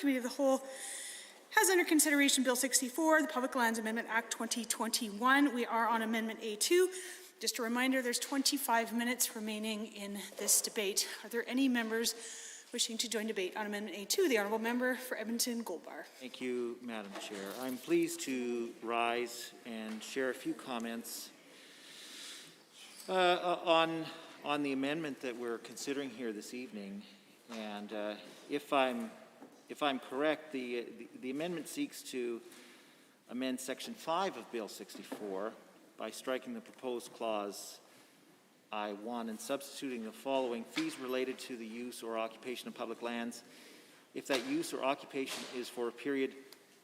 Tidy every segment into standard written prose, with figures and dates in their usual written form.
Committee of the Whole has under consideration Bill 64, the Public Lands Amendment Act 2021. We are on Amendment A2. Just a reminder, there's 25 minutes remaining in this debate. Are there any members wishing to join debate on Amendment A2? The Honourable Member for Edmonton Goldbar. Thank you, Madam Chair. I'm pleased to rise and share a few comments on the amendment that we're considering here this evening. And if I'm correct, the amendment seeks to amend Section 5 of Bill 64 by striking the proposed clause I-1 and substituting the following: fees related to the use or occupation of public lands if that use or occupation is for a period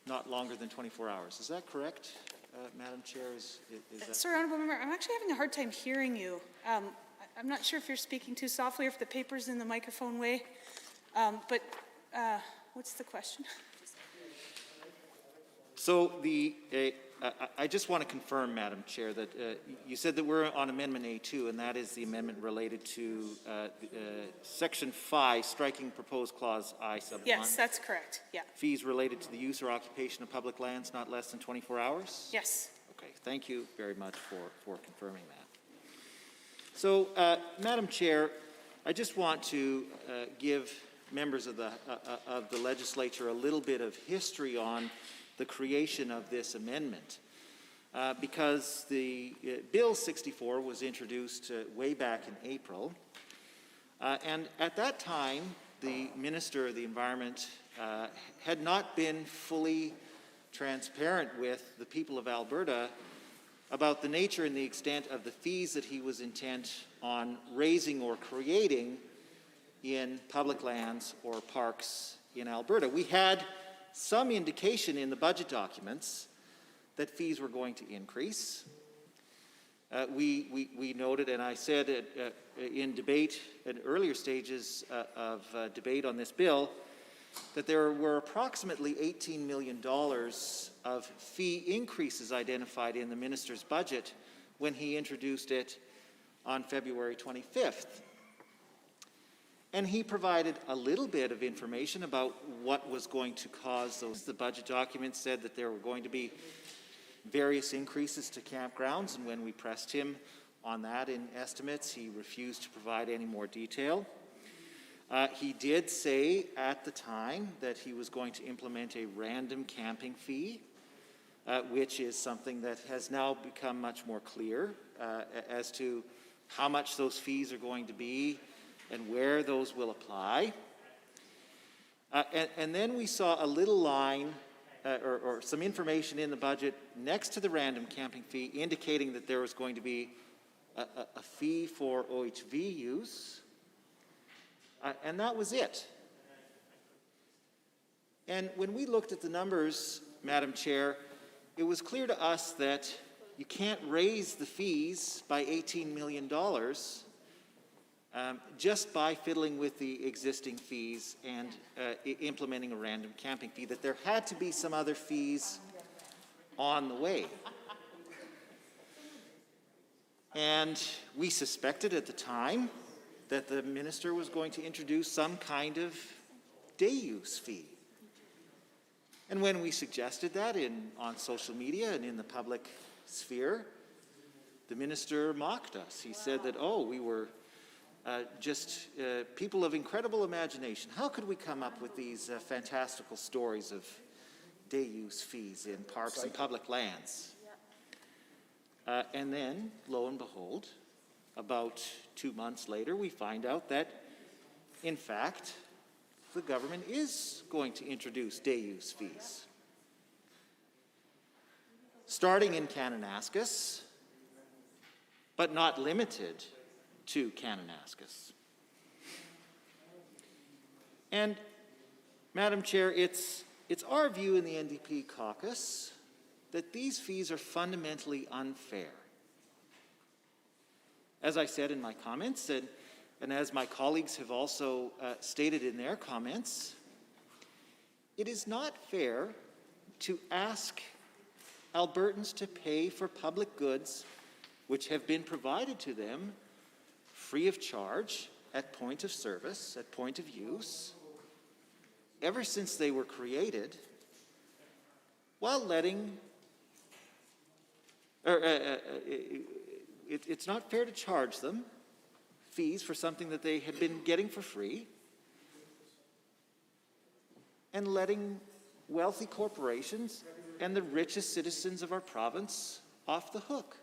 not longer than 24 hours. Is that correct, Madam Chair? Is that... Sir, Honourable Member, I'm actually having a hard time hearing you. I'm not sure if you're speaking too softly or if the paper's in the microphone way, but what's the question? So I just want to confirm, Madam Chair, that you said that we're on Amendment A2, and that is the amendment related to Section 5, striking proposed clause I sub 1. Yes, that's correct. Yeah. Fees related to the use or occupation of public lands not less than 24 hours? Yes. Okay, thank you very much for confirming that. So, Madam Chair, I just want to give members of the legislature a little bit of history on the creation of this amendment, because the Bill 64 was introduced way back in April, and at that time the Minister of the Environment had not been fully transparent with the people of Alberta about the nature and the extent of the fees that he was intent on raising or creating in public lands or parks in Alberta. We had some indication in the budget documents that fees were going to increase. We noted, and I said in debate, at earlier stages of debate on this bill, that there were approximately $18 million of fee increases identified in the minister's budget when he introduced it on February 25th. And he provided a little bit of information about what was going to cause those. The budget document said that there were going to be various increases to campgrounds, and when we pressed him on that in estimates, he refused to provide any more detail. He did say at the time that he was going to implement a random camping fee, which is something that has now become much more clear as to how much those fees are going to be and where those will apply. And then we saw a little line or some information in the budget next to the random camping fee indicating that there was going to be a fee for OHV use, and that was it. And when we looked at the numbers, Madam Chair, it was clear to us that you can't raise the fees by $18 million just by fiddling with the existing fees and implementing a random camping fee, that there had to be some other fees on the way. And we suspected at the time that the minister was going to introduce some kind of day use fee. And when we suggested that on social media and in the public sphere, the minister mocked us. He said that, oh, we were just people of incredible imagination. How could we come up with these fantastical stories of day use fees in parks and public lands? And then, lo and behold, about 2 months later, we find out that, in fact, the government is going to introduce day use fees. Starting in Kananaskis, but not limited to Kananaskis. And, Madam Chair, it's our view in the NDP caucus that these fees are fundamentally unfair. As I said in my comments, and as my colleagues have also stated in their comments, it is not fair to ask Albertans to pay for public goods which have been provided to them free of charge at point of service, at point of use, ever since they were created, while letting, it's not fair to charge them fees for something that they had been getting for free, and letting wealthy corporations and the richest citizens of our province off the hook.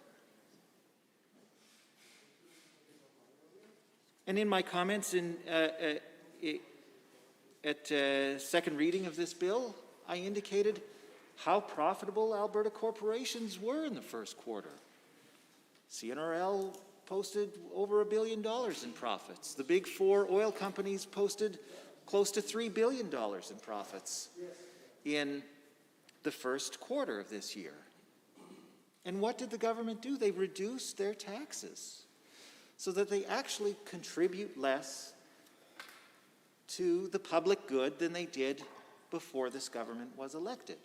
And in my comments at second reading of this bill, I indicated how profitable Alberta corporations were in the first quarter. CNRL posted over $1 billion in profits. The big four oil companies posted close to $3 billion in profits in the first quarter of this year. And what did the government do? They reduced their taxes so that they actually contribute less to the public good than they did before this government was elected.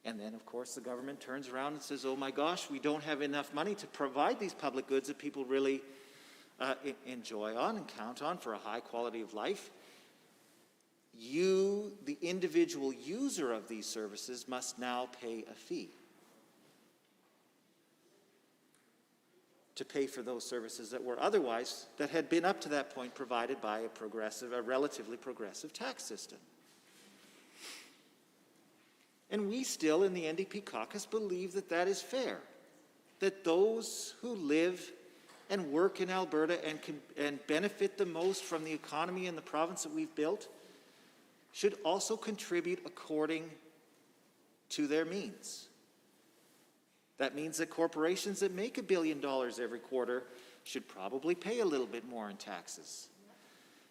And then, of course, the government turns around and says, oh my gosh, we don't have enough money to provide these public goods that people really enjoy on and count on for a high quality of life. You, the individual user of these services, must now pay a fee to pay for those services that were otherwise, that had been up to that point provided by a relatively progressive tax system. And we still in the NDP caucus believe that that is fair, that those who live and work in Alberta and benefit the most from the economy in the province that we've built should also contribute according to their means. That means that corporations that make $1 billion every quarter should probably pay a little bit more in taxes.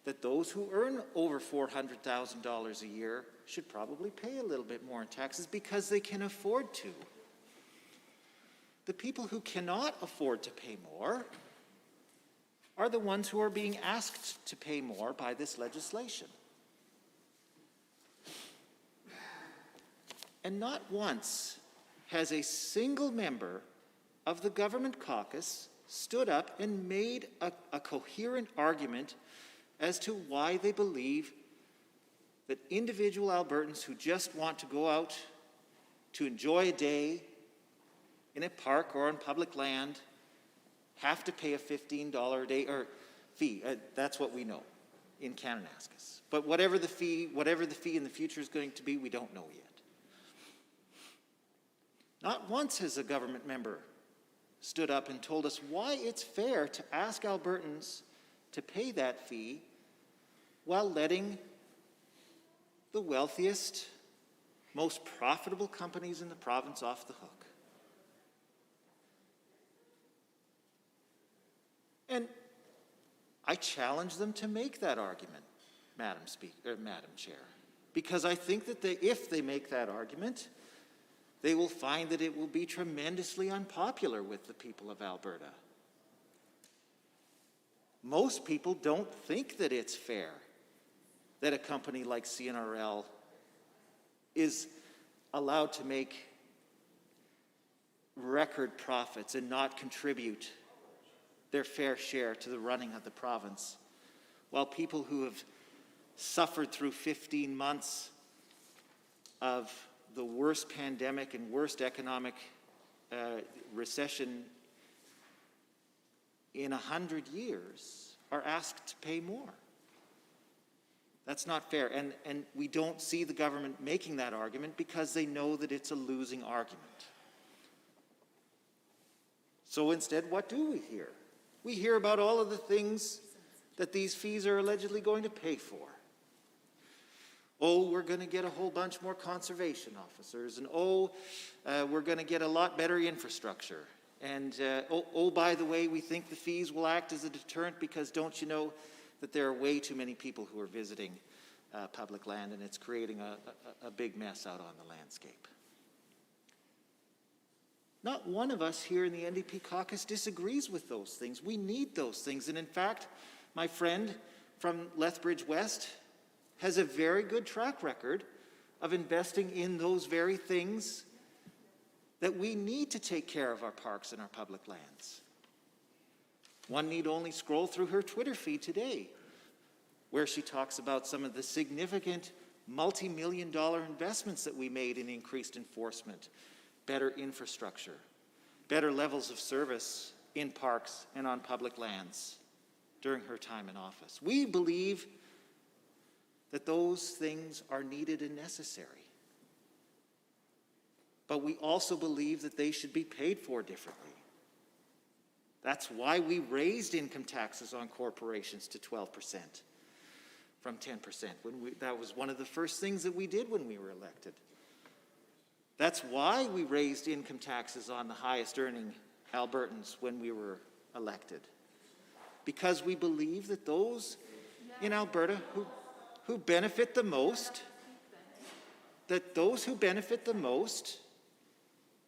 That those who earn over $400,000 a year should probably pay a little bit more in taxes because they can afford to. The people who cannot afford to pay more are the ones who are being asked to pay more by this legislation. And not once has a single member of the government caucus stood up and made a coherent argument as to why they believe that individual Albertans who just want to go out to enjoy a day in a park or on public land have to pay a $15 a day or fee. That's what we know in Kananaskis. But whatever the fee in the future is going to be, we don't know yet. Not once has a government member stood up and told us why it's fair to ask Albertans to pay that fee while letting the wealthiest, most profitable companies in the province off the hook. And I challenge them to make that argument, Madam Chair, because I think that if they make that argument, they will find that it will be tremendously unpopular with the people of Alberta. Most people don't think that it's fair that a company like CNRL is allowed to make record profits and not contribute their fair share to the running of the province, while people who have suffered through 15 months of the worst pandemic and worst economic recession in 100 years are asked to pay more. That's not fair, and we don't see the government making that argument because they know that it's a losing argument. So instead, what do we hear? We hear about all of the things that these fees are allegedly going to pay for. Oh, we're going to get a whole bunch more conservation officers, and we're going to get a lot better infrastructure. And by the way, we think the fees will act as a deterrent because don't you know that there are way too many people who are visiting public land, and it's creating a big mess out on the landscape. Not one of us here in the NDP caucus disagrees with those things. We need those things. And in fact, my friend from Lethbridge West has a very good track record of investing in those very things that we need to take care of our parks and our public lands. One need only scroll through her Twitter feed today where she talks about some of the significant multi-million-dollar investments that we made in increased enforcement, better infrastructure, better levels of service in parks and on public lands during her time in office. We believe that those things are needed and necessary. But we also believe that they should be paid for differently. That's why we raised income taxes on corporations to 12% from 10%. That was one of the first things that we did when we were elected. That's why we raised income taxes on the highest earning Albertans when we were elected. Because we believe that those in Alberta who benefit the most, that those who benefit the most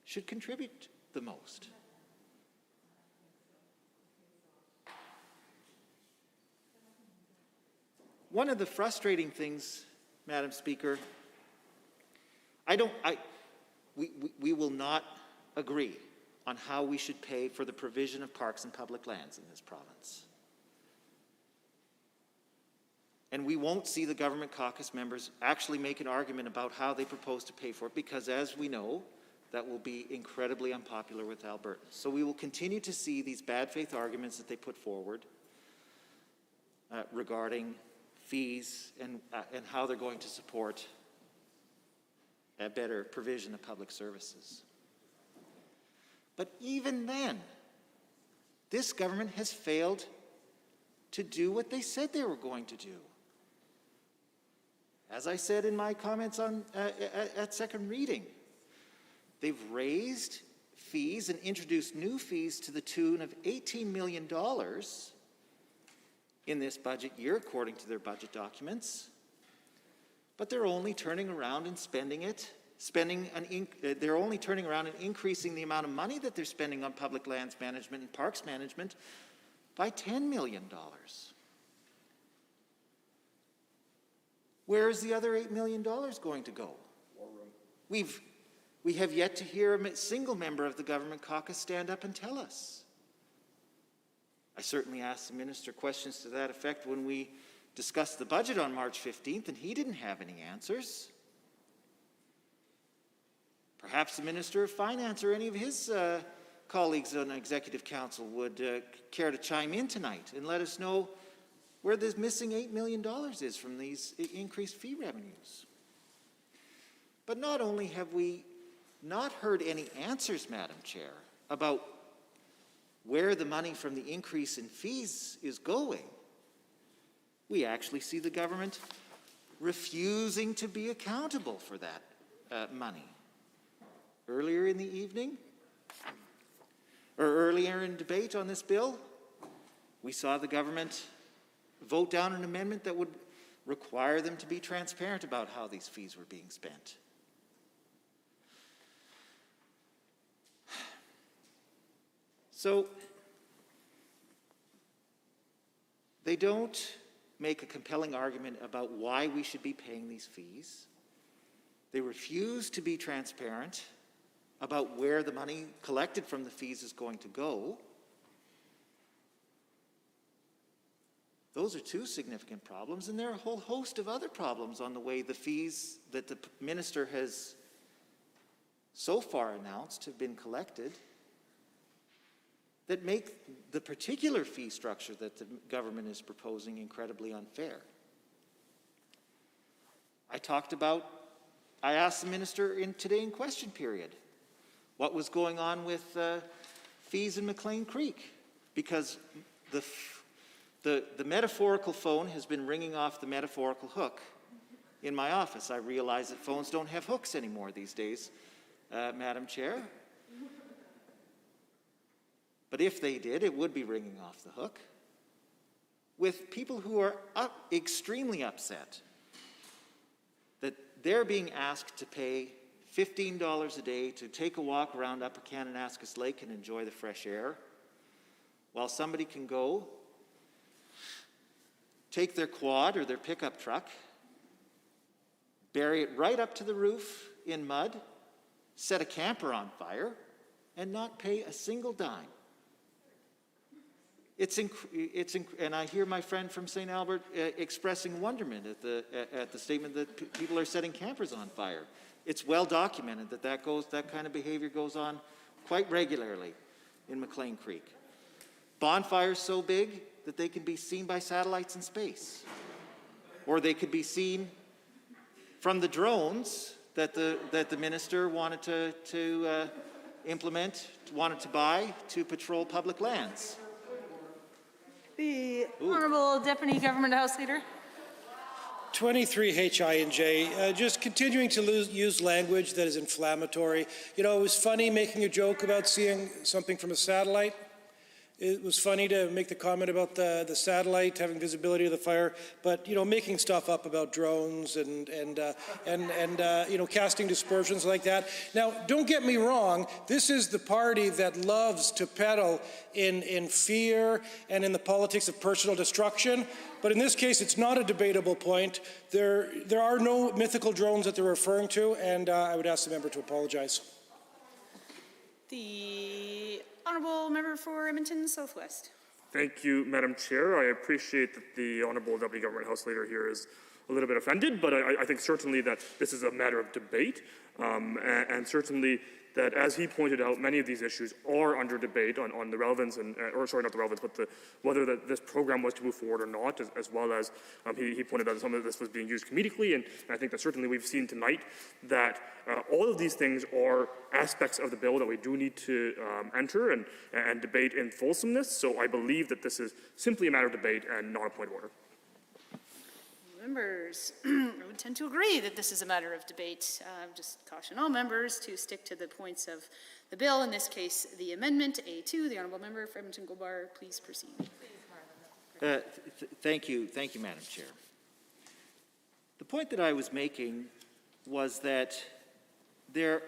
should contribute the most. One of the frustrating things, Madam Speaker, we will not agree on how we should pay for the provision of parks and public lands in this province. And we won't see the government caucus members actually make an argument about how they propose to pay for it, because as we know, that will be incredibly unpopular with Albertans. So we will continue to see these bad faith arguments that they put forward regarding fees and how they're going to support a better provision of public services. But even then, this government has failed to do what they said they were going to do. As I said in my comments at second reading, they've raised fees and introduced new fees to the tune of $18 million in this budget year, according to their budget documents. But they're only turning around and they're only turning around and increasing the amount of money that they're spending on public lands management and parks management by $10 million. Where is the other $8 million going to go? We have yet to hear a single member of the government caucus stand up and tell us. I certainly asked the minister questions to that effect when we discussed the budget on March 15th, and he didn't have any answers. Perhaps the Minister of Finance or any of his colleagues on Executive Council would care to chime in tonight and let us know where this missing $8 million is from these increased fee revenues. But not only have we not heard any answers, Madam Chair, about where the money from the increase in fees is going, we actually see the government refusing to be accountable for that money. Earlier in the evening, or earlier in debate on this bill, we saw the government vote down an amendment that would require them to be transparent about how these fees were being spent. So, they don't make a compelling argument about why we should be paying these fees. They refuse to be transparent about where the money collected from the fees is going to go. Those are two significant problems, and there are a whole host of other problems on the way the fees that the minister has so far announced have been collected that make the particular fee structure that the government is proposing incredibly unfair. I asked the minister today in question period what was going on with fees in McLean Creek, because the metaphorical phone has been ringing off the metaphorical hook in my office. I realize that phones don't have hooks anymore these days, Madam Chair. But if they did, it would be ringing off the hook, with people who are extremely upset that they're being asked to pay $15 a day to take a walk around Upper Kananaskis Lake and enjoy the fresh air, while somebody can go take their quad or their pickup truck, bury it right up to the roof in mud, set a camper on fire, and not pay a single dime. and I hear my friend from St. Albert expressing wonderment at the statement that people are setting campers on fire. It's well documented that that kind of behavior goes on quite regularly in McLean Creek. Bonfires so big that they can be seen by satellites in space, or they could be seen from the drones that the minister wanted to wanted to buy to patrol public lands. The Honourable Deputy Government House Leader. 23 HI&J, just continuing to use language that is inflammatory. You know, it was funny making a joke about seeing something from a satellite. It was funny to make the comment about the satellite having visibility of the fire, but, you know, making stuff up about drones and you know, casting dispersions like that. Now, don't get me wrong, this is the party that loves to peddle in fear and in the politics of personal destruction, but in this case, it's not a debatable point. There are no mythical drones that they're referring to, and I would ask the member to apologize. The Honourable Member for Edmonton Southwest. Thank you, Madam Chair. I appreciate that the Honourable Deputy Government House Leader here is a little bit offended, but I think certainly that this is a matter of debate, and certainly that, as he pointed out, many of these issues are under debate on the relevance, or sorry, not the relevance, but whether this program was to move forward or not, as well as he pointed out that some of this was being used comedically, and I think that certainly we've seen tonight that all of these things are aspects of the bill that we do need to enter and debate in fulsomeness, so I believe that this is simply a matter of debate and not a point of order. Members, I would tend to agree that this is a matter of debate. Just caution all members to stick to the points of the bill, in this case, the amendment A2. The Honourable Member for Edmonton-Goulbar, please proceed. Thank you, Madam Chair. The point that I was making was that there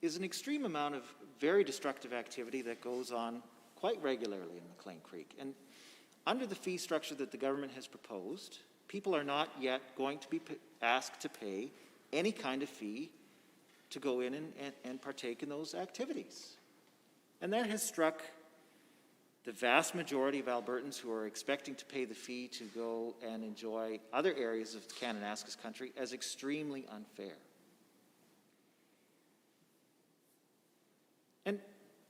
is an extreme amount of very destructive activity that goes on quite regularly in McLean Creek. And under the fee structure that the government has proposed, people are not yet going to be asked to pay any kind of fee to go in and partake in those activities. And that has struck the vast majority of Albertans who are expecting to pay the fee to go and enjoy other areas of Kananaskis country as extremely unfair.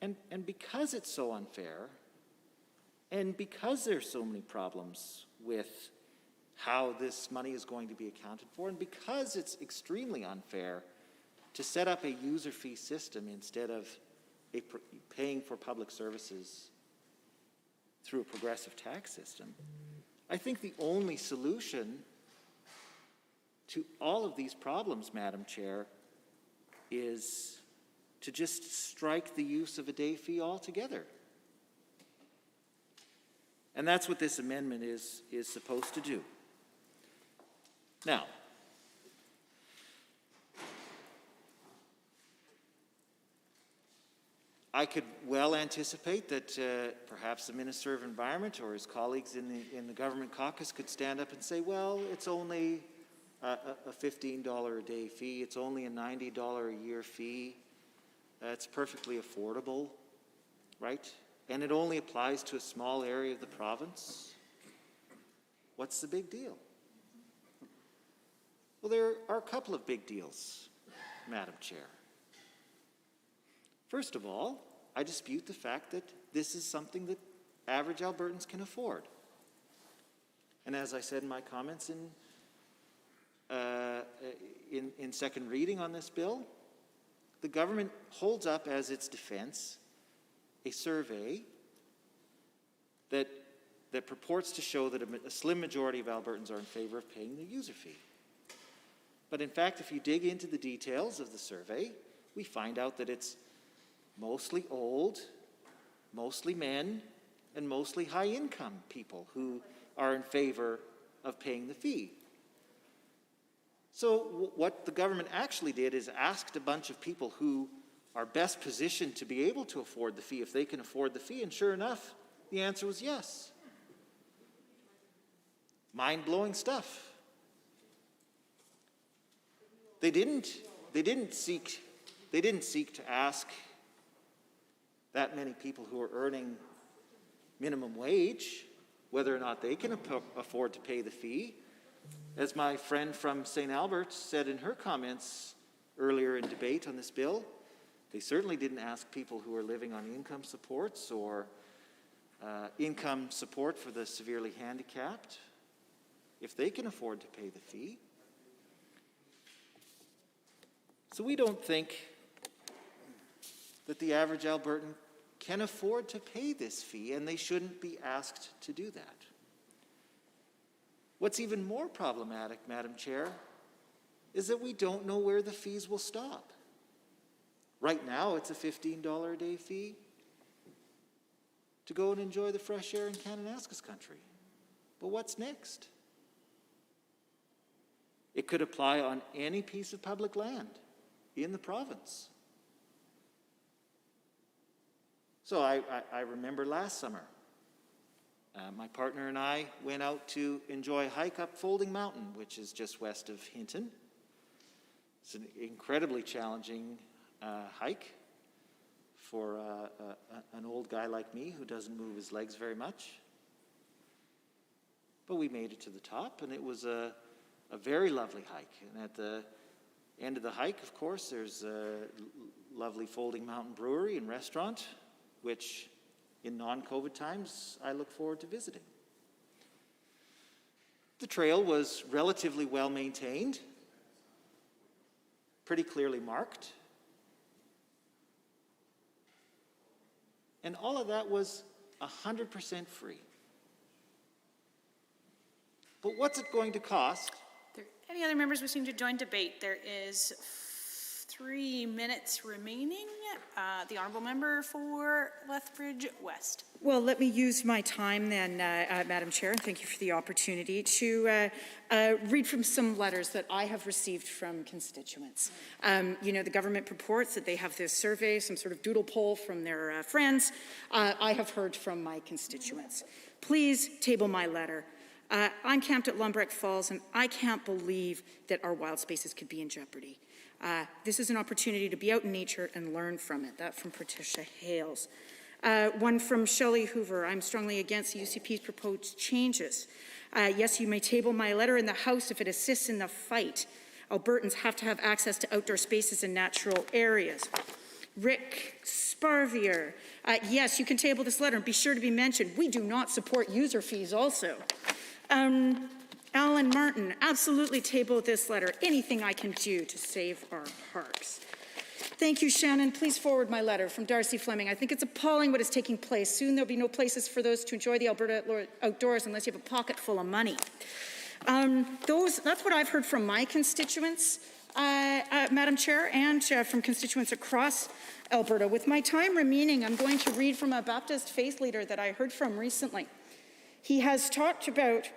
And because it's so unfair, and because there's so many problems with how this money is going to be accounted for, and because it's extremely unfair to set up a user fee system instead of paying for public services through a progressive tax system, I think the only solution to all of these problems, Madam Chair, is to just strike the use of a day fee altogether. And that's what this amendment is supposed to do. Now, I could well anticipate that perhaps the Minister of Environment or his colleagues in the government caucus could stand up and say, well, it's only a $15 a day fee, it's only a $90 a year fee, it's perfectly affordable, right? And it only applies to a small area of the province. What's the big deal? Well, there are a couple of big deals, Madam Chair. First of all, I dispute the fact that this is something that average Albertans can afford. And as I said in my comments in second reading on this bill, the government holds up as its defense a survey that purports to show that a slim majority of Albertans are in favor of paying the user fee. But in fact, if you dig into the details of the survey, we find out that it's mostly old, mostly men, and mostly high-income people who are in favor of paying the fee. So what the government actually did is asked a bunch of people who are best positioned to be able to afford the fee, if they can afford the fee, and sure enough, the answer was yes. Mind-blowing stuff. They didn't seek to ask that many people who are earning minimum wage, whether or not they can afford to pay the fee. As my friend from St. Albert said in her comments earlier in debate on this bill, they certainly didn't ask people who are living on income supports or income support for the severely handicapped if they can afford to pay the fee. So we don't think that the average Albertan can afford to pay this fee, and they shouldn't be asked to do that. What's even more problematic, Madam Chair, is that we don't know where the fees will stop. Right now, it's a $15 a day fee to go and enjoy the fresh air in Kananaskis country. But what's next? It could apply on any piece of public land in the province. So I remember last summer, my partner and I went out to enjoy a hike up Folding Mountain, which is just west of Hinton. It's an incredibly challenging hike for an old guy like me who doesn't move his legs very much. But we made it to the top, and it was a very lovely hike. And at the end of the hike, of course, there's a lovely Folding Mountain Brewery and restaurant, which in non-COVID times I look forward to visiting. The trail was relatively well maintained, pretty clearly marked, and all of that was 100% free. But what's it going to cost? Any other members wishing to join debate? There is 3 minutes remaining. The honourable member for Lethbridge West. Well, let me use my time then, Madam Chair, and thank you for the opportunity to read from some letters that I have received from constituents. You know, the government purports that they have this survey, some sort of doodle poll from their friends. I have heard from my constituents. Please table my letter. I'm camped at Lumbreck Falls, and I can't believe that our wild spaces could be in jeopardy. This is an opportunity to be out in nature and learn from it. That from Patricia Hales. One from Shelley Hoover. I'm strongly against the UCP's proposed changes. Yes, you may table my letter in the House if it assists in the fight. Albertans have to have access to outdoor spaces and natural areas. Rick Sparvier. Yes, you can table this letter and be sure to be mentioned. We do not support user fees also. Alan Martin, absolutely table this letter. Anything I can do to save our parks. Thank you, Shannon. Please forward my letter from Darcy Fleming. I think it's appalling what is taking place. Soon there'll be no places for those to enjoy the Alberta outdoors unless you have a pocket full of money. That's what I've heard from my constituents, Madam Chair, and from constituents across Alberta. With my time remaining, I'm going to read from a Baptist faith leader that I heard from recently. He has talked about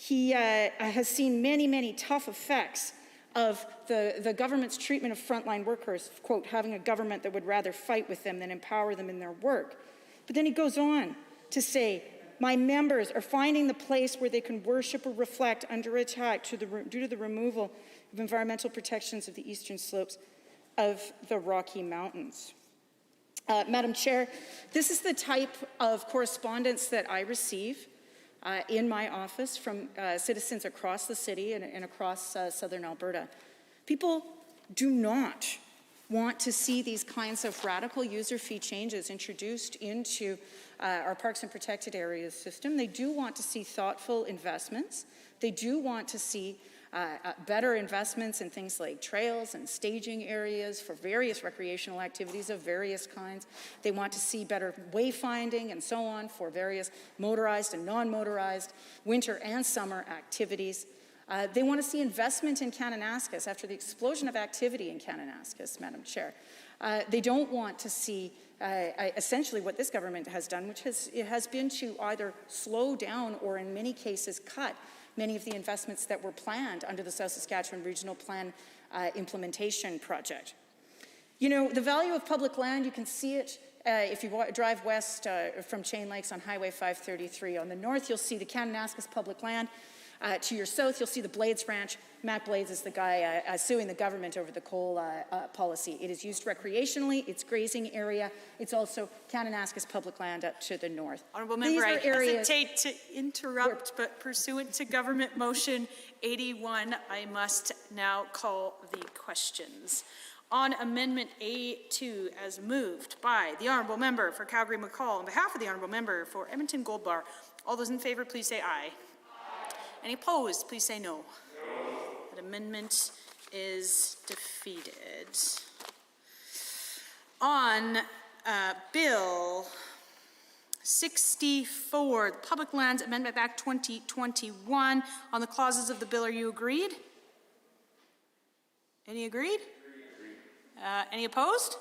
he has seen many, many tough effects of the government's treatment of frontline workers, quote, having a government that would rather fight with them than empower them in their work. But then he goes on to say, my members are finding the place where they can worship or reflect under attack due to the removal of environmental protections of the eastern slopes of the Rocky Mountains. Madam Chair, this is the type of correspondence that I receive in my office from citizens across the city and across southern Alberta. People do not want to see these kinds of radical user fee changes introduced into our Parks and Protected Areas system. They do want to see thoughtful investments. They do want to see better investments in things like trails and staging areas for various recreational activities of various kinds. They want to see better wayfinding and so on for various motorized and non-motorized winter and summer activities. They want to see investment in Kananaskis after the explosion of activity in Kananaskis, Madam Chair. They don't want to see essentially what this government has done, which has been to either slow down or in many cases cut many of the investments that were planned under the South Saskatchewan Regional Plan implementation project. You know, the value of public land, you can see it if you drive west from Chain Lakes on Highway 533. On the north, you'll see the Kananaskis public land. To your south, you'll see the Blades Ranch Matt Blades is the guy suing the government over the coal policy. It is used recreationally, it's grazing area, it's also Kananaskis public land up to the north. Honourable Member, I hesitate to interrupt, but pursuant to Government Motion 81, I must now call the questions. On Amendment A2, as moved by the Honourable Member for Calgary-McCall, on behalf of the Honourable Member for Edmonton Gold Bar, all those in favour, please say aye. Any opposed, please say no. That amendment is defeated. On Bill 64, the Public Lands Amendment Act 2021, on the clauses of the bill, are you agreed? Any agreed? Any opposed?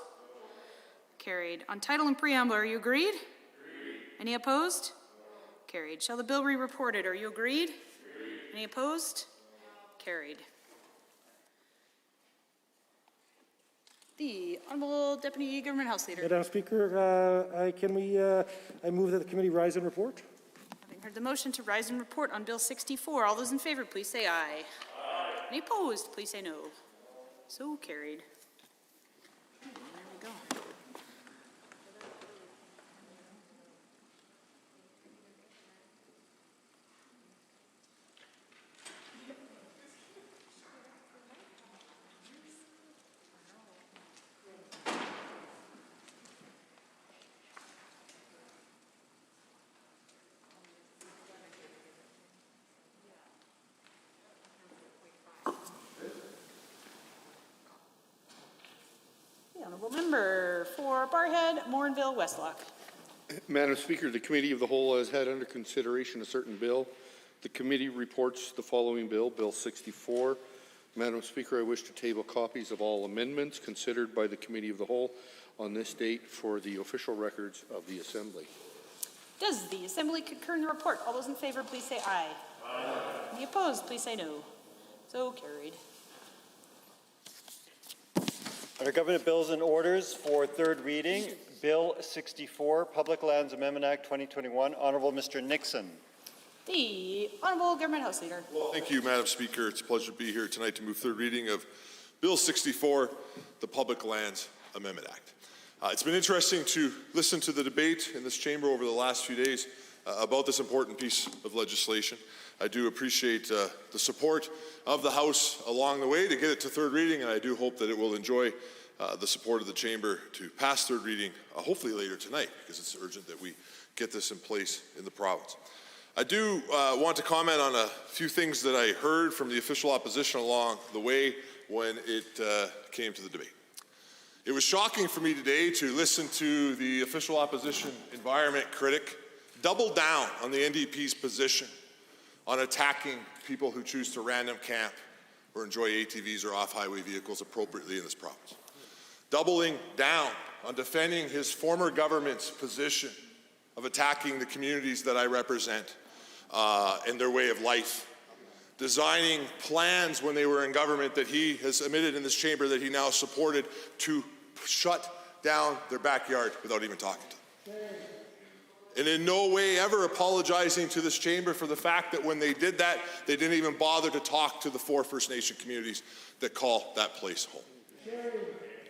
Carried. On title and preamble, are you agreed? Any opposed? Carried. Shall the bill be reported? Are you agreed? Any opposed? Carried. The Honourable Deputy Government House Leader. Madam Speaker, I move that the committee rise and report. Having heard the motion to rise and report on Bill 64, all those in favour, please say aye. Any opposed, please say no. So carried. There we go. The Honourable Member for Barrhead, Morinville, Westlock. Madam Speaker, the Committee of the Whole has had under consideration a certain bill. The committee reports the following bill, Bill 64. Madam Speaker, I wish to table copies of all amendments considered by the Committee of the Whole on this date for the official records of the Assembly. Does the Assembly concur in the report? All those in favour, please say aye. Aye. Any opposed, please say no. So carried. Under Government Bills and Orders for third reading, Bill 64, Public Lands Amendment Act 2021. Honourable Mr. Nixon. The Honourable Government House Leader. Well, thank you, Madam Speaker. It's a pleasure to be here tonight to move third reading of Bill 64, the Public Lands Amendment Act. It's been interesting to listen to the debate in this chamber over the last few days about this important piece of legislation. I do appreciate the support of the House along the way to get it to third reading, and I do hope that it will enjoy the support of the chamber to pass third reading, hopefully later tonight, because it's urgent that we get this in place in the province. I do want to comment on a few things that I heard from the official opposition along the way when it came to the debate. It was shocking for me today to listen to the official opposition environment critic double down on the NDP's position on attacking people who choose to random camp or enjoy ATVs or off-highway vehicles appropriately in this province. Doubling down on defending his former government's position of attacking the communities that I represent and their way of life. Designing plans when they were in government that he has admitted in this chamber that he now supported to shut down their backyard without even talking to them. And in no way ever apologizing to this chamber for the fact that when they did that, they didn't even bother to talk to the 4 First Nation communities that call that place home.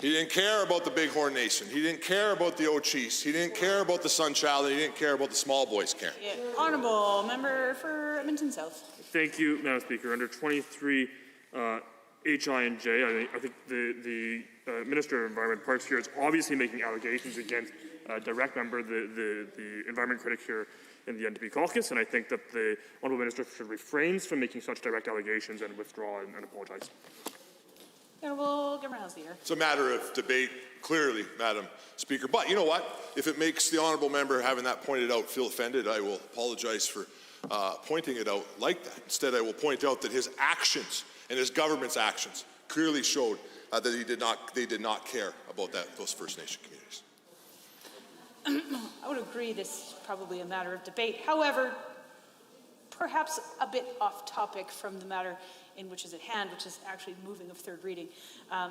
He didn't care about the Bighorn Nation. He didn't care about the O'Chies. He didn't care about the Sunchild. And he didn't care about the small boys camp. Yeah. Honourable Member for Edmonton South. Thank you, Madam Speaker. Under 23 HI and J, I think the Minister of Environment Parks here is obviously making allegations against a direct member, the environment critic here in the NDP caucus, and I think that the Honourable Minister should refrain from making such direct allegations and withdraw and apologise. Honourable Government House Leader. It's a matter of debate, clearly, Madam Speaker. But you know what? If it makes the honourable member having that pointed out feel offended, I will apologize for pointing it out like that. Instead, I will point out that his actions and his government's actions clearly showed that they did not care about those First Nation communities. I would agree this is probably a matter of debate. However, perhaps a bit off topic from the matter in which is at hand, which is actually moving of third reading.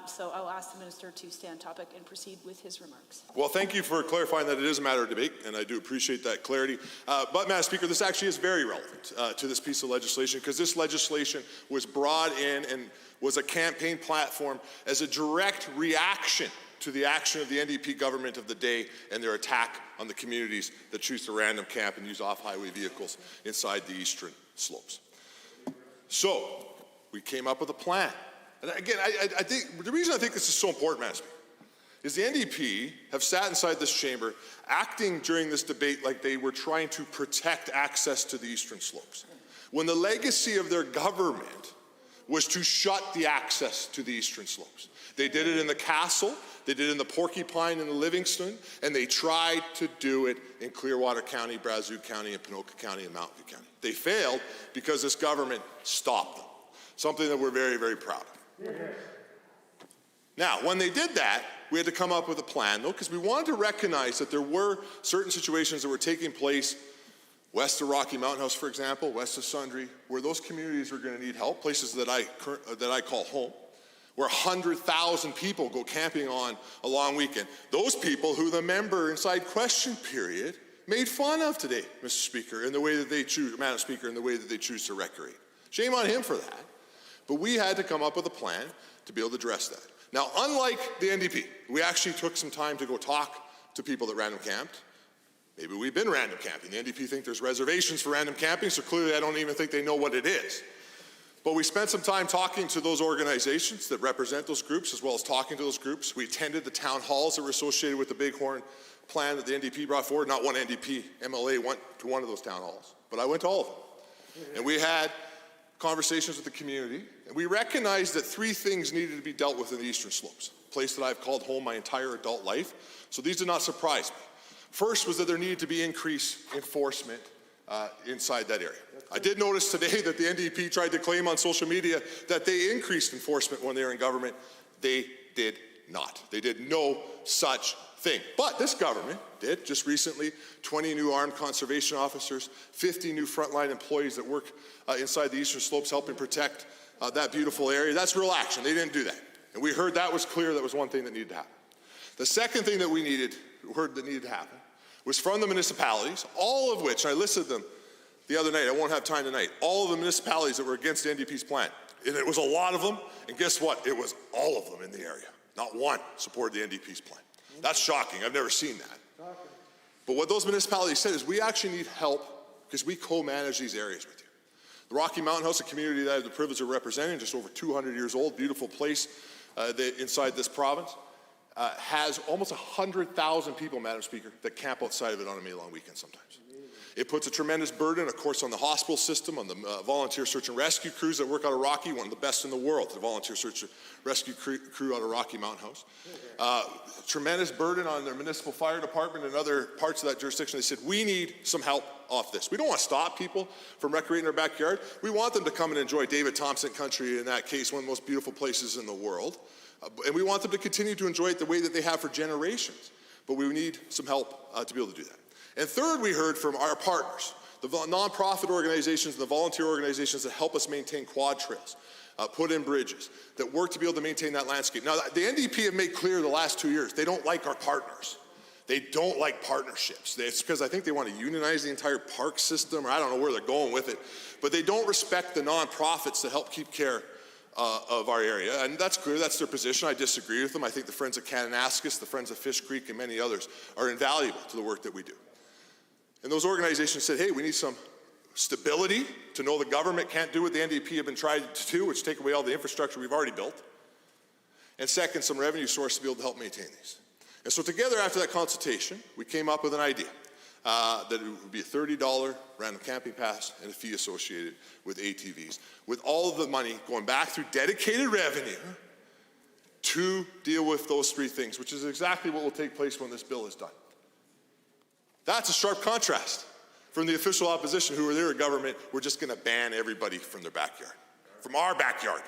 So I'll ask the Minister to stay on topic and proceed with his remarks. Well, thank you for clarifying that it is a matter of debate, and I do appreciate that clarity. But, Madam Speaker, this actually is very relevant to this piece of legislation, because this legislation was brought in and was a campaign platform as a direct reaction to the action of the NDP government of the day and their attack on the communities that choose to random camp and use off-highway vehicles inside the eastern slopes. So, we came up with a plan. And again, I think the reason I think this is so important, Madam Speaker, is the NDP have sat inside this chamber acting during this debate like they were trying to protect access to the eastern slopes, when the legacy of their government was to shut the access to the eastern slopes. They did it in the Castle, they did it in the Porcupine and the Livingston, and they tried to do it in Clearwater County, Brazeau County, and Ponoka County, and Mountain View County. They failed because this government stopped them, something that we're very, very proud of. Now, when they did that, we had to come up with a plan, though, because we wanted to recognize that there were certain situations that were taking place west of Rocky Mountain House, for example, west of Sundre, where those communities are going to need help, places that I call home, where 100,000 people go camping on a long weekend. Those people who the member inside question period made fun of today, Mr. Speaker, in the way that they choose, Madam Speaker, in the way that they choose to recreate. Shame on him for that. But we had to come up with a plan to be able to address that. Now, unlike the NDP, we actually took some time to go talk to people that random camped. Maybe we've been random camping. The NDP think there's reservations for random camping, so clearly I don't even think they know what it is. But we spent some time talking to those organizations that represent those groups, as well as talking to those groups. We attended the town halls that were associated with the Bighorn plan that the NDP brought forward. Not one NDP MLA went to one of those town halls, but I went to all of them. And we had conversations with the community, and we recognized that three things needed to be dealt with in the eastern slopes, a place that I've called home my entire adult life. So these did not surprise me. First was that there needed to be increased enforcement inside that area. I did notice today that the NDP tried to claim on social media that they increased enforcement when they were in government. They did not. They did no such thing. But this government did, just recently, 20 new armed conservation officers, 50 new frontline employees that work inside the eastern slopes helping protect that beautiful area. That's real action. They didn't do that. And we heard that was clear. That was one thing that needed to happen. The second thing that we heard that needed to happen was from the municipalities, all of which, I listed them the other night, I won't have time tonight, all of the municipalities that were against the NDP's plan. And it was a lot of them, and guess what? It was all of them in the area. Not one supported the NDP's plan. That's shocking. I've never seen that. But what those municipalities said is we actually need help because we co-manage these areas with you. The Rocky Mountain House, a community that I have the privilege of representing, just over 200 years old, beautiful place inside this province, has almost 100,000 people, Madam Speaker, that camp outside of it on a May long weekend sometimes. It puts a tremendous burden, of course, on the hospital system, on the volunteer search and rescue crews that work out of Rocky, one of the best in the world, the volunteer search and rescue crew out of Rocky Mountain House. Tremendous burden on their municipal fire department and other parts of that jurisdiction. They said, we need some help off this. We don't want to stop people from recreating their backyard. We want them to come and enjoy David Thompson country, in that case, one of the most beautiful places in the world. And we want them to continue to enjoy it the way that they have for generations. But we need some help to be able to do that. And third, we heard from our partners, the nonprofit organizations and the volunteer organizations that help us maintain quad trails, put in bridges, that work to be able to maintain that landscape. Now, the NDP have made clear the last 2 years, they don't like our partners. They don't like partnerships. It's because I think they want to unionize the entire park system, or I don't know where they're going with it. But they don't respect the nonprofits that help keep care of our area, and that's clear, that's their position. I disagree with them. I think the Friends of Kananaskis, the Friends of Fish Creek, and many others are invaluable to the work that we do. And those organizations said, hey, we need some stability to know the government can't do what the NDP have been trying to do, which take away all the infrastructure we've already built. And second, some revenue source to be able to help maintain these. And so together after that consultation, we came up with an idea that it would be a $30 random camping pass and a fee associated with ATVs, with all of the money going back through dedicated revenue to deal with those three things, which is exactly what will take place when this bill is done. That's a sharp contrast from the official opposition who were there at government. We're just going to ban everybody from their backyard, from our backyard.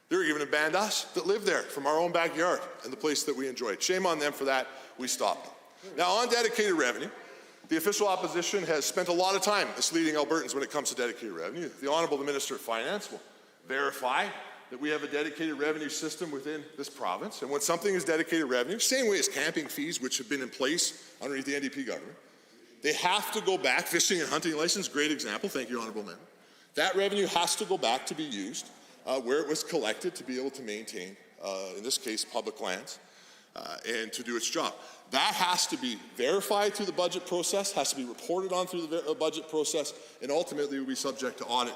They were even to ban us that live there from our own backyard and the place that we enjoyed. Shame on them for that. We stopped them. Now, on dedicated revenue, the official opposition has spent a lot of time misleading Albertans when it comes to dedicated revenue. The Honourable Minister of Finance will verify that we have a dedicated revenue system within this province. And when something is dedicated revenue, same way as camping fees, which have been in place underneath the NDP government, they have to go back. Fishing and hunting license, great example. Thank you, Honourable Member. That revenue has to go back to be used where it was collected to be able to maintain, in this case, public lands, and to do its job. That has to be verified through the budget process, has to be reported on through the budget process, and ultimately will be subject to audit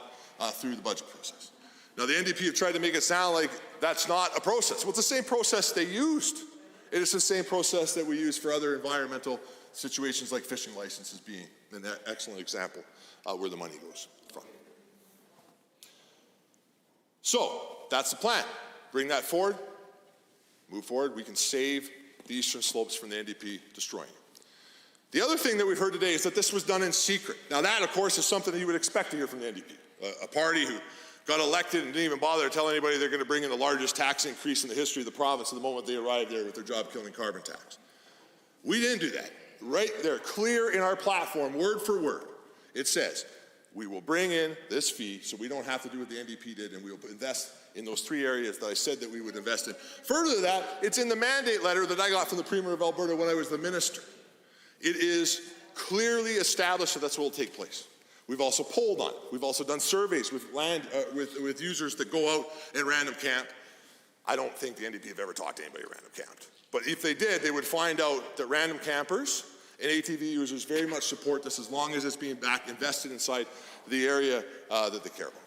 through the budget process. Now, the NDP have tried to make it sound like that's not a process. Well, it's the same process they used. It is the same process that we use for other environmental situations like fishing licenses being an excellent example where the money goes from. So, that's the plan. Bring that forward, move forward. We can save the eastern slopes from the NDP destroying it. The other thing that we've heard today is that this was done in secret. Now that, of course, is something that you would expect to hear from the NDP, a party who got elected and didn't even bother to tell anybody they're going to bring in the largest tax increase in the history of the province the moment they arrived there with their job-killing carbon tax. We didn't do that. Right there, clear in our platform, word for word, it says, we will bring in this fee so we don't have to do what the NDP did, and we will invest in those 3 areas that I said that we would invest in. Further to that, it's in the mandate letter that I got from the Premier of Alberta when I was the minister. It is clearly established that that's what will take place. We've also polled on it. We've also done surveys with with users that go out and random camp. I don't think the NDP have ever talked to anybody who random camped. But if they did, they would find out that random campers and ATV users very much support this as long as it's being invested inside the area that they care about.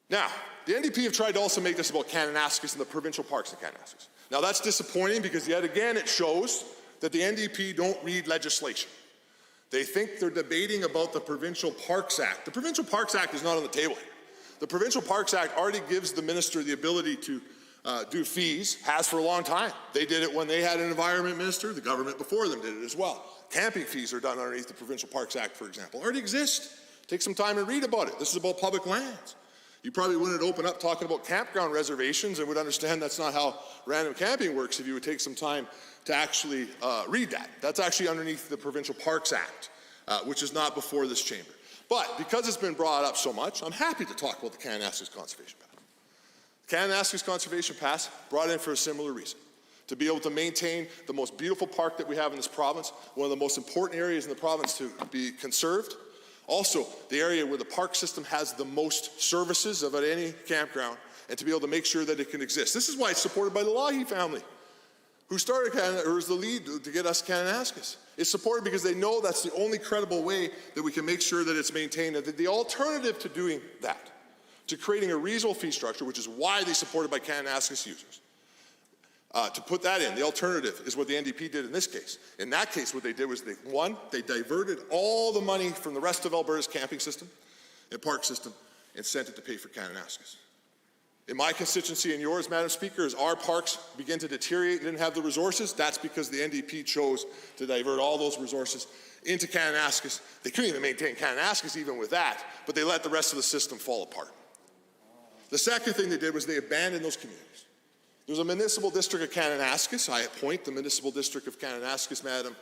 Now, the NDP have tried to also make this about Kananaskis and the provincial parks in Kananaskis. Now that's disappointing because yet again it shows that the NDP don't read legislation. They think they're debating about the Provincial Parks Act. The Provincial Parks Act is not on the table here. The Provincial Parks Act already gives the minister the ability to do fees, has for a long time. They did it when they had an environment minister. The government before them did it as well. Camping fees are done underneath the Provincial Parks Act, for example. Already exist. Take some time and read about it. This is about public lands. You probably wouldn't open up talking about campground reservations and would understand that's not how random camping works if you would take some time to actually read that. That's actually underneath the Provincial Parks Act, which is not before this chamber. But because it's been brought up so much, I'm happy to talk about the Kananaskis Conservation Pass. The Kananaskis Conservation Pass brought in for a similar reason, to be able to maintain the most beautiful park that we have in this province, one of the most important areas in the province to be conserved. Also, the area where the park system has the most services of any campground, and to be able to make sure that it can exist. This is why it's supported by the Lahi family, who started or is the lead to get us Kananaskis. It's supported because they know that's the only credible way that we can make sure that it's maintained. And that the alternative to doing that, to creating a reasonable fee structure, which is widely supported by Kananaskis users, to put that in, the alternative is what the NDP did in this case. In that case, what they did was they diverted all the money from the rest of Alberta's camping system and park system and sent it to pay for Kananaskis. In my constituency and yours, Madam Speaker, as our parks begin to deteriorate and didn't have the resources, that's because the NDP chose to divert all those resources into Kananaskis. They couldn't even maintain Kananaskis even with that, but they let the rest of the system fall apart. The second thing they did was they abandoned those communities. There's a municipal district of Kananaskis. I appoint the municipal district of Kananaskis, Madam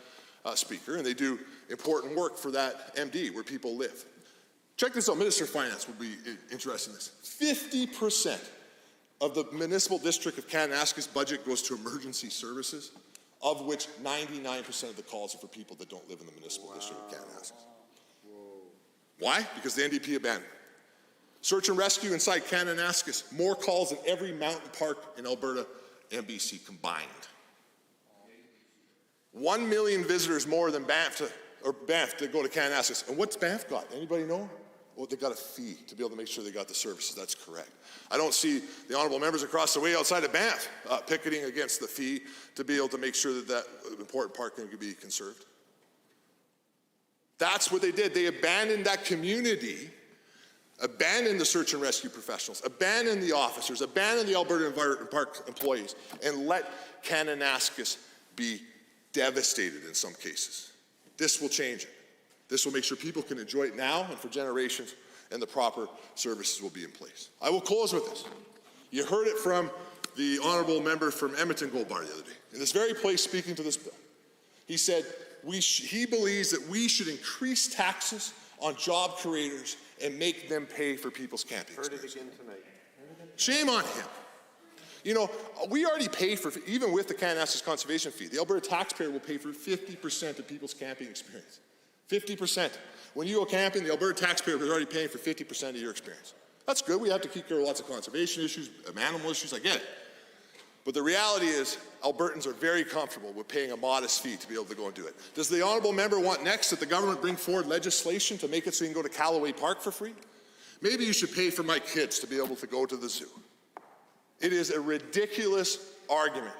Speaker, and they do important work for that MD where people live. Check this out. Minister of Finance would be interested in this. 50% of the municipal district of Kananaskis budget goes to emergency services, of which 99% of the calls are for people that don't live in the municipal district of Kananaskis. Why? Because the NDP abandoned. Search and rescue inside Kananaskis, more calls than every mountain park in Alberta and BC combined. 1 million visitors more than Banff to go to Kananaskis. And what's Banff got? Anybody know? Well, they got a fee to be able to make sure they got the services. That's correct. I don't see the honourable members across the way outside of Banff picketing against the fee to be able to make sure that that important park can be conserved. That's what they did. They abandoned that community, abandoned the search and rescue professionals, abandoned the officers, abandoned the Alberta Environment Park employees, and let Kananaskis be devastated in some cases. This will change it. This will make sure people can enjoy it now and for generations, and the proper services will be in place. I will close with this. You heard it from the honourable member from Edmonton Gold Bar the other day. In this very place, speaking to this bill, he said he believes that we should increase taxes on job creators and make them pay for people's camping Heard it experience. again tonight. Shame on him. You know, we already pay for, even with the Kananaskis conservation fee, the Alberta taxpayer will pay for 50% of people's camping experience. 50%. When you go camping, the Alberta taxpayer is already paying for 50% of your experience. That's good. We have to keep care of lots of conservation issues, animal issues, I get it. But the reality is, Albertans are very comfortable with paying a modest fee to be able to go and do it. Does the honourable member want next that the government bring forward legislation to make it so you can go to Callaway Park for free? Maybe you should pay for my kids to be able to go to the zoo. It is a ridiculous argument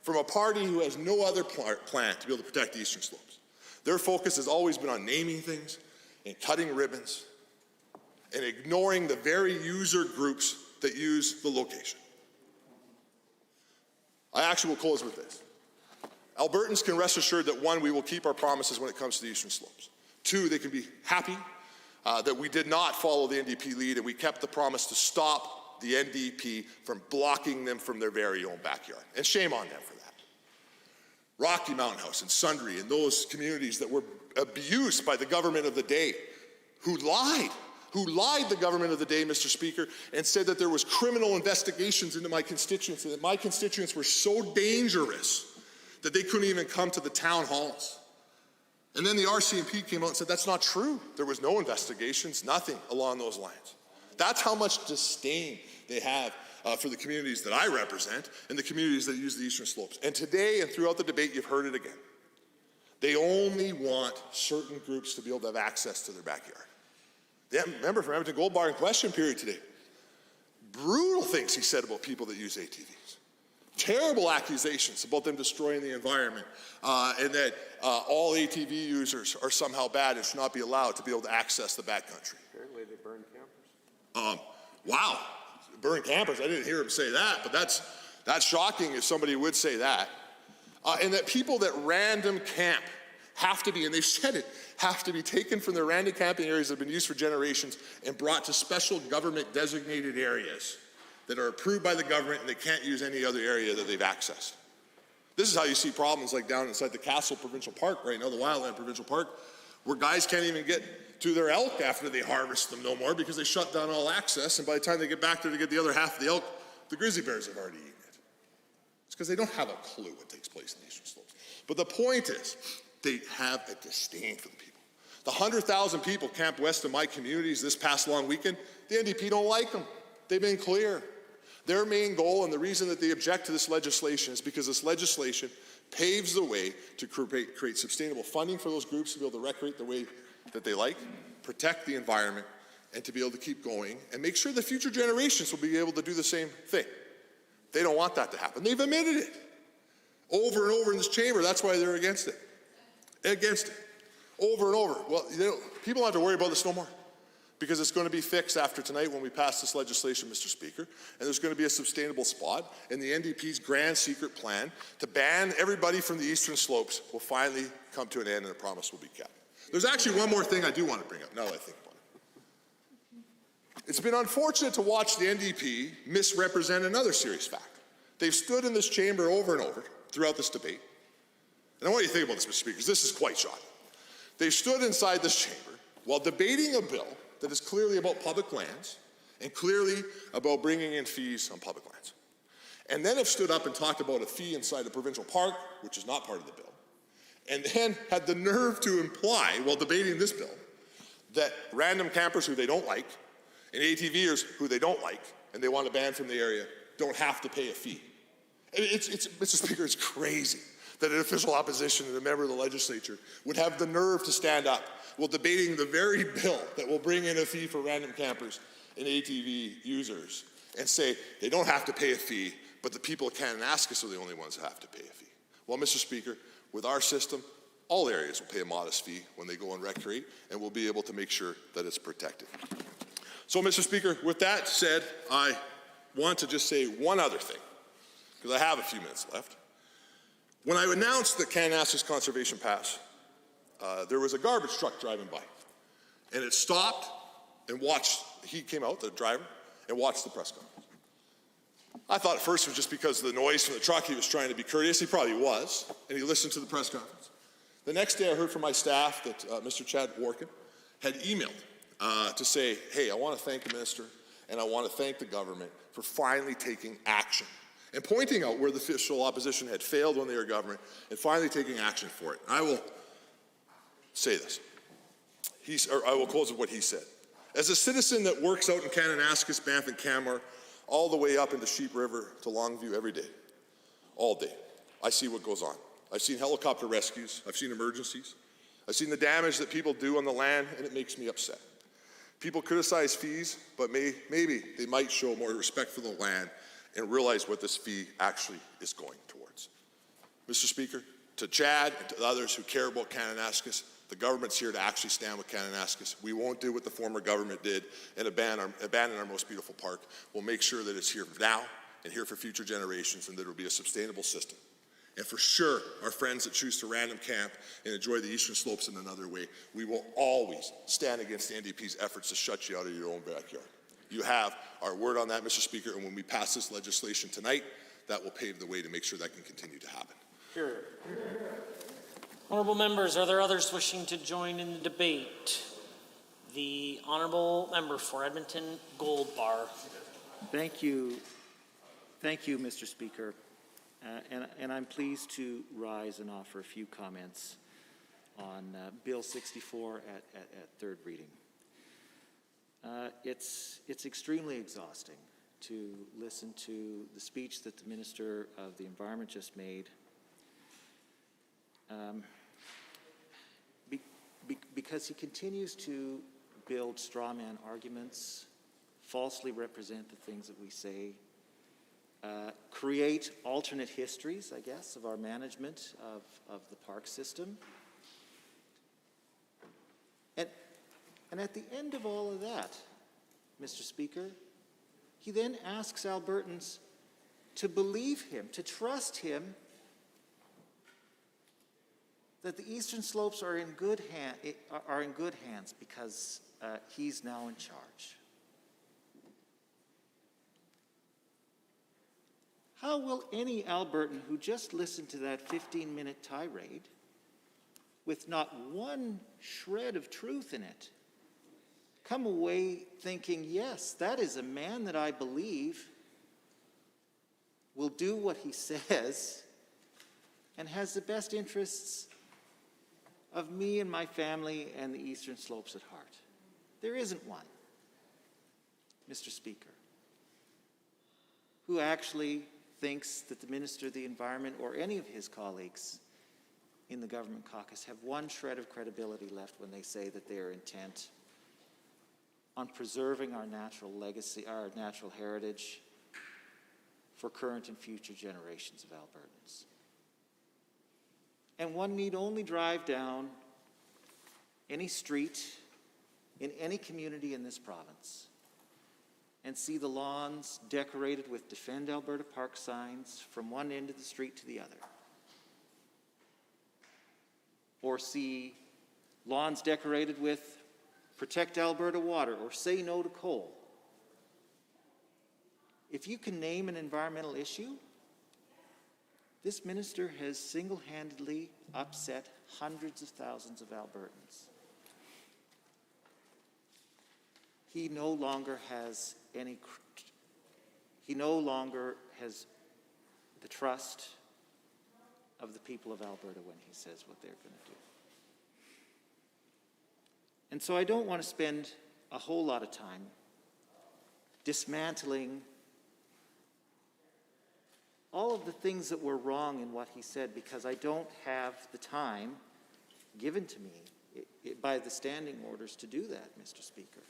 from a party who has no other plan to be able to protect the eastern slopes. Their focus has always been on naming things and cutting ribbons and ignoring the very user groups that use the location. I actually will close with this. Albertans can rest assured that 1, we will keep our promises when it comes to the eastern slopes. 2, they can be happy that we did not follow the NDP lead and we kept the promise to stop the NDP from blocking them from their very own backyard. And shame on them for that. Rocky Mountain House and Sundre and those communities that were abused by the government of the day who lied the government of the day, Mr. Speaker, and said that there was criminal investigations into my constituents and that my constituents were so dangerous that they couldn't even come to the town halls. And then the RCMP came out and said that's not true. There was no investigations, nothing along those lines. That's how much disdain they have for the communities that I represent and the communities that use the eastern slopes. And today and throughout the debate, you've heard it again. They only want certain groups to be able to have access to their backyard. Yeah, remember from Edmonton Gold Bar in question period today. Brutal things he said about people that use ATVs. Terrible accusations about them destroying the environment and that all ATV users are somehow bad and should not be allowed to be able to access the backcountry. Apparently they burned campers. Wow, burn campers. I didn't hear him say that, but that's shocking if somebody would say that. And that people that random camp have to be, and they've said it, have to be taken from their random camping areas that have been used for generations and brought to special government designated areas that are approved by the government and they can't use any other area that they've accessed. This is how you see problems like down inside the Castle Provincial Park right now, the Wildland Provincial Park, where guys can't even get to their elk after they harvest them no more because they shut down all access, and by the time they get back there to get the other half of the elk, the grizzly bears have already eaten it. It's because they don't have a clue what takes place in the eastern slopes. But the point is, they have a disdain for the people. The 100,000 people camped west of my communities this past long weekend, the NDP don't like them. They've been clear. Their main goal and the reason that they object to this legislation is because this legislation paves the way to create sustainable funding for those groups to be able to recreate the way that they like, protect the environment, and to be able to keep going and make sure that future generations will be able to do the same thing. They don't want that to happen. They've admitted it over and over in this chamber. That's why they're against it. Against it. Over and over. Well, people don't have to worry about this no more because it's going to be fixed after tonight when we pass this legislation, Mr. Speaker, and there's going to be a sustainable spot, and the NDP's grand secret plan to ban everybody from the eastern slopes will finally come to an end and a promise will be kept. There's actually one more thing I do want to bring up now that I think about it. It's been unfortunate to watch the NDP misrepresent another serious fact. They've stood in this chamber over and over throughout this debate. And I want you to think about this, Mr. Speaker, because this is quite shocking. They stood inside this chamber while debating a bill that is clearly about public lands and clearly about bringing in fees on public lands. And then have stood up and talked about a fee inside a provincial park, which is not part of the bill. And then had the nerve to imply, while debating this bill, that random campers who they don't like and ATVers who they don't like and they want to ban from the area don't have to pay a fee. Mr. Speaker, it's crazy that an official opposition and a member of the legislature would have the nerve to stand up while debating the very bill that will bring in a fee for random campers and ATV users and say they don't have to pay a fee, but the people of Kananaskis are the only ones who have to pay a fee. Well, Mr. Speaker, with our system, all areas will pay a modest fee when they go and recreate, and we'll be able to make sure that it's protected. So, Mr. Speaker, with that said, I want to just say one other thing, because I have a few minutes left. When I announced the Kananaskis Conservation Pass, there was a garbage truck driving by, and it stopped and watched. He came out, the driver, and watched the press conference. I thought at first it was just because of the noise from the truck, he was trying to be courteous. He probably was, and he listened to the press conference. The next day I heard from my staff that Mr. Chad Warkin had emailed to say, hey, I want to thank the minister and I want to thank the government for finally taking action and pointing out where the official opposition had failed when they were government and finally taking action for it. I will say this. I will close with what he said. As a citizen that works out in Kananaskis, Banff, and Canmore, all the way up into Sheep River to Longview every day, all day, I see what goes on. I've seen helicopter rescues. I've seen emergencies. I've seen the damage that people do on the land, and it makes me upset. People criticize fees, but maybe they might show more respect for the land and realize what this fee actually is going towards. Mr. Speaker, to Chad and to the others who care about Kananaskis, the government's here to actually stand with Kananaskis. We won't do what the former government did and abandon our most beautiful park. We'll make sure that it's here now and here for future generations and that it will be a sustainable system. And for sure, our friends that choose to random camp and enjoy the eastern slopes in another way, we will always stand against the NDP's efforts to shut you out of your own backyard. You have our word on that, Mr. Speaker, and when we pass this legislation tonight, that will pave the way to make sure that can continue to happen. Sure. Honourable members, are there others wishing to join in the debate? The Honourable Member for Edmonton Gold Bar. Thank you. Thank you, Mr. Speaker. And I'm pleased to rise and offer a few comments on Bill 64 at third reading. It's extremely exhausting to listen to the speech that the Minister of the Environment just made. Because he continues to build straw man arguments, falsely represent the things that we say, create alternate histories, I guess, of our management of the park system. And at the end of all of that, Mr. Speaker, he then asks Albertans to believe him, to trust him, that the eastern slopes are in good hands because he's now in charge. How will any Albertan who just listened to that 15-minute tirade, with not one shred of truth in it, come away thinking, yes, that is a man that I believe will do what he says and has the best interests of me and my family and the eastern slopes at heart? There isn't one, Mr. Speaker, who actually thinks that the Minister of the Environment or any of his colleagues in the government caucus have one shred of credibility left when they say that they are intent on preserving our natural legacy, our natural heritage for current and future generations of Albertans. And one need only drive down any street in any community in this province and see the lawns decorated with Defend Alberta Park signs from one end of the street to the other. Or see lawns decorated with Protect Alberta Water or Say No to Coal. If you can name an environmental issue, this minister has single-handedly upset hundreds of thousands of Albertans. He no longer has the trust of the people of Alberta when he says what they're going to do. And so I don't want to spend a whole lot of time dismantling all of the things that were wrong in what he said, because I don't have the time given to me by the standing orders to do that, Mr. Speaker.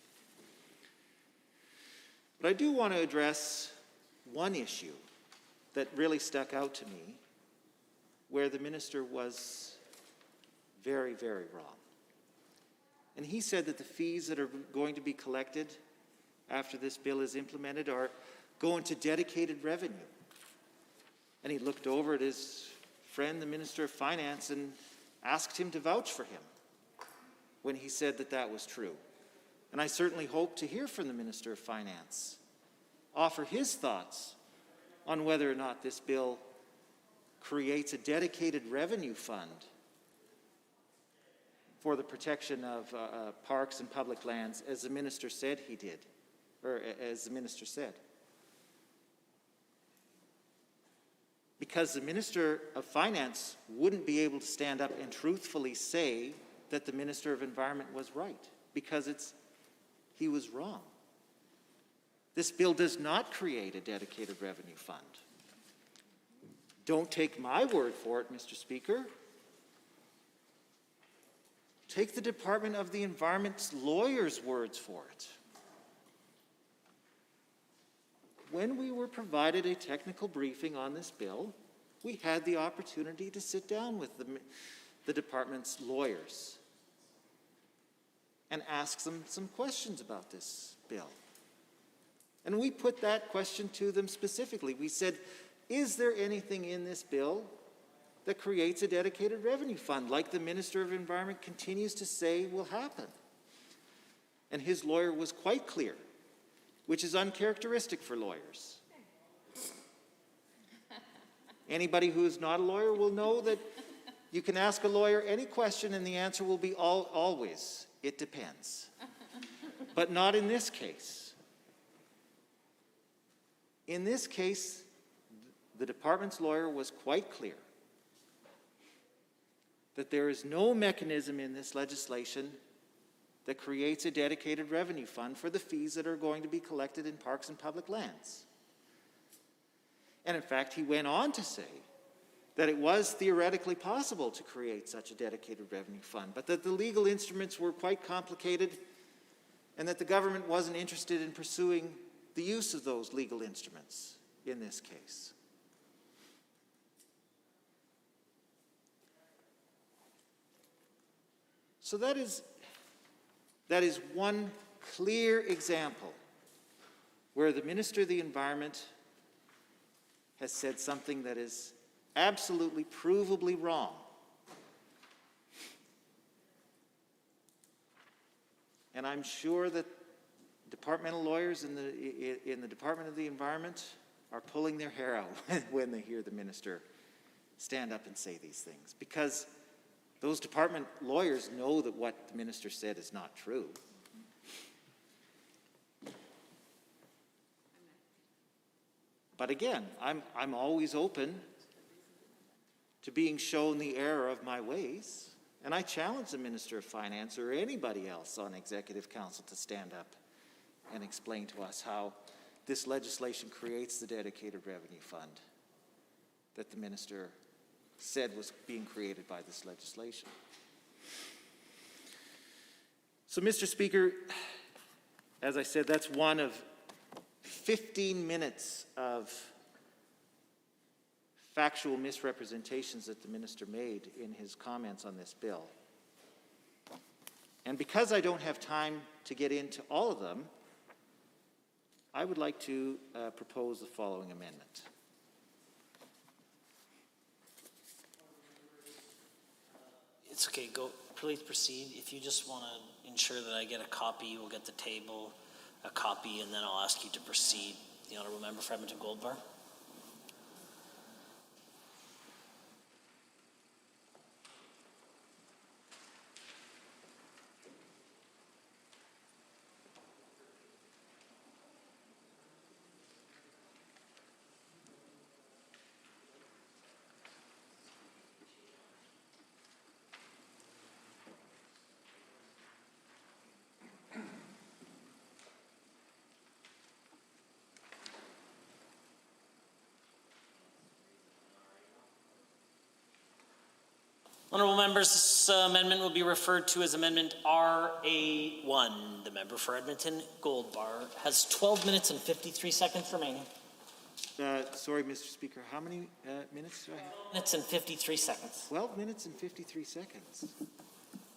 But I do want to address one issue that really stuck out to me, where the minister was very, very wrong. And he said that the fees that are going to be collected after this bill is implemented are going to dedicated revenue. And he looked over at his friend, the Minister of Finance, and asked him to vouch for him when he said that that was true. And I certainly hope to hear from the Minister of Finance, offer his thoughts on whether or not this bill creates a dedicated revenue fund for the protection of parks and public lands as the minister said he did, or as the minister said. Because the Minister of Finance wouldn't be able to stand up and truthfully say that the Minister of Environment was right, because he was wrong. This bill does not create a dedicated revenue fund. Don't take my word for it, Mr. Speaker. Take the Department of the Environment's lawyers' words for it. When we were provided a technical briefing on this bill, we had the opportunity to sit down with the department's lawyers and ask them some questions about this bill. And we put that question to them specifically. We said, is there anything in this bill that creates a dedicated revenue fund, like the Minister of Environment continues to say will happen? And his lawyer was quite clear, which is uncharacteristic for lawyers. Anybody who is not a lawyer will know that you can ask a lawyer any question and the answer will be always, it depends. But not in this case. In this case, the department's lawyer was quite clear that there is no mechanism in this legislation that creates a dedicated revenue fund for the fees that are going to be collected in parks and public lands. And in fact, he went on to say that it was theoretically possible to create such a dedicated revenue fund, but that the legal instruments were quite complicated and that the government wasn't interested in pursuing the use of those legal instruments in this case. So that is one clear example where the Minister of the Environment has said something that is absolutely provably wrong. And I'm sure that departmental lawyers in the Department of the Environment are pulling their hair out when they hear the minister stand up and say these things, because those department lawyers know that what the minister said is not true. But again, I'm always open to being shown the error of my ways, and I challenge the Minister of Finance or anybody else on Executive Council to stand up and explain to us how this legislation creates the dedicated revenue fund that the minister said was being created by this legislation. So, Mr. Speaker, as I said, that's one of 15 minutes of factual misrepresentations that the minister made in his comments on this bill. And because I don't have time to get into all of them, I would like to propose the following amendment. It's okay, go, please proceed. If you just want to ensure that I get a copy, we'll get the table a copy, and then I'll ask you to proceed. The Honourable Member for Edmonton Goldbar. Honourable members, this amendment will be referred to as Amendment RA1. The member for Edmonton Goldbar has 12 minutes and 53 seconds remaining. Sorry, Mr. Speaker, how many minutes do I have? 12 minutes and 53 seconds. 12 minutes and 53 seconds.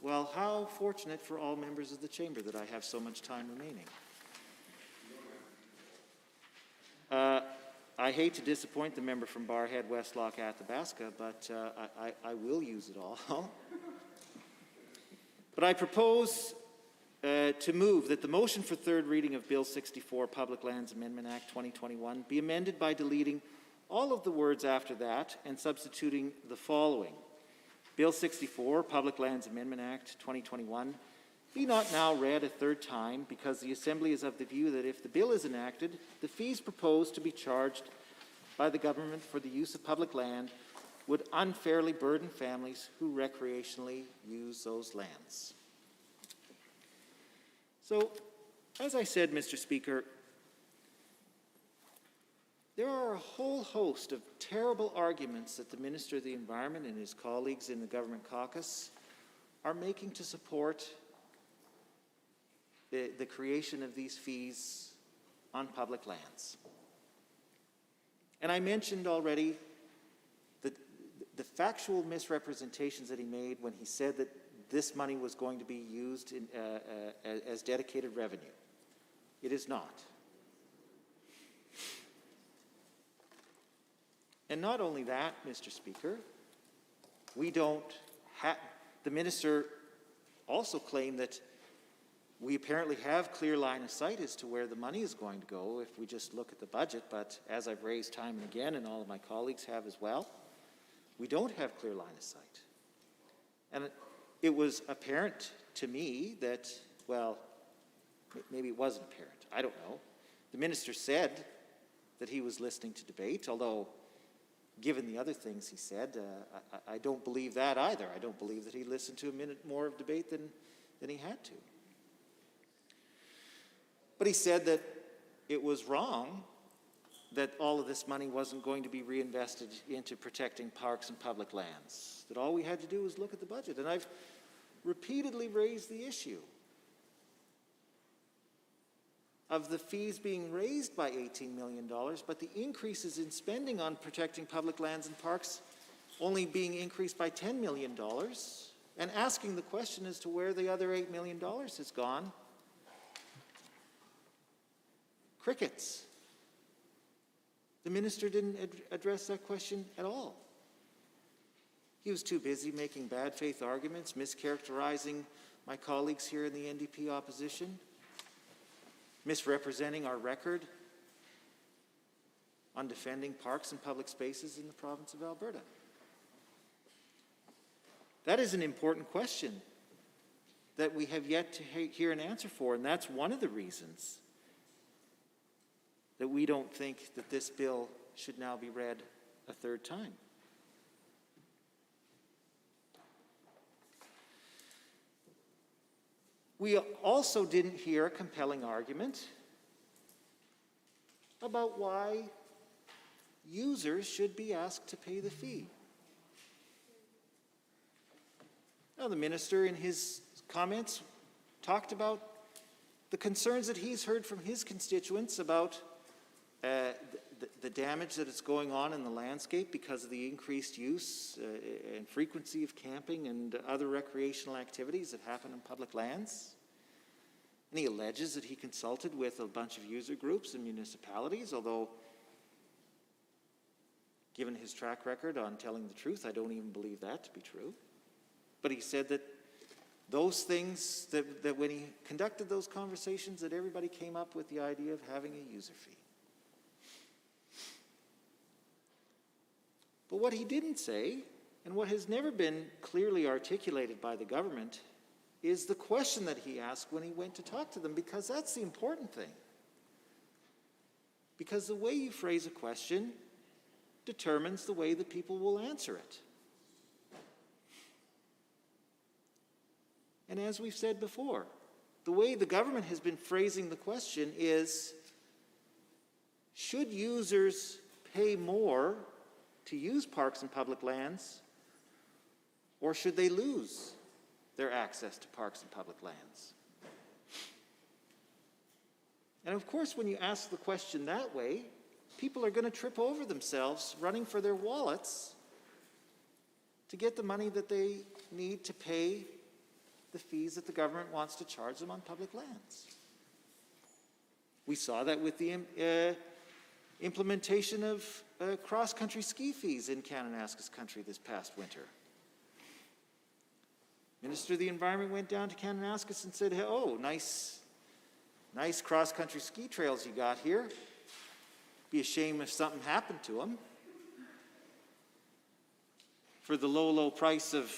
Well, how fortunate for all members of the chamber that I have so much time remaining. I hate to disappoint the member from Barrhead, Westlock, Athabasca, but I will use it all. But I propose to move that the motion for third reading of Bill 64, Public Lands Amendment Act 2021, be amended by deleting all of the words after that and substituting the following. Bill 64, Public Lands Amendment Act 2021, be not now read a third time, because the Assembly is of the view that if the bill is enacted, the fees proposed to be charged by the government for the use of public land would unfairly burden families who recreationally use those lands. So, as I said, Mr. Speaker, there are a whole host of terrible arguments that the Minister of the Environment and his colleagues in the Government Caucus are making to support the creation of these fees on public lands. And I mentioned already the factual misrepresentations that he made when he said that this money was going to be used as dedicated revenue. It is not. And not only that, Mr. Speaker, the minister also claimed that we apparently have clear line of sight as to where the money is going to go if we just look at the budget, but as I've raised time and again, and all of my colleagues have as well, we don't have clear line of sight. And it was apparent to me that, well, maybe it wasn't apparent, I don't know. The minister said that he was listening to debate, although given the other things he said, I don't believe that either. I don't believe that he listened to a minute more of debate than he had to. But he said that it was wrong that all of this money wasn't going to be reinvested into protecting parks and public lands, that all we had to do was look at the budget. And I've repeatedly raised the issue of the fees being raised by $18 million, but the increases in spending on protecting public lands and parks only being increased by $10 million, and asking the question as to where the other $8 million has gone. Crickets. The minister didn't address that question at all. He was too busy making bad faith arguments, mischaracterizing my colleagues here in the NDP opposition, misrepresenting our record on defending parks and public spaces in the province of Alberta. That is an important question that we have yet to hear an answer for, and that's one of the reasons that we don't think that this bill should now be read a third time. We also didn't hear a compelling argument about why users should be asked to pay the fee. Now, the minister in his comments talked about the concerns that he's heard from his constituents about the damage that is going on in the landscape because of the increased use and frequency of camping and other recreational activities that happen on public lands. And he alleges that he consulted with a bunch of user groups and municipalities, although given his track record on telling the truth, I don't even believe that to be true. But he said that those things, that when he conducted those conversations, that everybody came up with the idea of having a user fee. But what he didn't say, and what has never been clearly articulated by the government, is the question that he asked when he went to talk to them, because that's the important thing. Because the way you phrase a question determines the way that people will answer it. And as we've said before, the way the government has been phrasing the question is, should users pay more to use parks and public lands, or should they lose their access to parks and public lands? And of course, when you ask the question that way, people are going to trip over themselves running for their wallets to get the money that they need to pay the fees that the government wants to charge them on public lands. We saw that with the implementation of cross-country ski fees in Kananaskis country this past winter. Minister of the Environment went down to Kananaskis and said, oh, nice cross-country ski trails you got here. Be a shame if something happened to them. for the low, low price of,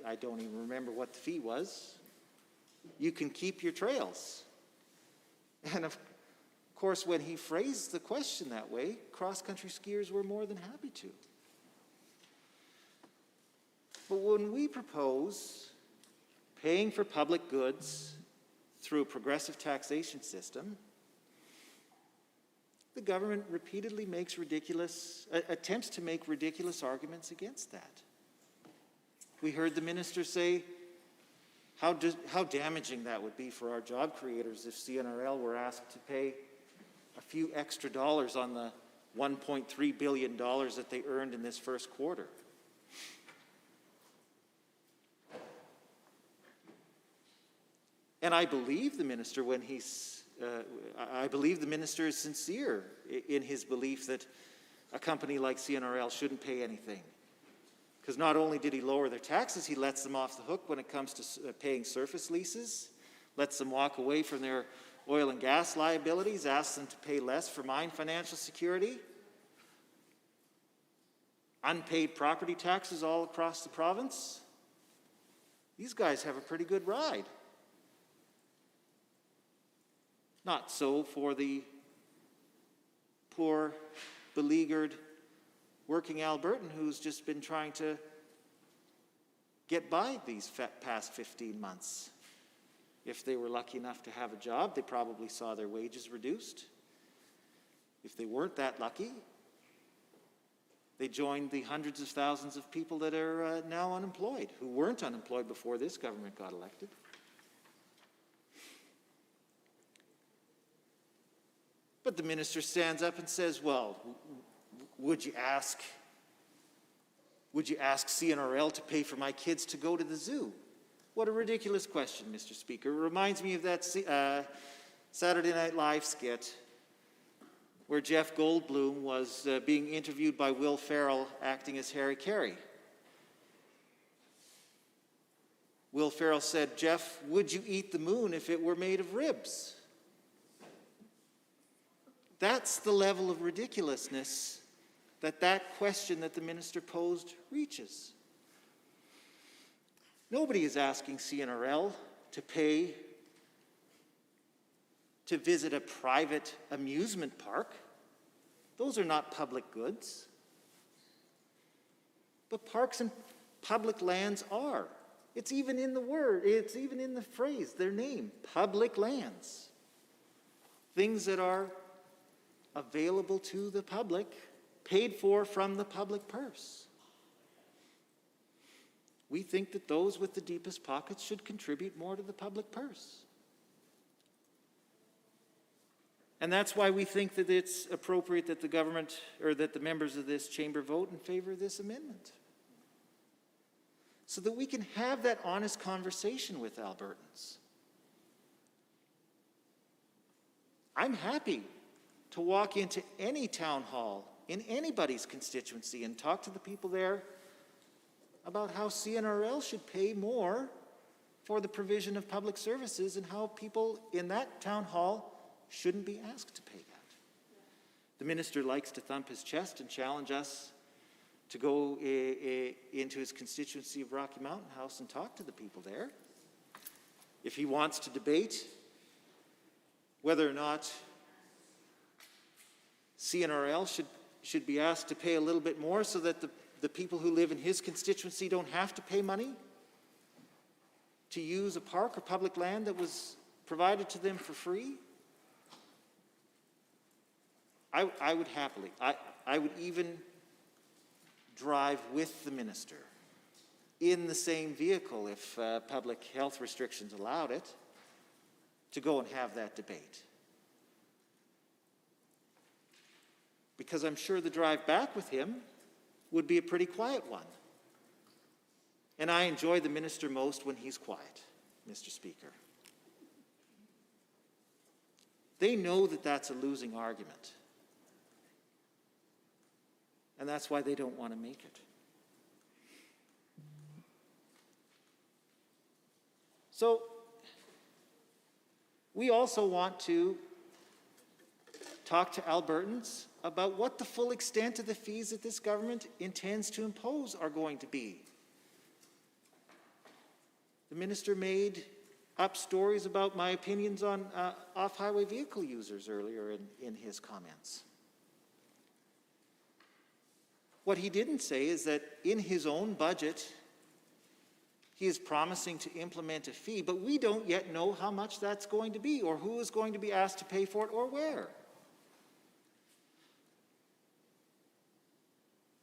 I don't even remember what the fee was, you can keep your trails. And of course, when he phrased the question that way, cross-country skiers were more than happy to. But when we propose paying for public goods through a progressive taxation system, the government repeatedly makes attempts to make ridiculous arguments against that. We heard the minister say how damaging that would be for our job creators if CNRL were asked to pay a few extra dollars on the $1.3 billion that they earned in this first quarter. And I believe the minister when I believe the minister is sincere in his belief that a company like CNRL shouldn't pay anything. Because not only did he lower their taxes, he lets them off the hook when it comes to paying surface leases, lets them walk away from their oil and gas liabilities, asks them to pay less for mine financial security, unpaid property taxes all across the province. These guys have a pretty good ride. Not so for the poor, beleaguered, working Albertan who's just been trying to get by these past 15 months. If they were lucky enough to have a job, they probably saw their wages reduced. If they weren't that lucky, they joined the hundreds of thousands of people that are now unemployed, who weren't unemployed before this government got elected. But the minister stands up and says, well, would you ask CNRL to pay for my kids to go to the zoo? What a ridiculous question, Mr. Speaker. It reminds me of that Saturday Night Live skit where Jeff Goldblum was being interviewed by Will Ferrell acting as Harry Carey. Will Ferrell said, "Jeff, would you eat the moon if it were made of ribs?" That's the level of ridiculousness that question that the minister posed reaches. Nobody is asking CNRL to pay to visit a private amusement park. Those are not public goods. But parks and public lands are. It's even in the word, it's even in the phrase, their name, public lands. Things that are available to the public, paid for from the public purse. We think that those with the deepest pockets should contribute more to the public purse. And that's why we think that it's appropriate that the government, or that the members of this chamber vote in favor of this amendment. So that we can have that honest conversation with Albertans. I'm happy to walk into any town hall in anybody's constituency and talk to the people there about how CNRL should pay more for the provision of public services and how people in that town hall shouldn't be asked to pay that. The minister likes to thump his chest and challenge us to go into his constituency of Rocky Mountain House and talk to the people there. If he wants to debate whether or not CNRL should be asked to pay a little bit more so that the people who live in his constituency don't have to pay money to use a park or public land that was provided to them for free, I would happily. I would even drive with the minister in the same vehicle if public health restrictions allowed it to go and have that debate. Because I'm sure the drive back with him would be a pretty quiet one. And I enjoy the minister most when he's quiet, Mr. Speaker. They know that that's a losing argument. And that's why they don't want to make it. So, we also want to talk to Albertans about what the full extent of the fees that this government intends to impose are going to be. The minister made up stories about my opinions on off-highway vehicle users earlier in his comments. What he didn't say is that in his own budget, he is promising to implement a fee, but we don't yet know how much that's going to be, or who is going to be asked to pay for it, or where.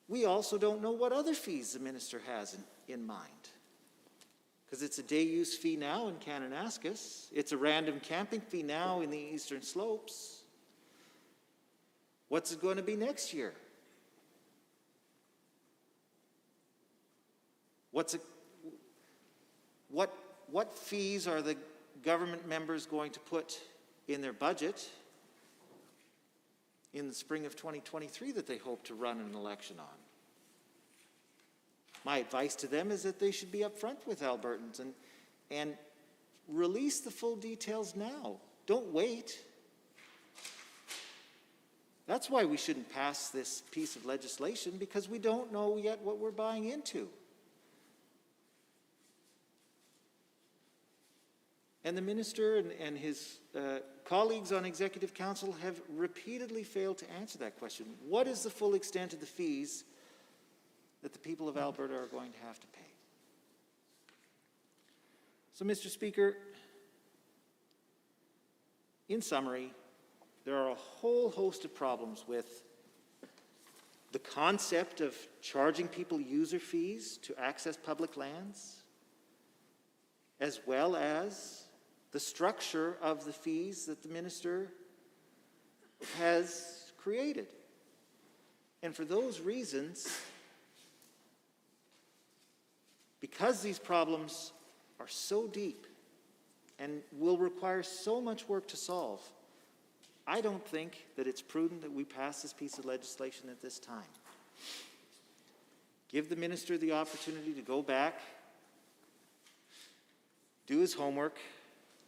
We also don't know what other fees the minister has in mind. Because it's a day-use fee now in Kananaskis. It's a random camping fee now in the Eastern Slopes. What's it going to be next year? What fees are the government members going to put in their budget in the spring of 2023 that they hope to run an election on? My advice to them is that they should be upfront with Albertans and release the full details now. Don't wait. That's why we shouldn't pass this piece of legislation, because we don't know yet what we're buying into. And the minister and his colleagues on Executive Council have repeatedly failed to answer that question. What is the full extent of the fees that the people of Alberta are going to have to pay? So, Mr. Speaker, in summary, there are a whole host of problems with the concept of charging people user fees to access public lands, as well as the structure of the fees that the minister has created. And for those reasons, because these problems are so deep and will require so much work to solve, I don't think that it's prudent that we pass this piece of legislation at this time. Give the minister the opportunity to go back, do his homework,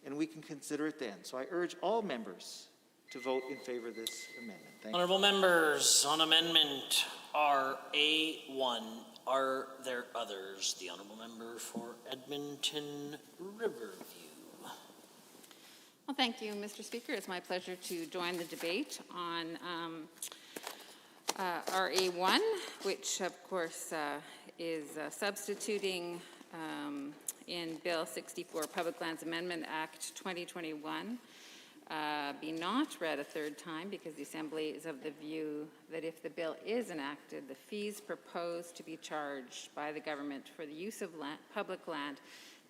and we can consider it then. So I urge all members to vote in favor of this amendment. Thank you. Honourable members, on amendment RA1, are there others? The honourable member for Edmonton Riverview. Well, thank you, Mr. Speaker. It's my pleasure to join the debate on RA1, which of course is substituting in Bill 64, Public Lands Amendment Act 2021, be not read a third time because the Assembly is of the view that if the bill is enacted, the fees proposed to be charged by the government for the use of public land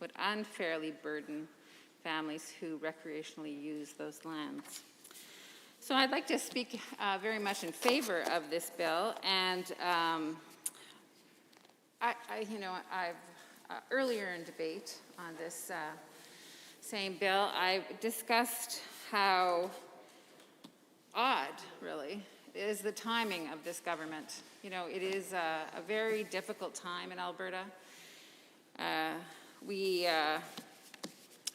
would unfairly burden families who recreationally use those lands. So I'd like to speak very much in favor of this bill, and I've earlier in debate on this same bill, I discussed how odd, really, is the timing of this government. You know, it is a very difficult time in Alberta.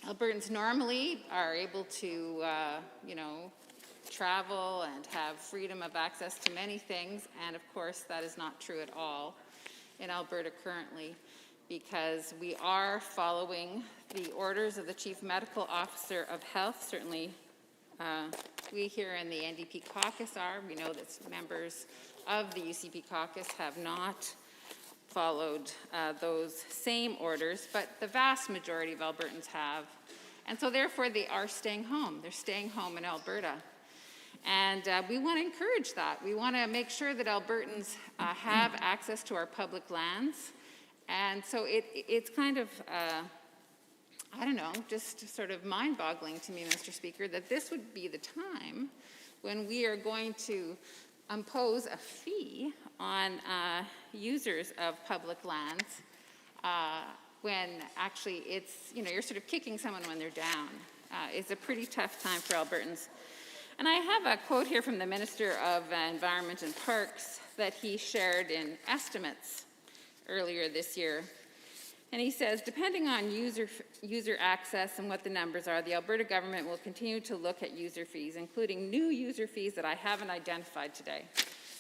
Albertans normally are able to, travel and have freedom of access to many things, and of course that is not true at all in Alberta currently, because we are following the orders of the Chief Medical Officer of Health. Certainly we here in the NDP caucus are. We know that members of the UCP caucus have not followed those same orders, but the vast majority of Albertans have. And so therefore they are staying home. They're staying home in Alberta. And we want to encourage that. We want to make sure that Albertans have access to our public lands. And so it's kind of, just sort of mind-boggling to me, Mr. Speaker, that this would be the time when we are going to impose a fee on users of public lands when actually it's, you're sort of kicking someone when they're down. It's a pretty tough time for Albertans. And I have a quote here from the Minister of Environment and Parks that he shared in estimates earlier this year. And he says, depending on user access and what the numbers are, the Alberta government will continue to look at user fees, including new user fees that I haven't identified today.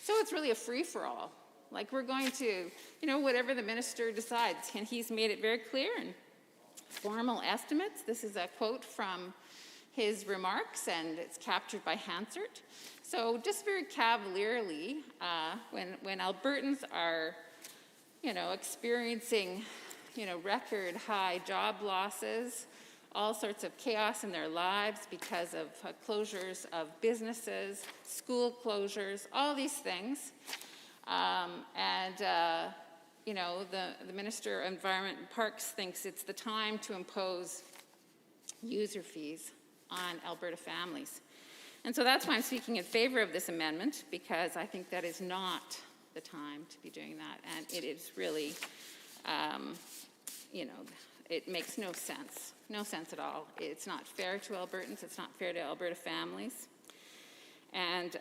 So it's really a free-for-all. Like, we're going to, whatever the minister decides. And he's made it very clear in formal estimates. This is a quote from his remarks, and it's captured by Hansard. So just very cavalierly, when Albertans are, experiencing, record high job losses, all sorts of chaos in their lives because of closures of businesses, school closures, all these things. The Minister of Environment and Parks thinks it's the time to impose user fees on Alberta families. And so that's why I'm speaking in favor of this amendment, because I think that is not the time to be doing that. And it is really, it makes no sense at all. It's not fair to Albertans. It's not fair to Alberta families. And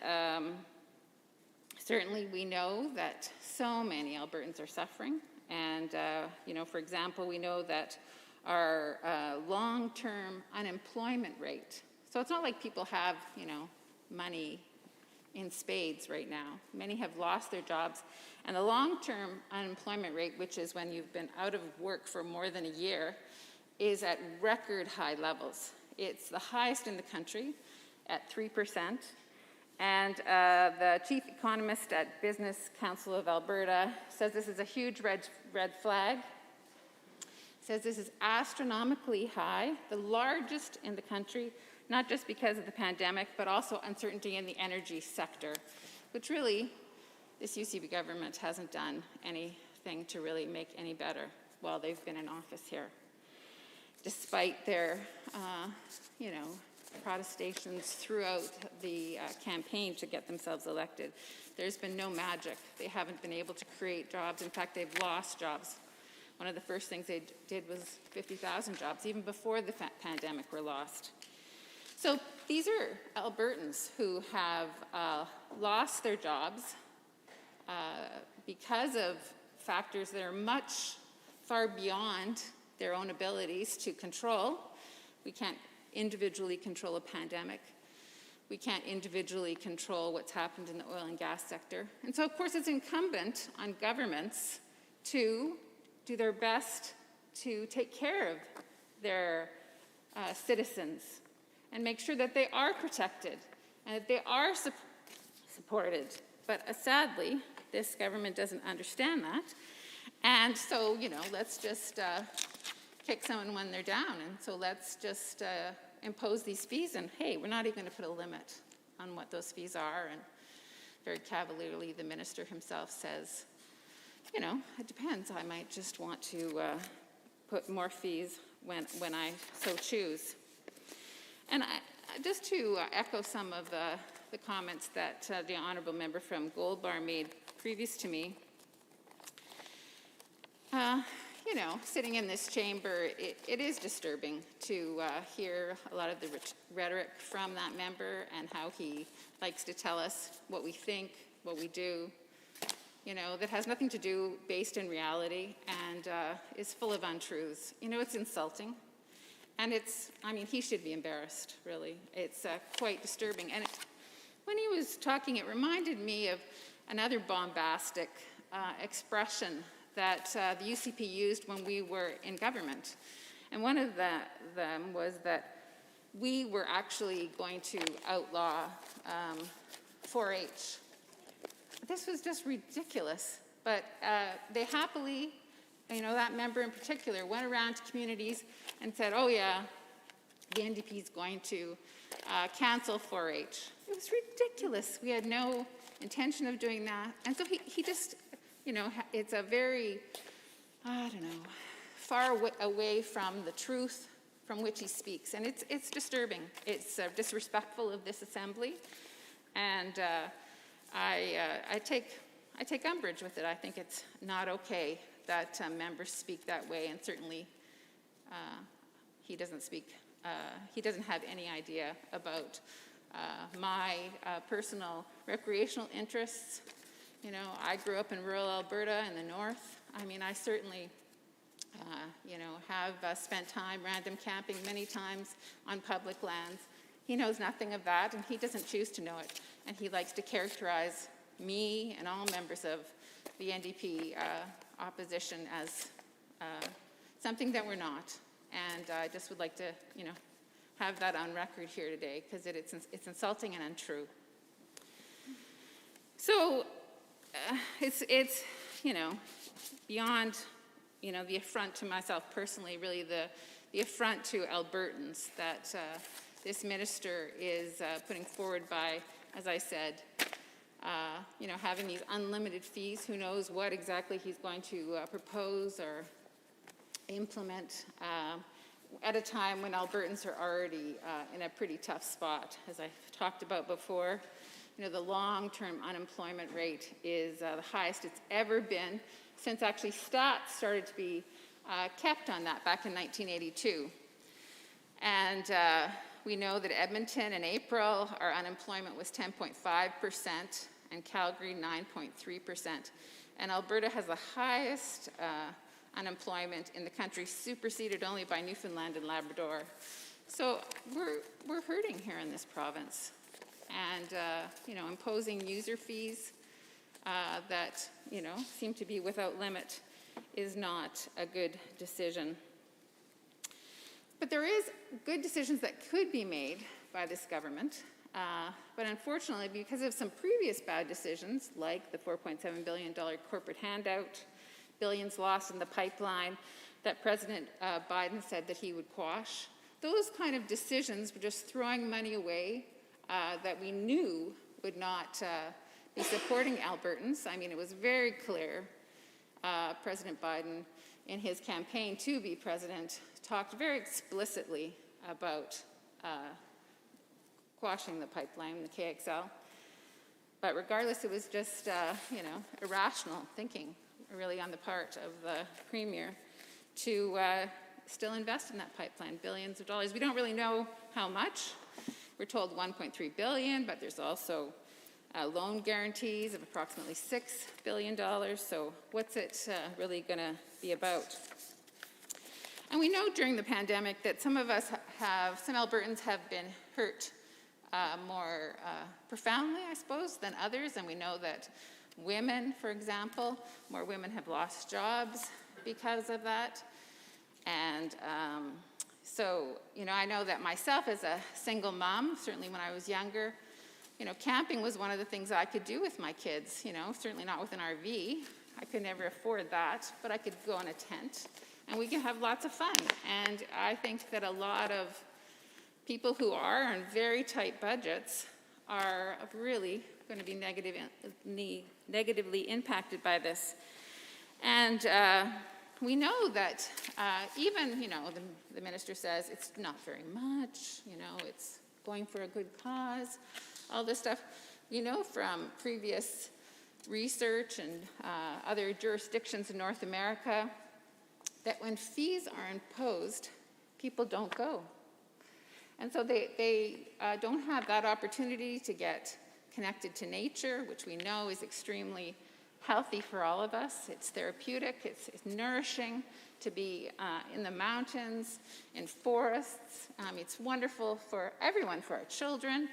certainly we know that so many Albertans are suffering. And, for example, we know that our long-term unemployment rate, so it's not like people have, money in spades right now. Many have lost their jobs. And the long-term unemployment rate, which is when you've been out of work for more than a year, is at record high levels. It's the highest in the country at 3%. And the chief economist at Business Council of Alberta says this is a huge red flag. Says this is astronomically high, the largest in the country, not just because of the pandemic, but also uncertainty in the energy sector, which really, this UCP government hasn't done anything to really make any better while they've been in office here. Despite their, protestations throughout the campaign to get themselves elected, there's been no magic. They haven't been able to create jobs. In fact, they've lost jobs. One of the first things they did was 50,000 jobs, even before the pandemic, were lost. So these are Albertans who have lost their jobs because of factors that are far beyond their own abilities to control. We can't individually control a pandemic. We can't individually control what's happened in the oil and gas sector. And so, of course, it's incumbent on governments to do their best to take care of their citizens and make sure that they are protected and that they are supported. But sadly, this government doesn't understand that. And so, let's just kick someone when they're down. And so let's just impose these fees. And hey, we're not even going to put a limit on what those fees are. And very cavalierly, the minister himself says, it depends. I might just want to put more fees when I so choose. And just to echo some of the comments that the honourable member from Gold Bar made previous to me, sitting in this chamber, it is disturbing to hear a lot of the rhetoric from that member and how he likes to tell us what we think, what we do, that has nothing to do based in reality and is full of untruths. It's insulting. And he should be embarrassed, really. It's quite disturbing. And when he was talking, it reminded me of another bombastic expression that the UCP used when we were in government. And one of them was that we were actually going to outlaw 4-H. This was just ridiculous. But they happily, that member in particular, went around to communities and said, oh yeah, the NDP is going to cancel 4-H. It was ridiculous. We had no intention of doing that. And so he just, it's a very, far away from the truth from which he speaks. And it's disturbing. It's disrespectful of this assembly. And I take umbrage with it. I think it's not okay that members speak that way, and certainly he doesn't have any idea about my personal recreational interests. I grew up in rural Alberta in the north. I certainly have spent time random camping many times on public lands. He knows nothing of that, and he doesn't choose to know it. And he likes to characterize me and all members of the NDP opposition as something that we're not. And I just would like to, have that on record here today, because it's insulting and untrue. So it's beyond, the affront to myself personally, really the affront to Albertans that this minister is putting forward by, as I said, having these unlimited fees. Who knows what exactly he's going to propose or implement at a time when Albertans are already in a pretty tough spot. As I've talked about before, the long-term unemployment rate is the highest it's ever been since actually stats started to be kept on that back in 1982. And we know that Edmonton in April, our unemployment was 10.5%, and Calgary 9.3%. And Alberta has the highest unemployment in the country, superseded only by Newfoundland and Labrador. So we're hurting here in this province. And, imposing user fees that, seem to be without limit is not a good decision. But there is good decisions that could be made by this government. But unfortunately, because of some previous bad decisions, like the $4.7 billion corporate handout, billions lost in the pipeline that President Biden said that he would quash, those kind of decisions were just throwing money away that we knew would not be supporting Albertans. I mean, it was very clear. President Biden, in his campaign to be president, talked very explicitly about quashing the pipeline, the KXL. But regardless, it was just, irrational thinking, really, on the part of the Premier to still invest in that pipeline, billions of dollars. We don't really know how much. We're told $1.3 billion, but there's also loan guarantees of approximately $6 billion. So what's it really going to be about? And we know during the pandemic that some Albertans have been hurt more profoundly, I suppose, than others. And we know that women, for example, more women have lost jobs because of that. And so, I know that myself as a single mom, certainly when I was younger, camping was one of the things I could do with my kids, certainly not with an RV. I could never afford that, but I could go in a tent and we can have lots of fun. And I think that a lot of people who are on very tight budgets are really going to be negatively impacted by this. And we know that even, the minister says it's not very much, it's going for a good cause, all this stuff. We know from previous research and other jurisdictions in North America that when fees are imposed, people don't go. And so they don't have that opportunity to get connected to nature, which we know is extremely healthy for all of us. It's therapeutic, it's nourishing to be in the mountains, in forests. It's wonderful for everyone, for our children,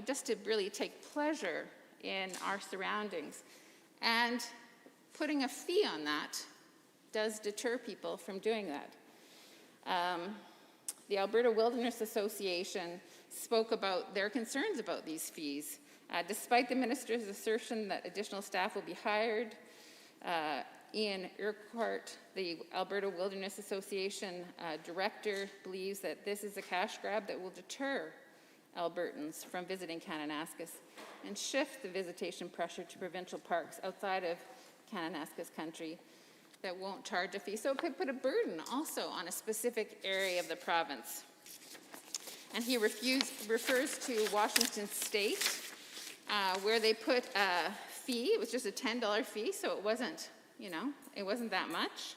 just to really take pleasure in our surroundings. And putting a fee on that does deter people from doing that. The Alberta Wilderness Association spoke about their concerns about these fees. Despite the minister's assertion that additional staff will be hired, Ian Urquhart, the Alberta Wilderness Association director, believes that this is a cash grab that will deter Albertans from visiting Kananaskis and shift the visitation pressure to provincial parks outside of Kananaskis country that won't charge a fee. So it could put a burden also on a specific area of the province. And he refers to Washington State, where they put a fee. It was just a $10 fee, so it wasn't, it wasn't that much.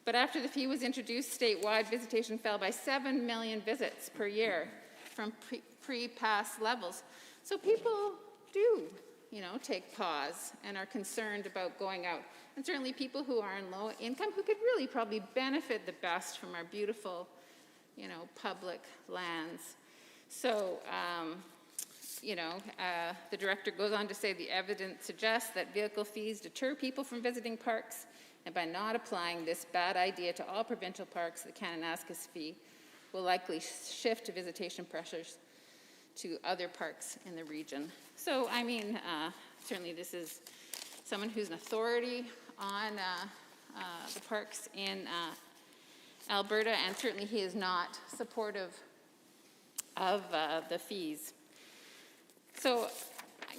But after the fee was introduced, statewide visitation fell by 7 million visits per year from pre-pass levels. So people do take pause and are concerned about going out. And certainly people who are in low income who could really probably benefit the best from our beautiful, public lands. So, the director goes on to say the evidence suggests that vehicle fees deter people from visiting parks, and by not applying this bad idea to all provincial parks, the Kananaskis fee will likely shift visitation pressures to other parks in the region. So, certainly this is someone who's an authority on the parks in Alberta, and certainly he is not supportive of the fees. So,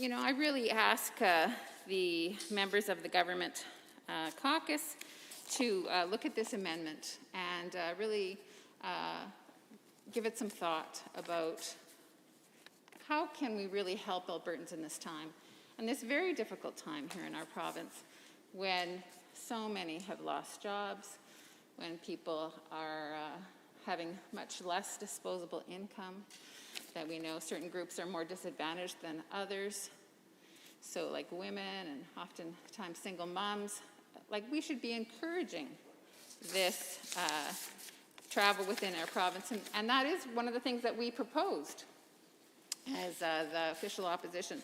I really ask the members of the government caucus to look at this amendment and really give it some thought about how can we really help Albertans in this time, and this very difficult time here in our province, when so many have lost jobs, when people are having much less disposable income, that we know certain groups are more disadvantaged than others, so like women and oftentimes single moms. We should be encouraging this travel within our province, and that is one of the things that we proposed as the official opposition.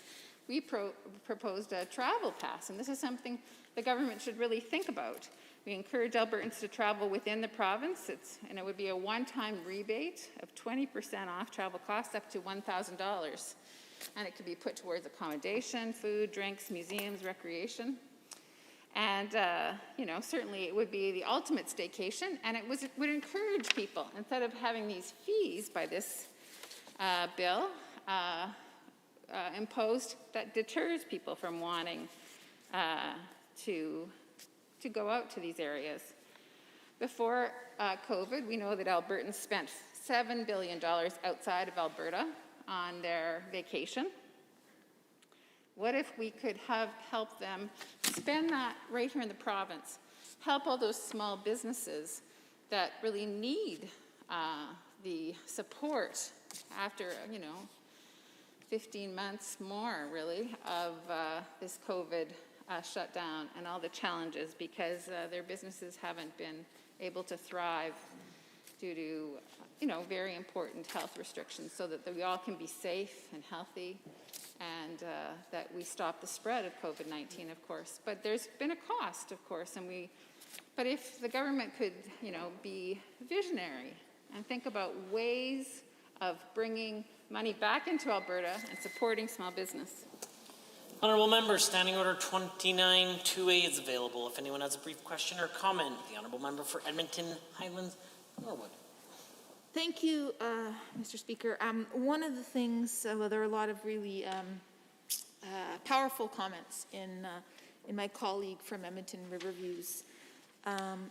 We proposed a travel pass, and this is something the government should really think about. We encourage Albertans to travel within the province, and it would be a one-time rebate of 20% off travel costs up to $1,000. And it could be put towards accommodation, food, drinks, museums, recreation. And, certainly it would be the ultimate staycation, and it would encourage people, instead of having these fees by this bill imposed, that deters people from wanting to go out to these areas. Before COVID, we know that Albertans spent $7 billion outside of Alberta on their vacation. What if we could help them spend that right here in the province, help all those small businesses that really need the support after, 15 months more, really, of this COVID shutdown and all the challenges, because their businesses haven't been able to thrive due to, very important health restrictions, so that we all can be safe and healthy, and that we stop the spread of COVID-19, of course. But there's been a cost, of course, but if the government could, be visionary and think about ways of bringing money back into Alberta and supporting small business. Honourable members, Standing Order 29-2A is available. If anyone has a brief question or comment, the Honourable Member for Edmonton Highlands, Norwood. Thank you, Mr. Speaker. One of the things, there are a lot of really powerful comments in my colleague from Edmonton Riverview's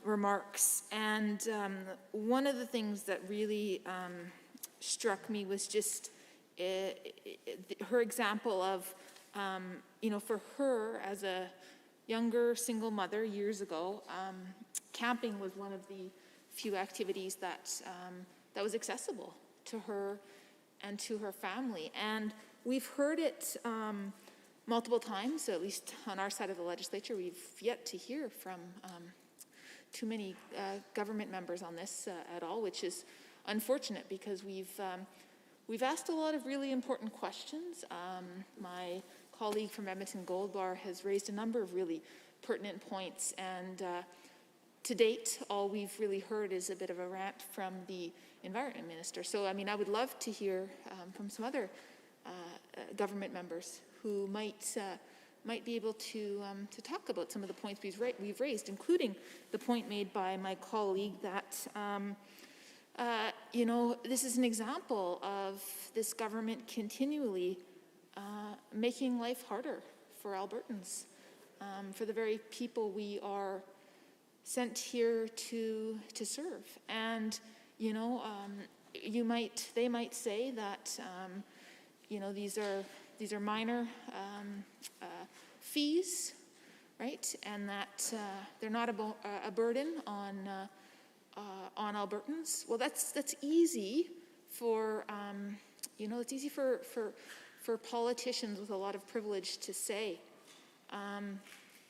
remarks, and one of the things that really struck me was just her example of, for her as a younger single mother years ago, camping was one of the few activities that was accessible to her and to her family. And we've heard it multiple times, so at least on our side of the legislature. We've yet to hear from too many government members on this at all, which is unfortunate, because we've asked a lot of really important questions. My colleague from Edmonton Gold Bar has raised a number of really pertinent points, and to date, all we've really heard is a bit of a rant from the Environment Minister. So, I would love to hear from some other government members who might be able to talk about some of the points we've raised, including the point made by my colleague that this is an example of this government continually making life harder for Albertans, for the very people we are sent here to serve. And they might say that these are minor fees, right? And that they're not a burden on Albertans. Well, that's easy for it's easy for for politicians with a lot of privilege to say.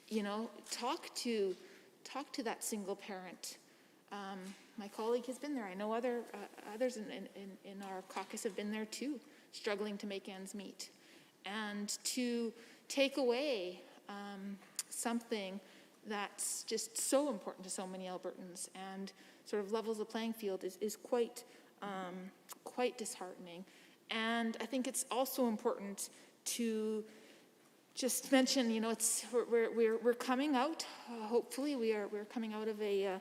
You know, talk to that single parent. My colleague has been there. I know others in our caucus have been there too, struggling to make ends meet. And to take away something that's just so important to so many Albertans and sort of levels the playing field is quite disheartening. And I think it's also important to just mention, you know, we're coming out. Hopefully, we're coming out of a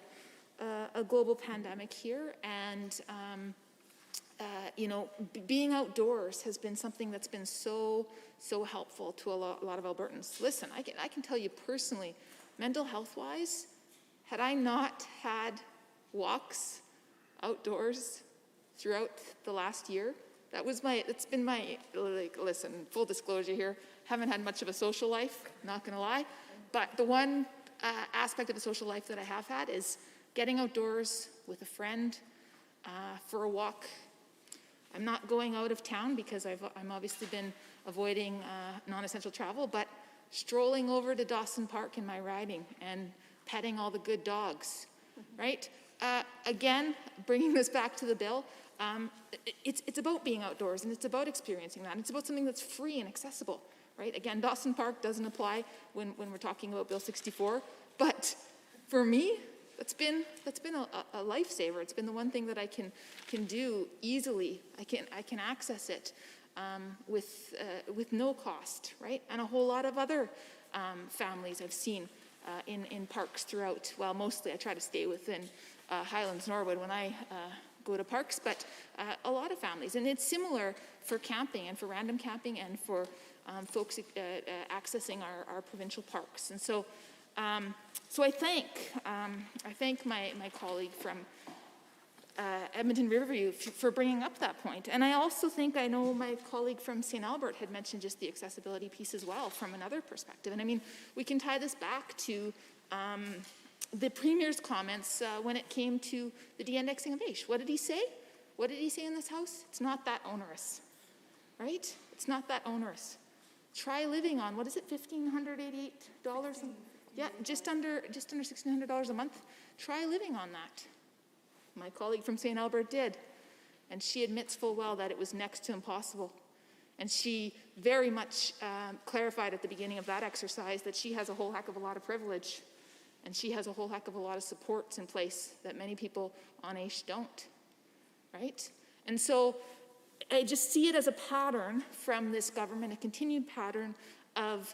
global pandemic here, and you know, being outdoors has been something that's been so helpful to a lot of Albertans. Listen, I can tell you personally, mental health-wise, had I not had walks outdoors throughout the last year, it's been my, like, listen, full disclosure here, haven't had much of a social life, not gonna lie, but the one aspect of a social life that I have had is getting outdoors with a friend for a walk. I'm not going out of town because I'm obviously been avoiding non-essential travel, but strolling over to Dawson Park in my riding and petting all the good dogs, right? Again, bringing this back to the bill, it's about being outdoors, and it's about experiencing that. It's about something that's free and accessible, right? Again, Dawson Park doesn't apply when we're talking about Bill 64, but for me, that's been a lifesaver. It's been the one thing that I can do easily. I can access it with no cost, right? And a whole lot of other families I've seen in parks throughout. Well, mostly I try to stay within Highlands, Norwood when I go to parks, but a lot of families. And it's similar for camping and for random camping and for folks accessing our provincial parks. And so I thank my colleague from Edmonton Riverview for bringing up that point. And I also think, I know my colleague from St. Albert had mentioned just the accessibility piece as well from another perspective. And I mean, we can tie this back to the Premier's comments when it came to the de-indexing of AISH. What did he say? What did he say in this House? It's not that onerous, right? It's not that onerous. Try living on, what is it, $1,588? Yeah, just under $1,600 a month. Try living on that. My colleague from St. Albert did, and she admits full well that it was next to impossible. And she very much clarified at the beginning of that exercise that she has a whole heck of a lot of privilege, and she has a whole heck of a lot of supports in place that many people on AISH don't, right? And so I just see it as a pattern from this government, a continued pattern of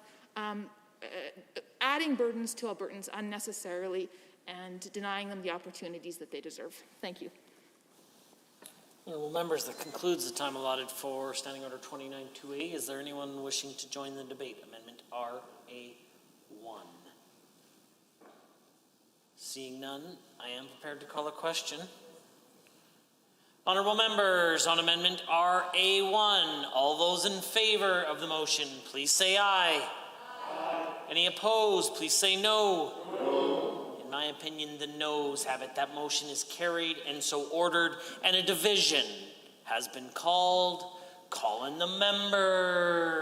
adding burdens to Albertans unnecessarily and denying them the opportunities that they deserve. Thank you. Well, members, that concludes the time allotted for Standing Order 29-2A. Is there anyone wishing to join the debate? Amendment RA1. Seeing none, I am prepared to call a question. Honourable members, on Amendment RA1, all those in favour of the motion, please say aye. Aye. Any opposed, please say no. No. In my opinion, the noes have it. That motion is carried and so ordered, and a division has been called. Call in the members.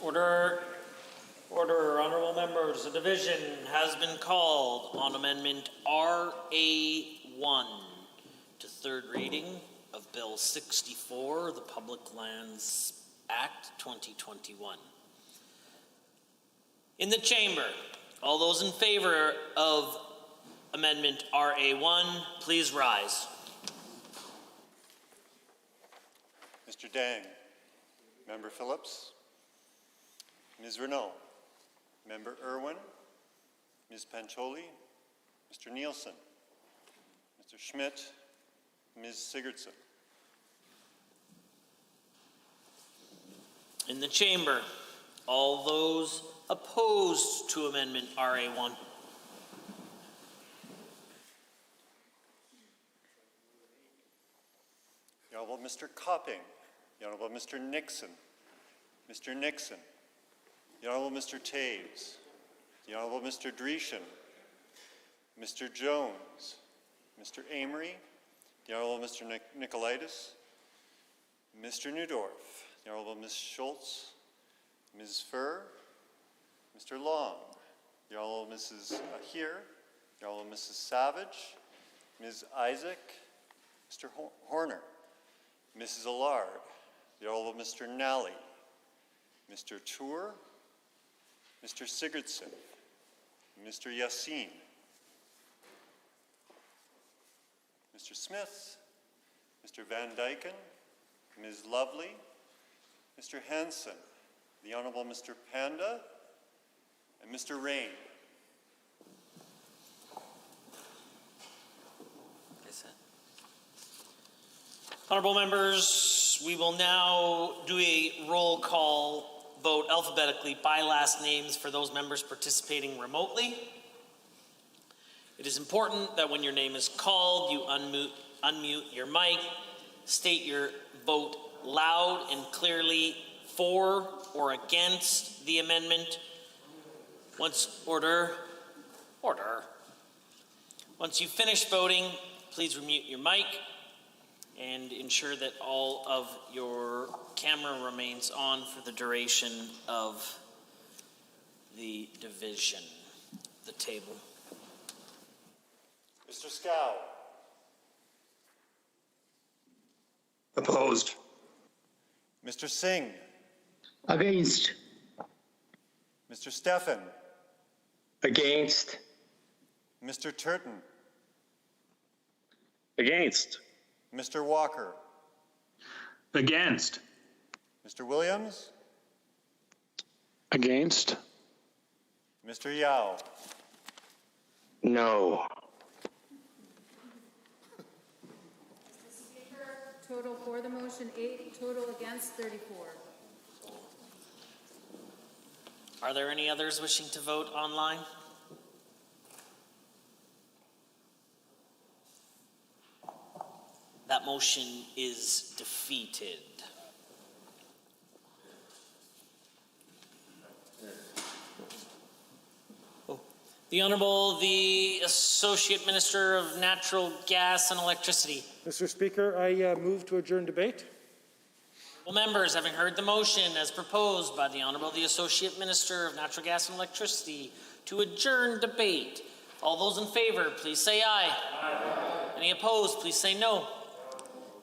Order. Order, honorable members. A division has been called on Amendment RA1 to third reading of Bill 64, the Public Lands Act 2021. In the chamber, all those in favor of Amendment RA1, please rise. Mr. Dang. Member Phillips. Ms. Renault. Member Irwin, Ms. Pancholi, Mr. Nielsen, Mr. Schmidt, Ms. Sigurdsson. In the chamber, all those opposed to Amendment RA1. The Honorable Mr. Copping, the Honorable Mr. Nixon, Mr. Nixon, the Honorable Mr. Taves, the Honorable Mr. Dreeshen, Mr. Jones, Mr. Amory, the Honorable Mr. Nicolaitis, Mr. Newdorf, the Honorable Ms. Schultz, Ms. Furr, Mr. Long, the Honorable Mrs. Ahir, the Honorable Mrs. Savage, Ms. Isaac, Mr. Horner, Mrs. Allard, the Honorable Mr. Nally, Mr. Tour, Mr. Sigurdsson, Mr. Yassin, Mr. Smith, Mr. Van Dyken, Ms. Lovely, Mr. Hanson, the Honorable Mr. Panda, and Mr. Rain. Honorable members, we will now do a roll call vote alphabetically by last names for those members participating remotely. It is important that when your name is called, you unmute your mic, state your vote loud and clearly for or against the amendment. Once you finish voting, please remute your mic and ensure that all of your camera remains on for the duration of the division, the table. Mr. Scow. Opposed. Mr. Singh. Against. Mr. Steffen. Against. Mr. Turton. Against. Mr. Walker. Against. Mr. Williams. Against. Mr. Yao. No. Total for the motion 8, total against 34. Are there any others wishing to vote online? That motion is defeated. The Honorable, the Associate Minister of Natural Gas and Electricity. Mr. Speaker, I move to adjourn debate. Well, members, having heard the motion as proposed by the Honorable, the Associate Minister of Natural Gas and Electricity to adjourn debate, all those in favor, please say aye. Aye. Any opposed, please say no.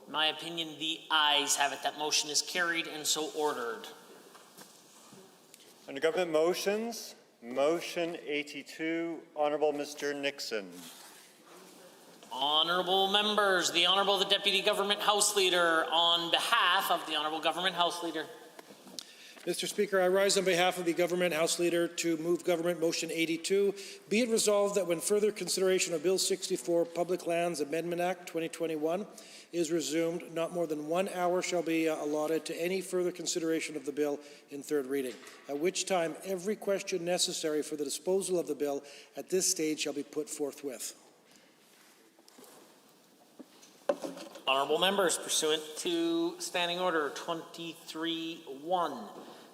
In my opinion, the ayes have it. That motion is carried and so ordered. Under government motions, motion 82, Honorable Mr. Nixon. Honorable members, the Honorable the Deputy Government House Leader on behalf of the Honorable Government House Leader. Mr. Speaker, I rise on behalf of the Government House Leader to move Government Motion 82. Be it resolved that when further consideration of Bill 64, Public Lands Amendment Act 2021 is resumed, not more than 1 hour shall be allotted to any further consideration of the bill in third reading, at which time every question necessary for the disposal of the bill at this stage shall be put forthwith. Honorable members, pursuant to Standing Order 23-1,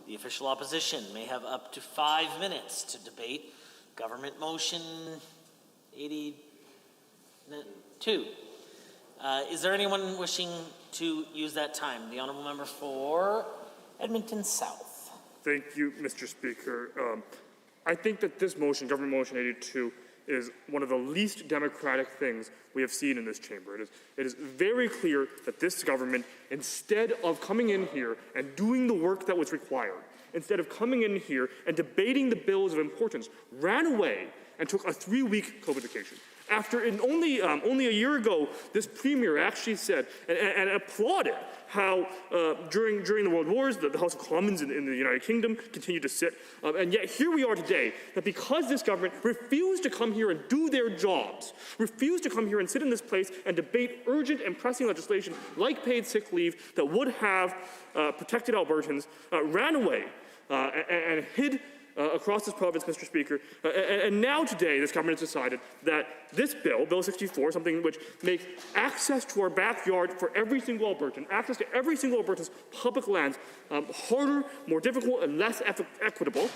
the official opposition may have up to 5 minutes to debate Government Motion 82. Is there anyone wishing to use that time? The Honourable Member for Edmonton South. Thank you, Mr. Speaker. I think that this motion, Government Motion 82, is one of the least democratic things we have seen in this chamber. It is very clear that this government, instead of coming in here and doing the work that was required, instead of coming in here and debating the bills of importance, ran away and took a 3-week COVID vacation. After only a year ago, this premier actually said and applauded how during the World Wars, the House of Commons in the United Kingdom continued to sit. And yet here we are today, that because this government refused to come here and do their jobs, refused to come here and sit in this place and debate urgent and pressing legislation like paid sick leave that would have protected Albertans, ran away and hid across this province, Mr. Speaker. And now today, this government has decided that this bill, Bill 64, something which makes access to our backyard for every single Albertan, access to every single Albertan's public lands harder, more difficult, and less equitable,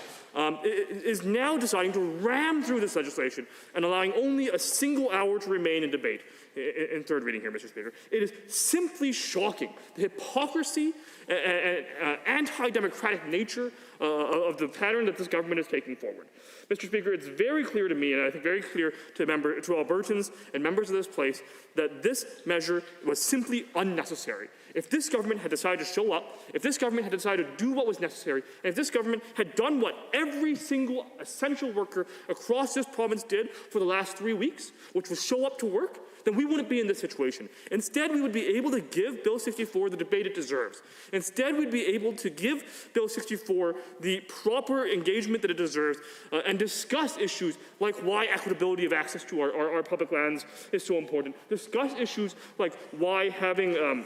is now deciding to ram through this legislation and allowing only a single hour to remain in debate in third reading here, Mr. Speaker. It is simply shocking, the hypocrisy and anti-democratic nature of the pattern that this government is taking forward. Mr. Speaker, it's very clear to me, and I think very clear to Albertans and members of this place, that this measure was simply unnecessary. If this government had decided to show up, if this government had decided to do what was necessary, and if this government had done what every single essential worker across this province did for the last 3 weeks, which was show up to work, then we wouldn't be in this situation. Instead, we would be able to give Bill 64 the debate it deserves. Instead, we'd be able to give Bill 64 the proper engagement that it deserves and discuss issues like why equitability of access to our public lands is so important. Discuss issues like why having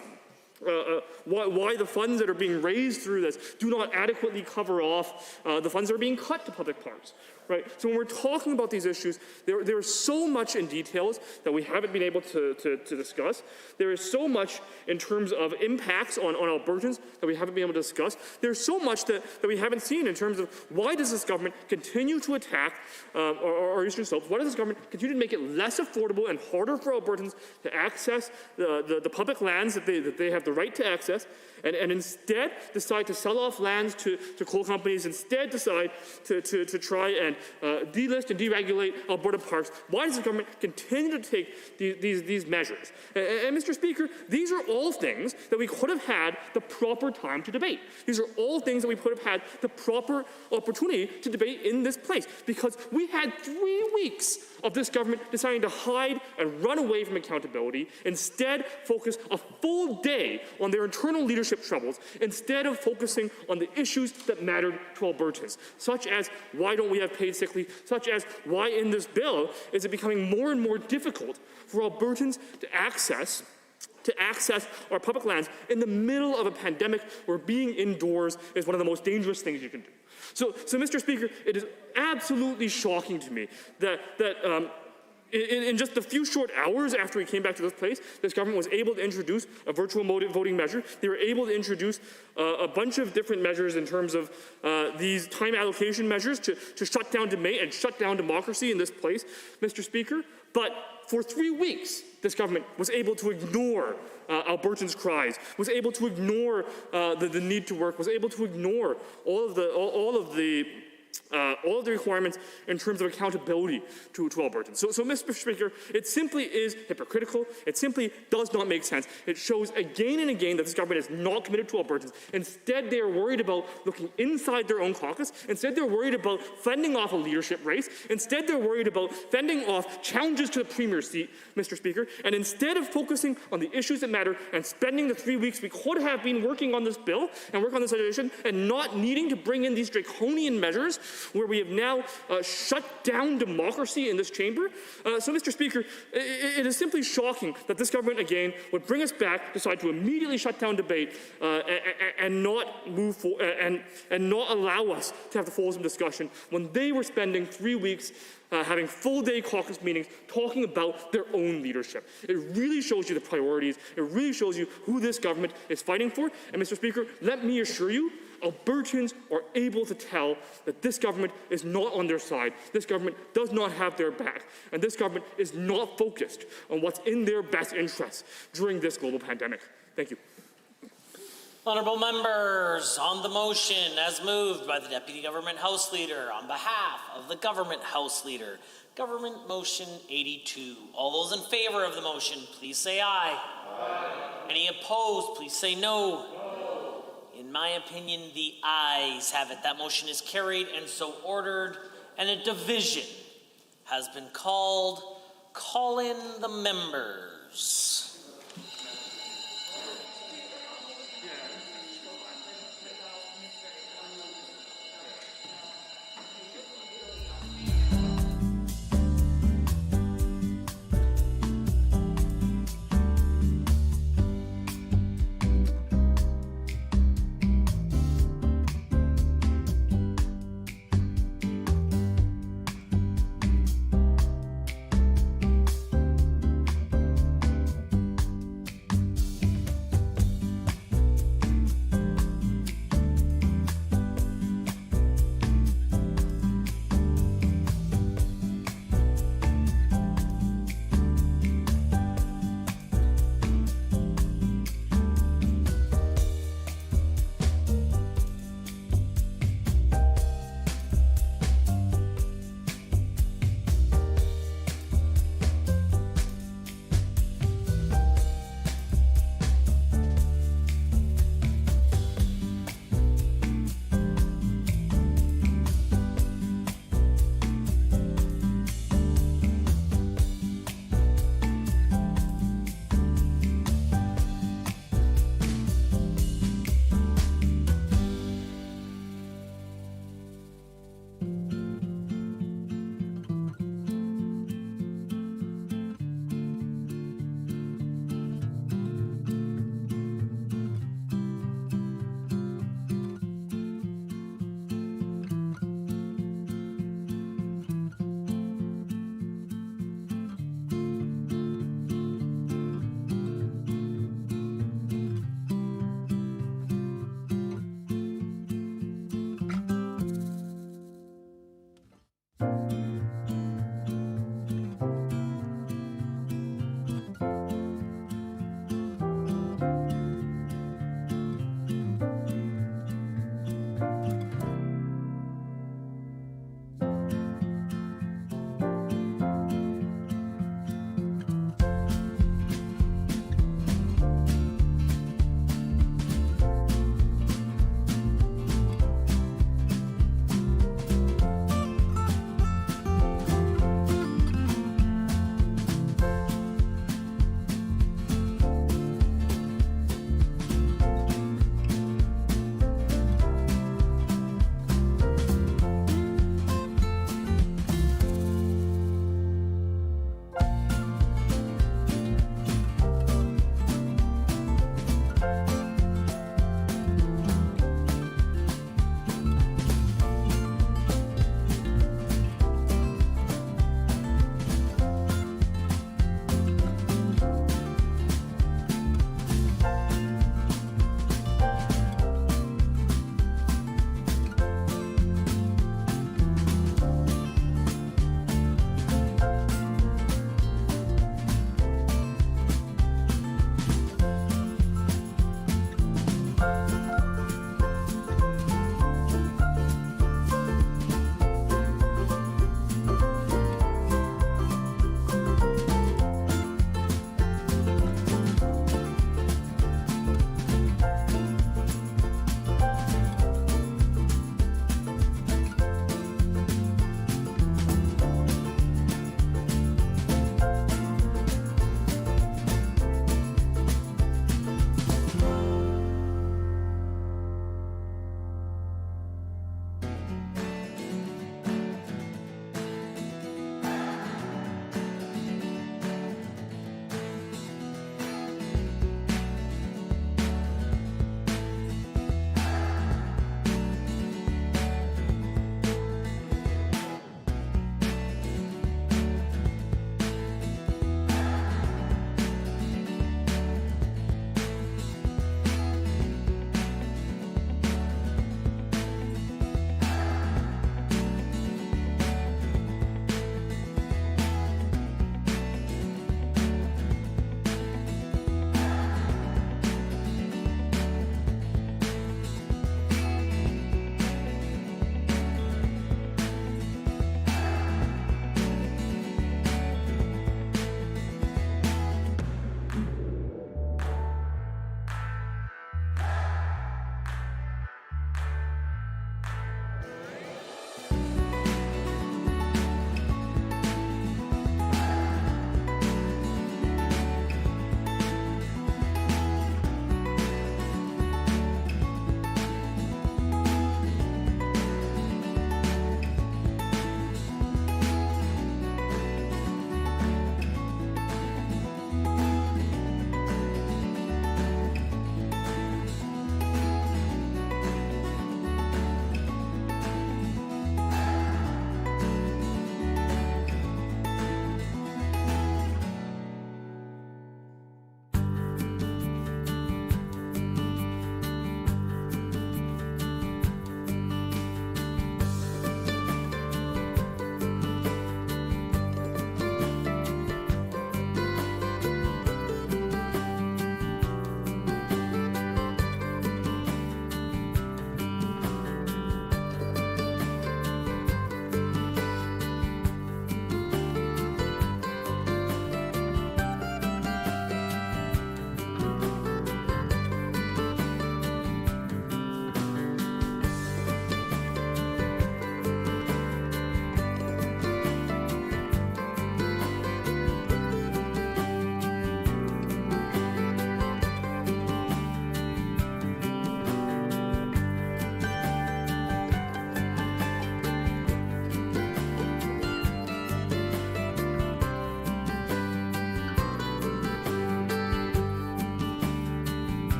why the funds that are being raised through this do not adequately cover off the funds that are being cut to public parks. Right? So when we're talking about these issues, there is so much in details that we haven't been able to discuss. There is so much in terms of impacts on Albertans that we haven't been able to discuss. There's so much that we haven't seen in terms of why does this government continue to attack our eastern slopes? Why does this government continue to make it less affordable and harder for Albertans to access the public lands that they have the right to access, and instead decide to sell off lands to coal companies, instead decide to try and delist and deregulate Alberta parks? Why does the government continue to take these measures? And Mr. Speaker, these are all things that we could have had the proper time to debate. These are all things that we could have had the proper opportunity to debate in this place, because we had 3 weeks of this government deciding to hide and run away from accountability, instead focus a full day on their internal leadership troubles, instead of focusing on the issues that mattered to Albertans, such as why don't we have paid sick leave, such as why in this bill is it becoming more and more difficult for Albertans to access our public lands in the middle of a pandemic where being indoors is one of the most dangerous things you can do. So Mr. Speaker, it is absolutely shocking to me that in just a few short hours after we came back to this place, this government was able to introduce a virtual voting measure. They were able to introduce a bunch of different measures in terms of these time allocation measures to shut down debate and shut down democracy in this place, Mr. Speaker. But for 3 weeks, this government was able to ignore Albertans' cries, was able to ignore the need to work, was able to ignore all of the requirements in terms of accountability to Albertans. So, Mr. Speaker, it simply is hypocritical. It simply does not make sense. It shows again and again that this government is not committed to Albertans. Instead, they are worried about looking inside their own caucus. Instead, they're worried about fending off a leadership race. Instead, they're worried about fending off challenges to the Premier's seat, Mr. Speaker. And instead of focusing on the issues that matter and spending the 3 weeks we could have been working on this bill and work on this legislation and not needing to bring in these draconian measures where we have now shut down democracy in this chamber. So, Mr. Speaker, it is simply shocking that this government, again, would bring us back, decide to immediately shut down debate, and not move forward, and not allow us to have the fulsome discussion when they were spending 3 weeks having full-day caucus meetings talking about their own leadership. It really shows you the priorities. It really shows you who this government is fighting for. And, Mr. Speaker, let me assure you, Albertans are able to tell that this government is not on their side. This government does not have their back. And this government is not focused on what's in their best interests during this global pandemic. Thank you. Honourable members, on the motion as moved by the Deputy Government House Leader on behalf of the Government House Leader, Government Motion 82. All those in favour of the motion, please say aye. Aye. Any opposed, please say no. No. In my opinion, the ayes have it. That motion is carried and so ordered, and a division has been called. Call in the members.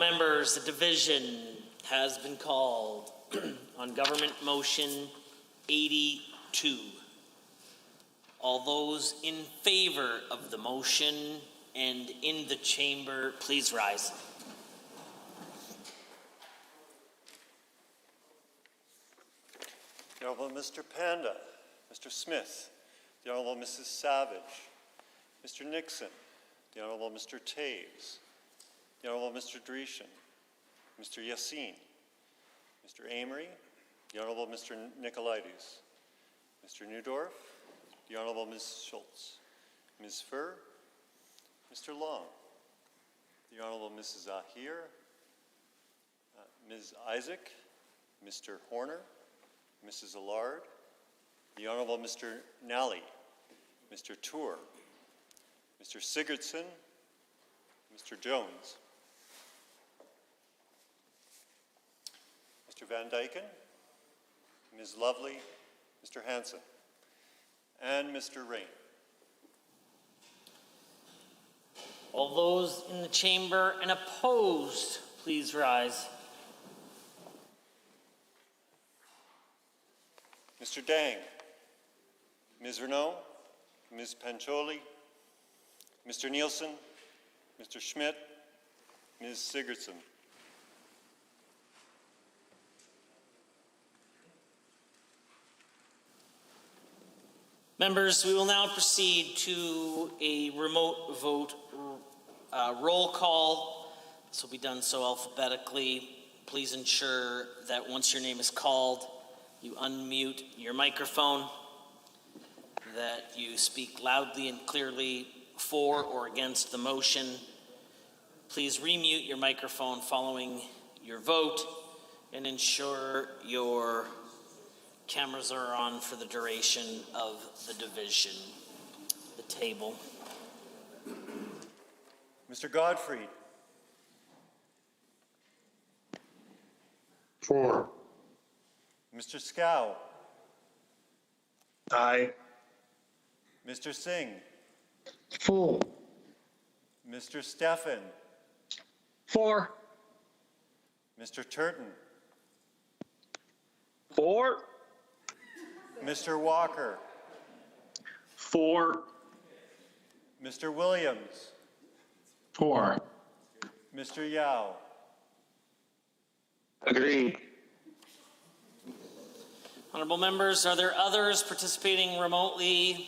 members, the division has been called on Government Motion 82. All those in favor of the motion and in the chamber, please rise. The Honourable Mr. Panda, Mr. Smith, the Honourable Mrs. Savage, Mr. Nixon, the Honourable Mr. Taves, the Honourable Mr. Dreeshen, Mr. Yassin, Mr. Amory, the Honourable Mr. Nicolaides, Mr. Newdorf, the Honourable Ms. Schultz, Ms. Furr, Mr. Long, the Honourable Mrs. Ahir, Ms. Isaac, Mr. Horner, Mrs. Allard, the Honourable Mr. Nally, Mr. Tour, Mr. Sigurdsson, Mr. Jones, Mr. Van Dyken, Ms. Lovely, Mr. Hanson, and Mr. Rain. All those in the chamber and opposed, please rise. Mr. Dang, Ms. Renaud, Ms. Pancholi, Mr. Nielsen, Mr. Schmidt, Ms. Sigurdsson. Members, we will now proceed to a remote vote roll call. This will be done so alphabetically. Please ensure that once your name is called, you unmute your microphone, that you speak loudly and clearly for or against the motion. Please remute your microphone following your vote and ensure your cameras are on for the duration of the division. The table. Mr. Godfrey. For. Mr. Scow. Aye. Mr. Singh. For. Mr. Steffen. For. Mr. Turton. For. Mr. Walker. For. Mr. Williams. For. Mr. Yao. Agreed. Honorable members, are there others participating remotely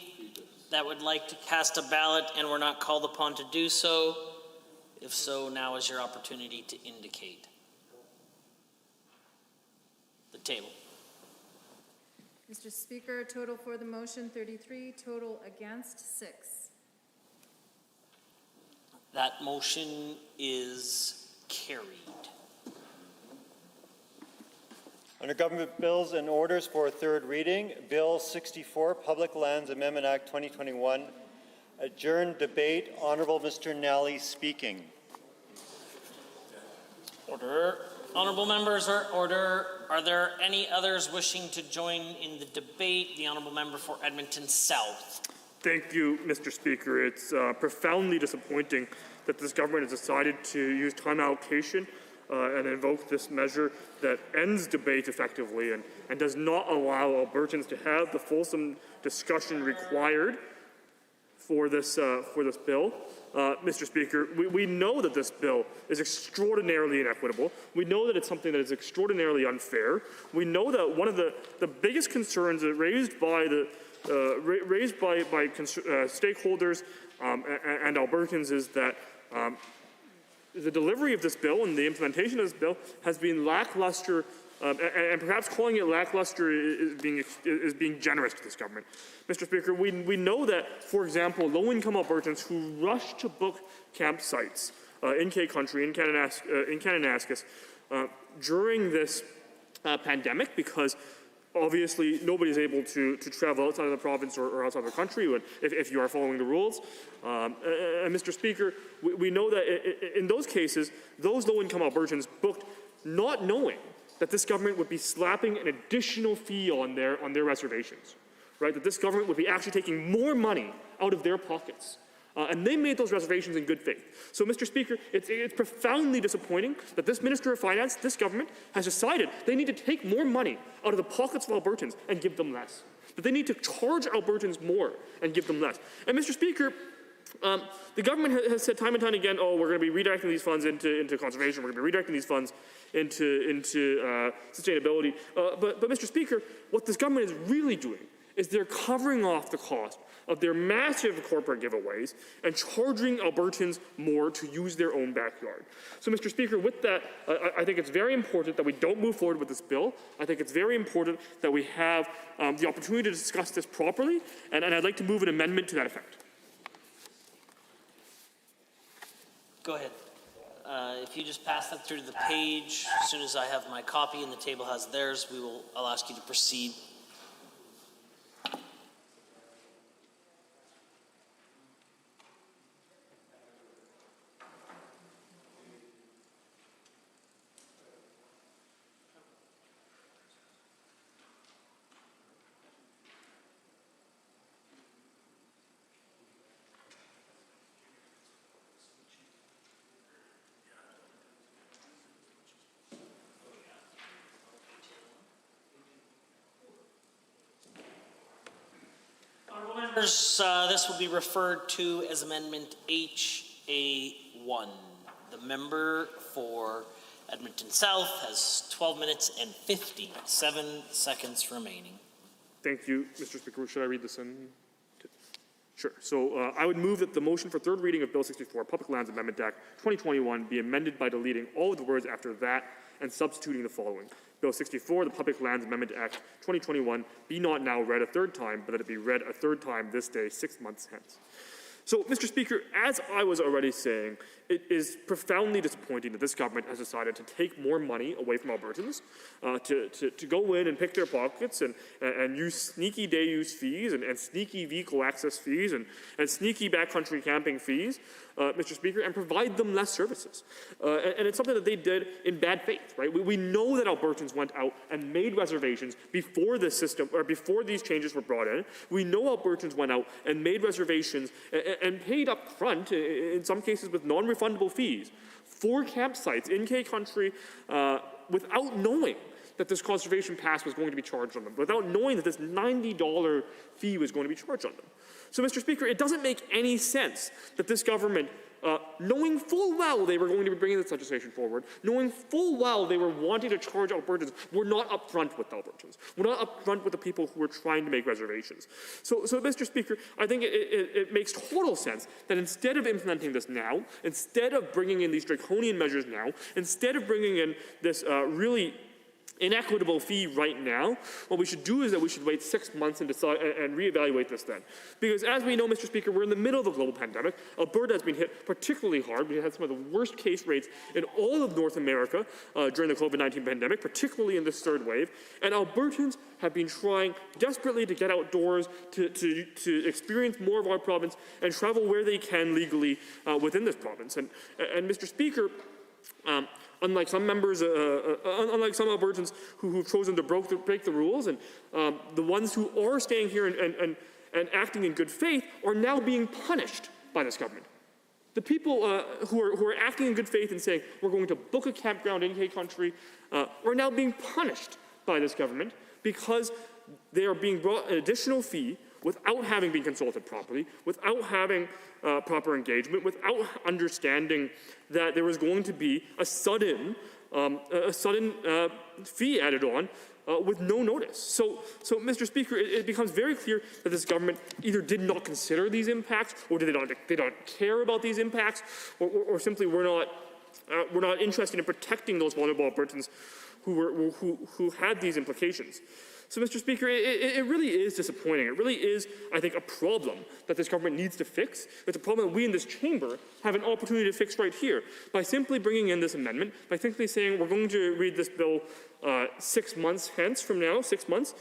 that would like to cast a ballot and were not called upon to do so? If so, now is your opportunity to indicate. The table. Mr. Speaker, total for the motion 33, total against 6. That motion is carried. Under Government Bills and Orders for third reading, Bill 64, Public Lands Amendment Act 2021. Adjourned debate. Honourable Mr. Nally speaking. Order. Honorable members, order. Are there any others wishing to join in the debate? The Honorable Member for Edmonton South. Thank you, Mr. Speaker. It's profoundly disappointing that this government has decided to use time allocation and invoke this measure that ends debate effectively and does not allow Albertans to have the fulsome discussion required for this bill. Mr. Speaker, we know that this bill is extraordinarily inequitable. We know that it's something that is extraordinarily unfair. We know that one of the biggest concerns raised by stakeholders and Albertans is that the delivery of this bill and the implementation of this bill has been lackluster, and perhaps calling it lackluster is being generous to this government. Mr. Speaker, we know that, for example, low-income Albertans who rush to book campsites in K-Country, in Kananaskis, during this pandemic, because obviously nobody is able to travel outside of the province or outside of the country if you are following the rules. And Mr. Speaker, we know that in those cases, those low-income Albertans booked not knowing that this government would be slapping an additional fee on their reservations, right? That this government would be actually taking more money out of their pockets And they made those reservations in good faith. So, Mr. Speaker, it's profoundly disappointing that this Minister of Finance, this government, has decided they need to take more money out of the pockets of Albertans and give them less. That they need to charge Albertans more and give them less. And, Mr. Speaker, the government has said time and time again, oh, we're going to be redirecting these funds into conservation, we're going to be redirecting these funds into sustainability. But, Mr. Speaker, what this government is really doing is they're covering off the cost of their massive corporate giveaways and charging Albertans more to use their own backyard. So, Mr. Speaker, with that, I think it's very important that we don't move forward with this bill. I think it's very important that we have the opportunity to discuss this properly, and I'd like to move an amendment to that effect. Go ahead. If you just pass that through to the page, as soon as I have my copy and the table has theirs, I'll ask you to proceed. Members, this will be referred to as Amendment HA1. The member for Edmonton South has 12 minutes and 57 seconds remaining. Thank you, Mr. Speaker. Should I read this in? Sure. So I would move that the motion for third reading of Bill 64, Public Lands Amendment Act 2021, be amended by deleting all of the words after that and substituting the following. Bill 64, the Public Lands Amendment Act 2021, be not now read a third time, but that it be read a third time this day, 6 months hence. So, Mr. Speaker, as I was already saying, it is profoundly disappointing that this government has decided to take more money away from Albertans, to go in and pick their pockets and use sneaky day use fees and sneaky vehicle access fees and sneaky backcountry camping fees, Mr. Speaker, and provide them less services. And it's something that they did in bad faith, right? We know that Albertans went out and made reservations before this system, or before these changes were brought in. We know Albertans went out and made reservations and paid up front, in some cases with non-refundable fees, for campsites in K-Country without knowing that this conservation pass was going to be charged on them, without knowing that this $90 fee was going to be charged on them. So, Mr. Speaker, it doesn't make any sense that this government, knowing full well they were going to be bringing this legislation forward, knowing full well they were wanting to charge Albertans, were not upfront with Albertans. We're not upfront with the people who were trying to make reservations. So Mr. Speaker, I think it makes total sense that instead of implementing this now, instead of bringing in these draconian measures now, instead of bringing in this really inequitable fee right now, what we should do is that we should wait 6 months and decide and reevaluate this then. Because as we know, Mr. Speaker, we're in the middle of a global pandemic. Alberta has been hit particularly hard. We had some of the worst case rates in all of North America during the COVID-19 pandemic, particularly in this third wave. And Albertans have been trying desperately to get outdoors, to experience more of our province and travel where they can legally within this province. And Mr. Speaker, unlike some members, unlike some Albertans who've chosen to break the rules, and the ones who are staying here and acting in good faith are now being punished by this government. The people who are acting in good faith and saying, we're going to book a campground in K-Country, are now being punished by this government because they are being brought an additional fee without having been consulted properly, without having proper engagement, without understanding that there was going to be a sudden fee added on with no notice. So Mr. Speaker, it becomes very clear that this government either did not consider these impacts, or they don't care about these impacts, or simply we're not interested in protecting those vulnerable Albertans who had these implications. So, Mr. Speaker, it really is disappointing. It really is, I think, a problem that this government needs to fix. It's a problem that we in this chamber have an opportunity to fix right here by simply bringing in this amendment, by simply saying we're going to read this bill 6 months hence from now, 6 months,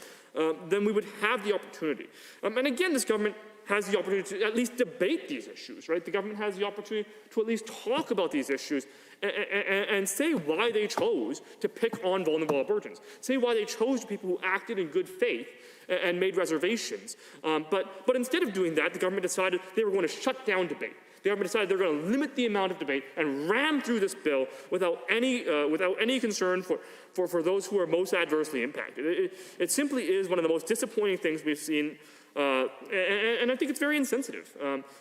then we would have the opportunity. And again, this government has the opportunity to at least debate these issues, right? The government has the opportunity to at least talk about these issues and say why they chose to pick on vulnerable Albertans, say why they chose people who acted in good faith and made reservations. But instead of doing that, the government decided they were going to shut down debate. The government decided they're going to limit the amount of debate and ram through this bill without any concern for those who are most adversely impacted. It simply is one of the most disappointing things we've seen, and I think it's very insensitive.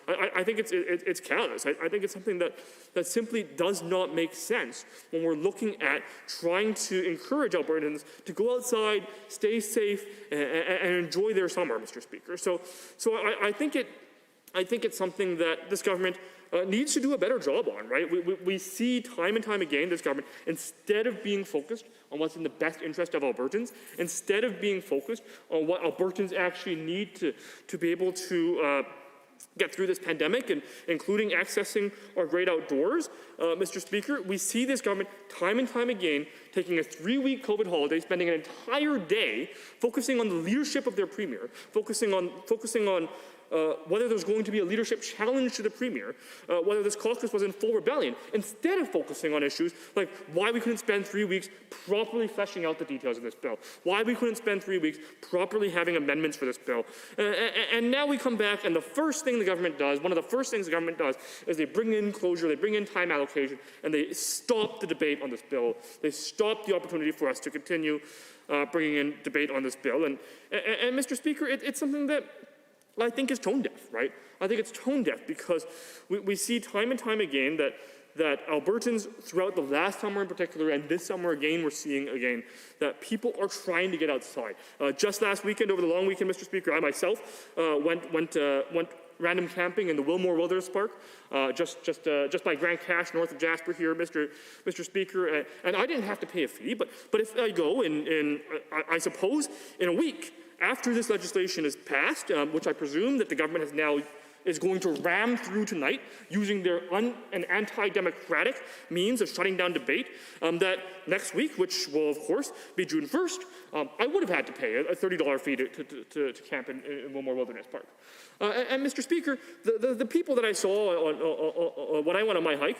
I think it's callous. I think it's something that simply does not make sense when we're looking at trying to encourage Albertans to go outside, stay safe, and enjoy their summer, Mr. Speaker. So I think it's something that this government needs to do a better job on, right? We see time and time again this government, instead of being focused on what's in the best interest of Albertans, instead of being focused on what Albertans actually need to be able to get through this pandemic, and including accessing our great outdoors, Mr. Speaker, we see this government time and time again taking a 3-week COVID holiday, spending an entire day focusing on the leadership of their premier, focusing on whether there's going to be a leadership challenge to the premier, whether this caucus was in full rebellion, instead of focusing on issues like why we couldn't spend 3 weeks properly fleshing out the details of this bill, why we couldn't spend 3 weeks properly having amendments for this bill. And now we come back, and the first thing the government does, one of the first things the government does, is they bring in closure, they bring in time allocation, and they stop the debate on this bill. They stop the opportunity for us to continue bringing in debate on this bill. And Mr. Speaker, it's something that I think is tone deaf, right? I think it's tone deaf because we see time and time again that Albertans throughout the last summer in particular, and this summer again, we're seeing again that people are trying to get outside. Just last weekend, over the long weekend, Mr. Speaker, I myself went random camping in the Wilmore Wilderness Park, just by Grand Cache, north of Jasper here, Mr. Speaker, and I didn't have to pay a fee, but if I go I suppose in a week, after this legislation is passed, which I presume that the government is going to ram through tonight using their and anti-democratic means of shutting down debate, that next week, which will of course be June 1st, I would have had to pay a $30 fee to camp in Wilmore Wilderness Park. And Mr. Speaker, the people that I saw when I went on my hike,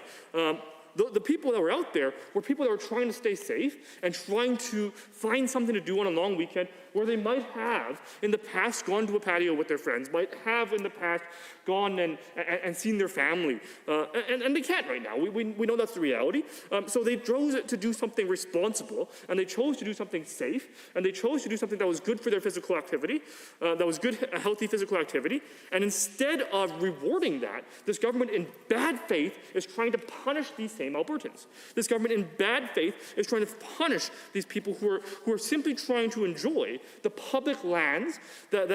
the people that were out there were people that were trying to stay safe and trying to find something to do on a long weekend where they might have in the past gone to a patio with their friends, might have in the past gone and seen their family. And they can't right now. We know that's the reality. So they chose to do something responsible, and they chose to do something safe, and they chose to do something that was good for their physical activity, that was good, healthy physical activity. And instead of rewarding that, this government in bad faith is trying to punish these same Albertans. This government in bad faith is trying to punish these people who are simply trying to enjoy the public lands that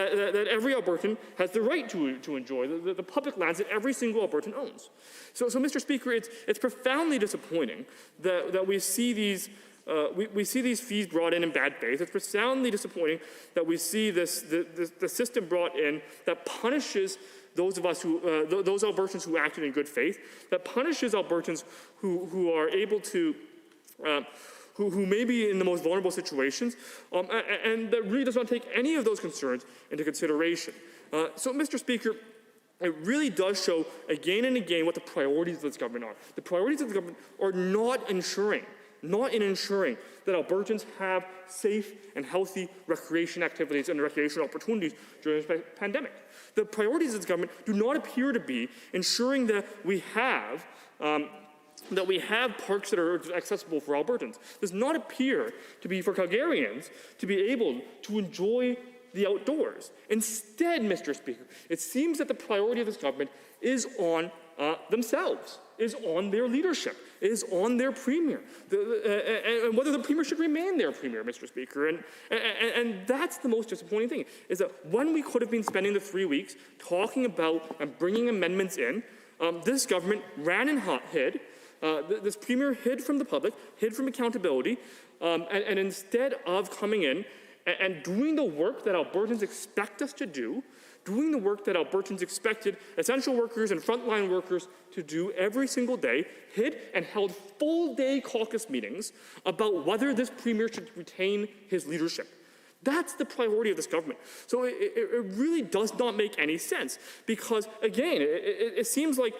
every Albertan has the right to enjoy, the public lands that every single Albertan owns. So Mr. Speaker, it's profoundly disappointing that we see these we see these fees brought in bad faith. It's profoundly disappointing that we see the system brought in that punishes those of us those Albertans who acted in good faith, that punishes Albertans who are able to who may be in the most vulnerable situations, and that really does not take any of those concerns into consideration. So, Mr. Speaker, it really does show again and again what the priorities of this government are. The priorities of the government are not in ensuring that Albertans have safe and healthy recreation activities and recreational opportunities during this pandemic. The priorities of this government do not appear to be ensuring that we have parks that are accessible for Albertans. Does not appear to be for Calgarians to be able to enjoy the outdoors. Instead, Mr. Speaker, it seems that the priority of this government is on themselves, is on their leadership, is on their premier, and whether the premier should remain their premier, Mr. Speaker. And that's the most disappointing thing, is that when we could have been spending the 3 weeks talking about and bringing amendments in, this government ran and hid. This premier hid from the public, hid from accountability, and instead of coming in and doing the work that Albertans expect us to do, doing the work that Albertans expected essential workers and frontline workers to do every single day, hid and held full-day caucus meetings about whether this premier should retain his leadership. That's the priority of this government. So it really does not make any sense because, again, it seems like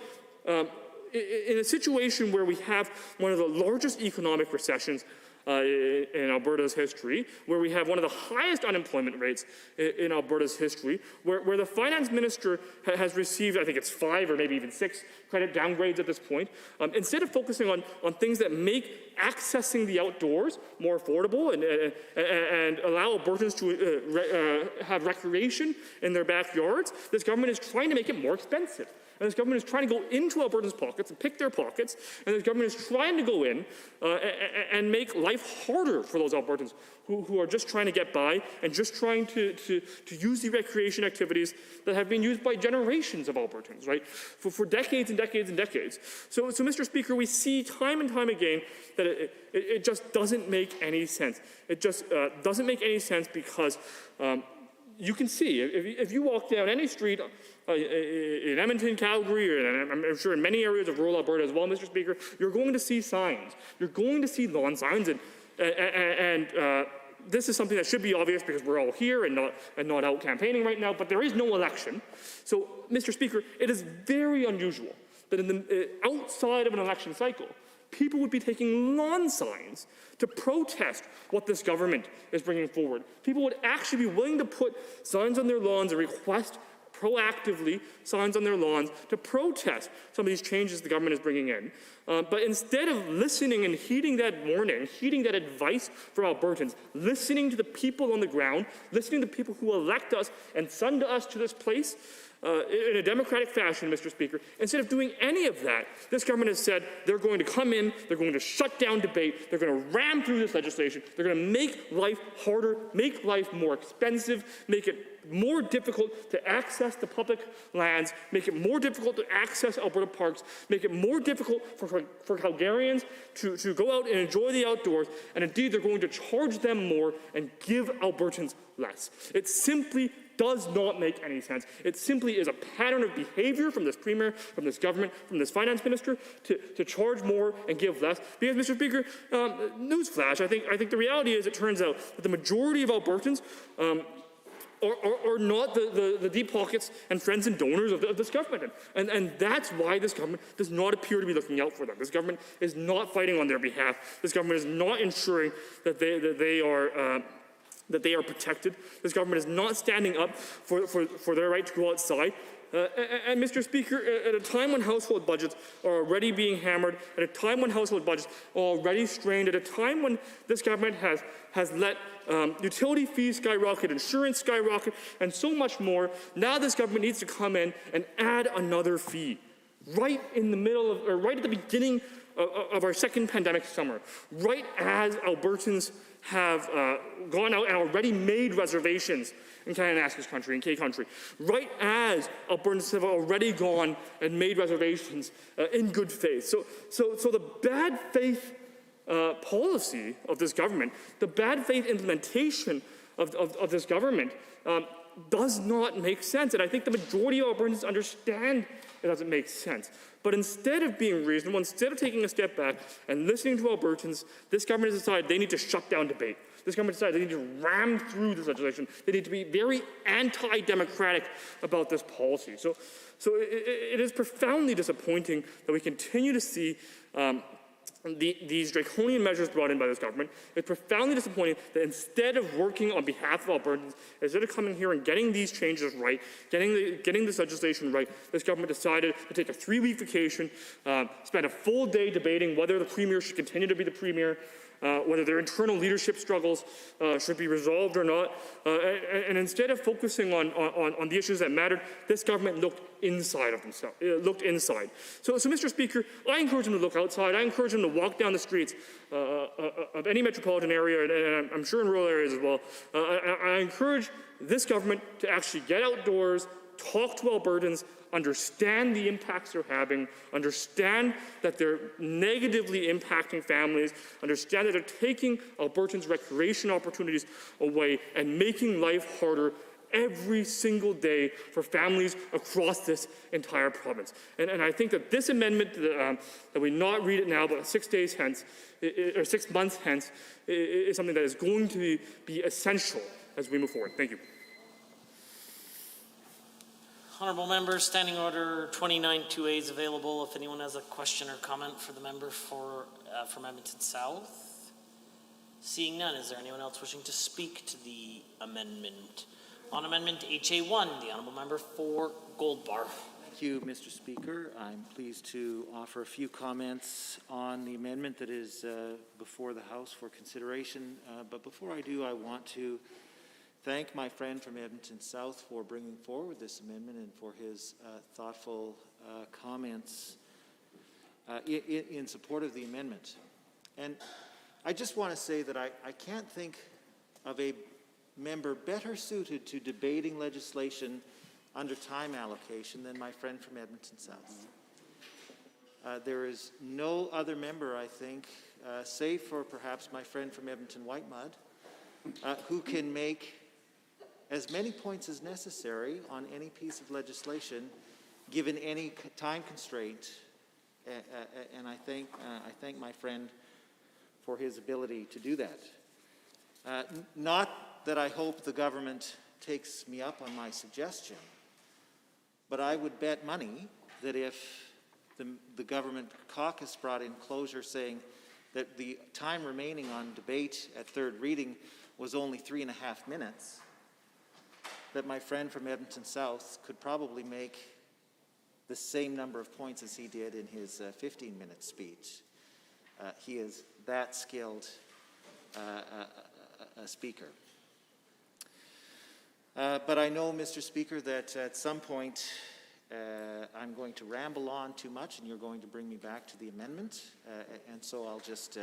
in a situation where we have one of the largest economic recessions in Alberta's history, where we have one of the highest unemployment rates in Alberta's history, where the finance minister has received, I think it's 5 or maybe even 6 credit downgrades at this point, instead of focusing on things that make accessing the outdoors more affordable and allow Albertans to have recreation in their backyards, this government is trying to make it more expensive. And this government is trying to go into Albertans' pockets and pick their pockets. And this government is trying to go in and make life harder for those Albertans who are just trying to get by and just trying to use the recreation activities that have been used by generations of Albertans, right? For decades and decades and decades. So, Mr. Speaker, we see time and time again that it just doesn't make any sense. It just doesn't make any sense because you can see, if you walk down any street in Edmonton, Calgary, and I'm sure in many areas of rural Alberta as well, Mr. Speaker, you're going to see signs. You're going to see lawn signs, and this is something that should be obvious because we're all here and not out campaigning right now, but there is no election. So, Mr. Speaker, it is very unusual that outside of an election cycle, people would be taking lawn signs to protest what this government is bringing forward. People would actually be willing to put signs on their lawns and request proactively signs on their lawns to protest some of these changes the government is bringing in. But instead of listening and heeding that warning, heeding that advice from Albertans, listening to the people on the ground, listening to the people who elect us and send us to this place, in a democratic fashion, Mr. Speaker, instead of doing any of that, this government has said they're going to come in, they're going to shut down debate, they're going to ram through this legislation, they're going to make life harder, make life more expensive, make it more difficult to access the public lands, make it more difficult to access Alberta parks, make it more difficult for Calgarians to go out and enjoy the outdoors, and indeed they're going to charge them more and give Albertans less. It simply does not make any sense. It simply is a pattern of behavior from this premier, from this government, from this finance minister to charge more and give less. Because, Mr. Speaker, newsflash, I think the reality is it turns out that the majority of Albertans are not the deep pockets and friends and donors of this government. And that's why this government does not appear to be looking out for them. This government is not fighting on their behalf. This government is not ensuring that they are protected. This government is not standing up for their right to go outside. And Mr. Speaker, at a time when household budgets are already being hammered, at a time when household budgets are already strained, at a time when this government has let utility fees skyrocket, insurance skyrocket, and so much more, now this government needs to come in and add another fee right in the middle of, or right at the beginning of our second pandemic summer, right as Albertans have gone out and already made reservations in Kananaskis country, in K country, right as Albertans have already gone and made reservations in good faith. So the bad faith policy of this government, the bad faith implementation of this government does not make sense. And I think the majority of Albertans understand it doesn't make sense. But instead of being reasonable, instead of taking a step back and listening to Albertans, this government has decided they need to shut down debate. This government decided they need to ram through this legislation. They need to be very anti-democratic about this policy. So it is profoundly disappointing that we continue to see these draconian measures brought in by this government. It's profoundly disappointing that instead of working on behalf of Albertans, instead of coming here and getting these changes right, getting this legislation right, this government decided to take a 3-week vacation, spend a full day debating whether the premier should continue to be the premier, whether their internal leadership struggles should be resolved or not. And instead of focusing on the issues that mattered, this government looked inside of themselves. Looked inside. So, Mr. Speaker, I encourage them to look outside. I encourage them to walk down the streets of any metropolitan area, and I'm sure in rural areas as well. I encourage this government to actually get outdoors, talk to Albertans, understand the impacts they're having, understand that they're negatively impacting families, understand that they're taking Albertans' recreation opportunities away and making life harder every single day for families across this entire province. And I think that this amendment, that we not read it now, but 6 days hence, or 6 months hence, is something that is going to be essential as we move forward. Thank you. Honourable members, Standing Order 29-2A is available if anyone has a question or comment for the member from Edmonton South. Seeing none, is there anyone else wishing to speak to the amendment? On Amendment HA1, the Honourable Member for Goldbar. Thank you, Mr. Speaker. I'm pleased to offer a few comments on the amendment that is before the House for consideration. But before I do, I want to thank my friend from Edmonton South for bringing forward this amendment and for his thoughtful comments in support of the amendment. And I just want to say that I can't think of a member better suited to debating legislation under time allocation than my friend from Edmonton South. There is no other member, I think, save for perhaps my friend from Edmonton Whitemud, who can make as many points as necessary on any piece of legislation, given any time constraint. And I thank my friend for his ability to do that. Not that I hope the government takes me up on my suggestion, but I would bet money that if the government caucus brought in closure saying that the time remaining on debate at third reading was only 3.5 minutes, that my friend from Edmonton South could probably make the same number of points as he did in his 15-minute speech. He is that skilled a speaker. But I know, Mr. Speaker, that at some point I'm going to ramble on too much and you're going to bring me back to the amendment. And so I'll just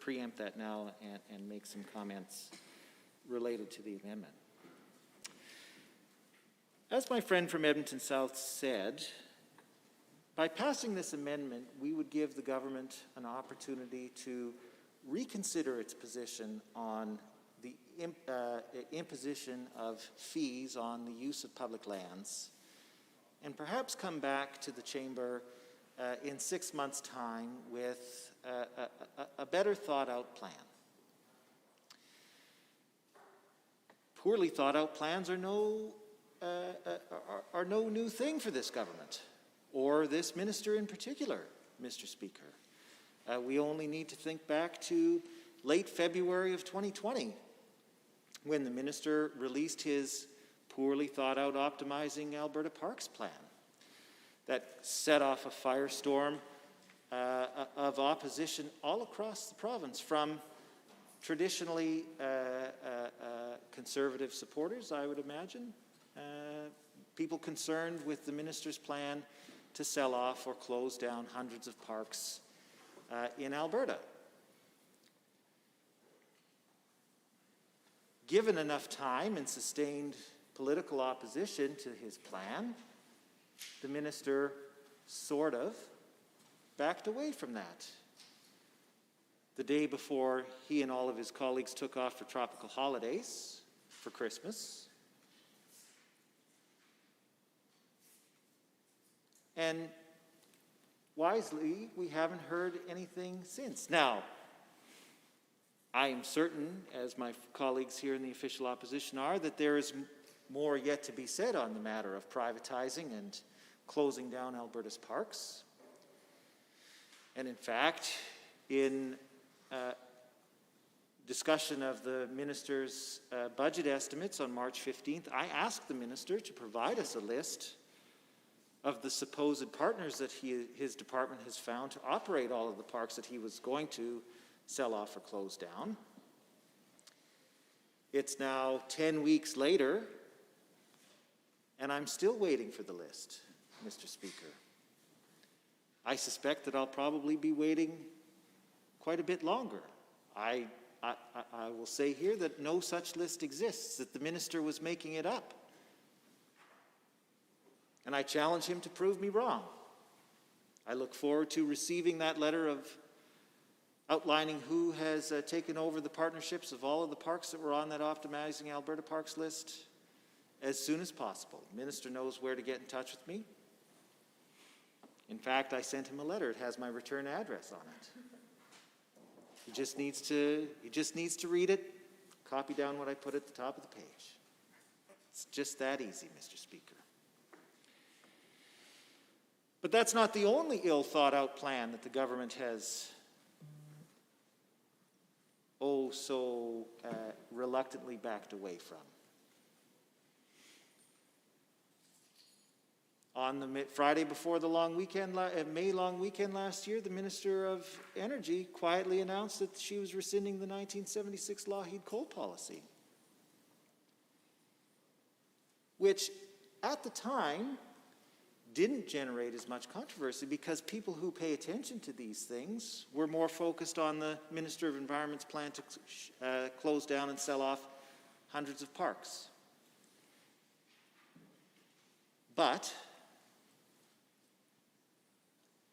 preempt that now and make some comments related to the amendment. As my friend from Edmonton South said, by passing this amendment, we would give the government an opportunity to reconsider its position on the imposition of fees on the use of public lands, and perhaps come back to the chamber in 6 months' time with a better thought-out plan. Poorly thought-out plans are no new thing for this government, or this minister in particular, Mr. Speaker. We only need to think back to late February of 2020, when the minister released his poorly thought out Optimizing Alberta Parks plan that set off a firestorm of opposition all across the province, from traditionally conservative supporters, I would imagine, people concerned with the minister's plan to sell off or close down hundreds of parks in Alberta. Given enough time and sustained political opposition to his plan, the minister sort of backed away from that. The day before he and all of his colleagues took off for tropical holidays for Christmas. And wisely, we haven't heard anything since. Now, I am certain, as my colleagues here in the official opposition are, that there is more yet to be said on the matter of privatizing and closing down Alberta's parks. And in fact, in discussion of the minister's budget estimates on March 15th, I asked the minister to provide us a list of the supposed partners that his department has found to operate all of the parks that he was going to sell off or close down. It's now 10 weeks later, and I'm still waiting for the list, Mr. Speaker. I suspect that I'll probably be waiting quite a bit longer. I will say here that no such list exists, that the minister was making it up. And I challenge him to prove me wrong. I look forward to receiving that letter of outlining who has taken over the partnerships of all of the parks that were on that Optimizing Alberta Parks list as soon as possible. The minister knows where to get in touch with me. In fact, I sent him a letter. It has my return address on it. He just needs to read it, copy down what I put at the top of the page. It's just that easy, Mr. Speaker. But that's not the only ill-thought-out plan that the government has reluctantly backed away from. On the Friday before the long weekend, May long weekend last year, the Minister of Energy quietly announced that she was rescinding the 1976 Lougheed coal policy, which at the time didn't generate as much controversy because people who pay attention to these things were more focused on the Minister of Environment's plan to close down and sell off hundreds of parks. But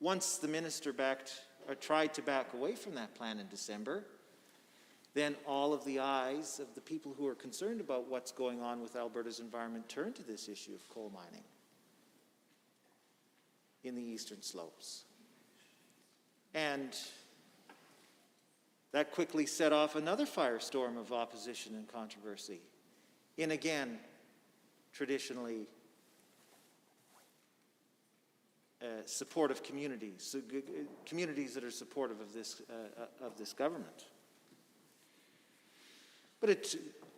once the minister tried to back away from that plan in December, then all of the eyes of the people who are concerned about what's going on with Alberta's environment turned to this issue of coal mining in the eastern slopes. And that quickly set off another firestorm of opposition and controversy in, again, traditionally supportive communities, communities that are supportive of this government. But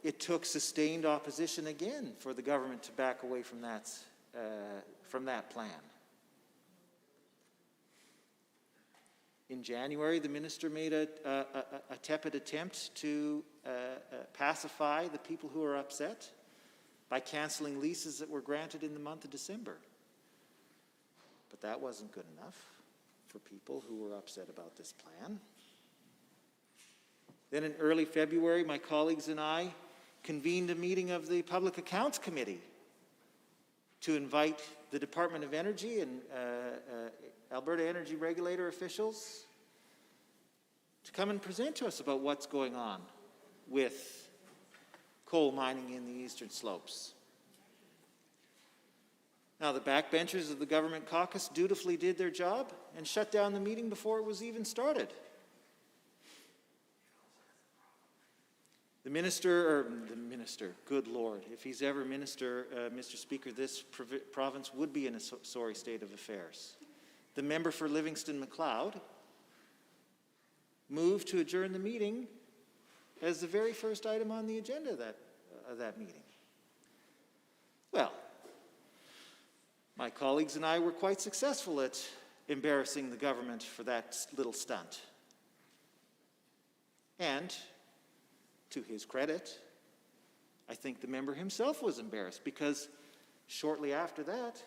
it took sustained opposition again for the government to back away from that plan. In January, the minister made a tepid attempt to pacify the people who are upset by canceling leases that were granted in the month of December. But that wasn't good enough for people who were upset about this plan. Then in early February, my colleagues and I convened a meeting of the Public Accounts Committee to invite the Department of Energy and Alberta Energy Regulator officials to come and present to us about what's going on with coal mining in the eastern slopes. Now, the backbenchers of the government caucus dutifully did their job and shut down the meeting before it was even started. The minister, good Lord, if he's ever minister, Mr. Speaker, this province would be in a sorry state of affairs. The member for Livingston-McLeod moved to adjourn the meeting as the very first item on the agenda of that meeting. Well, my colleagues and I were quite successful at embarrassing the government for that little stunt. And to his credit, I think the member himself was embarrassed because shortly after that,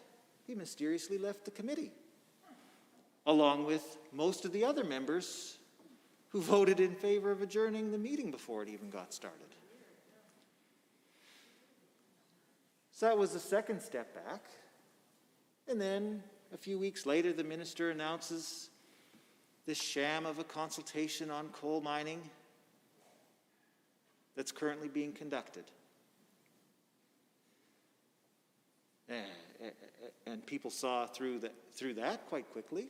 he mysteriously left the committee, along with most of the other members who voted in favor of adjourning the meeting before it even got started. So that was the second step back. And then a few weeks later, the minister announces this sham of a consultation on coal mining that's currently being conducted. And people saw through that quite quickly,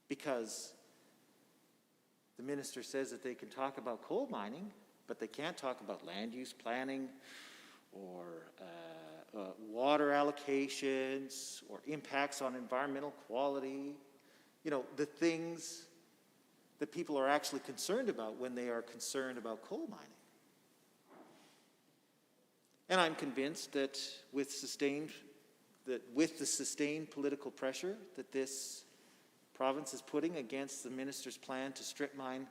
because the minister says that they can talk about coal mining, but they can't talk about land use planning or water allocations or impacts on environmental quality, the things that people are actually concerned about when they are concerned about coal mining. And I'm convinced that with the sustained political pressure that this province is putting against the minister's plan to strip mine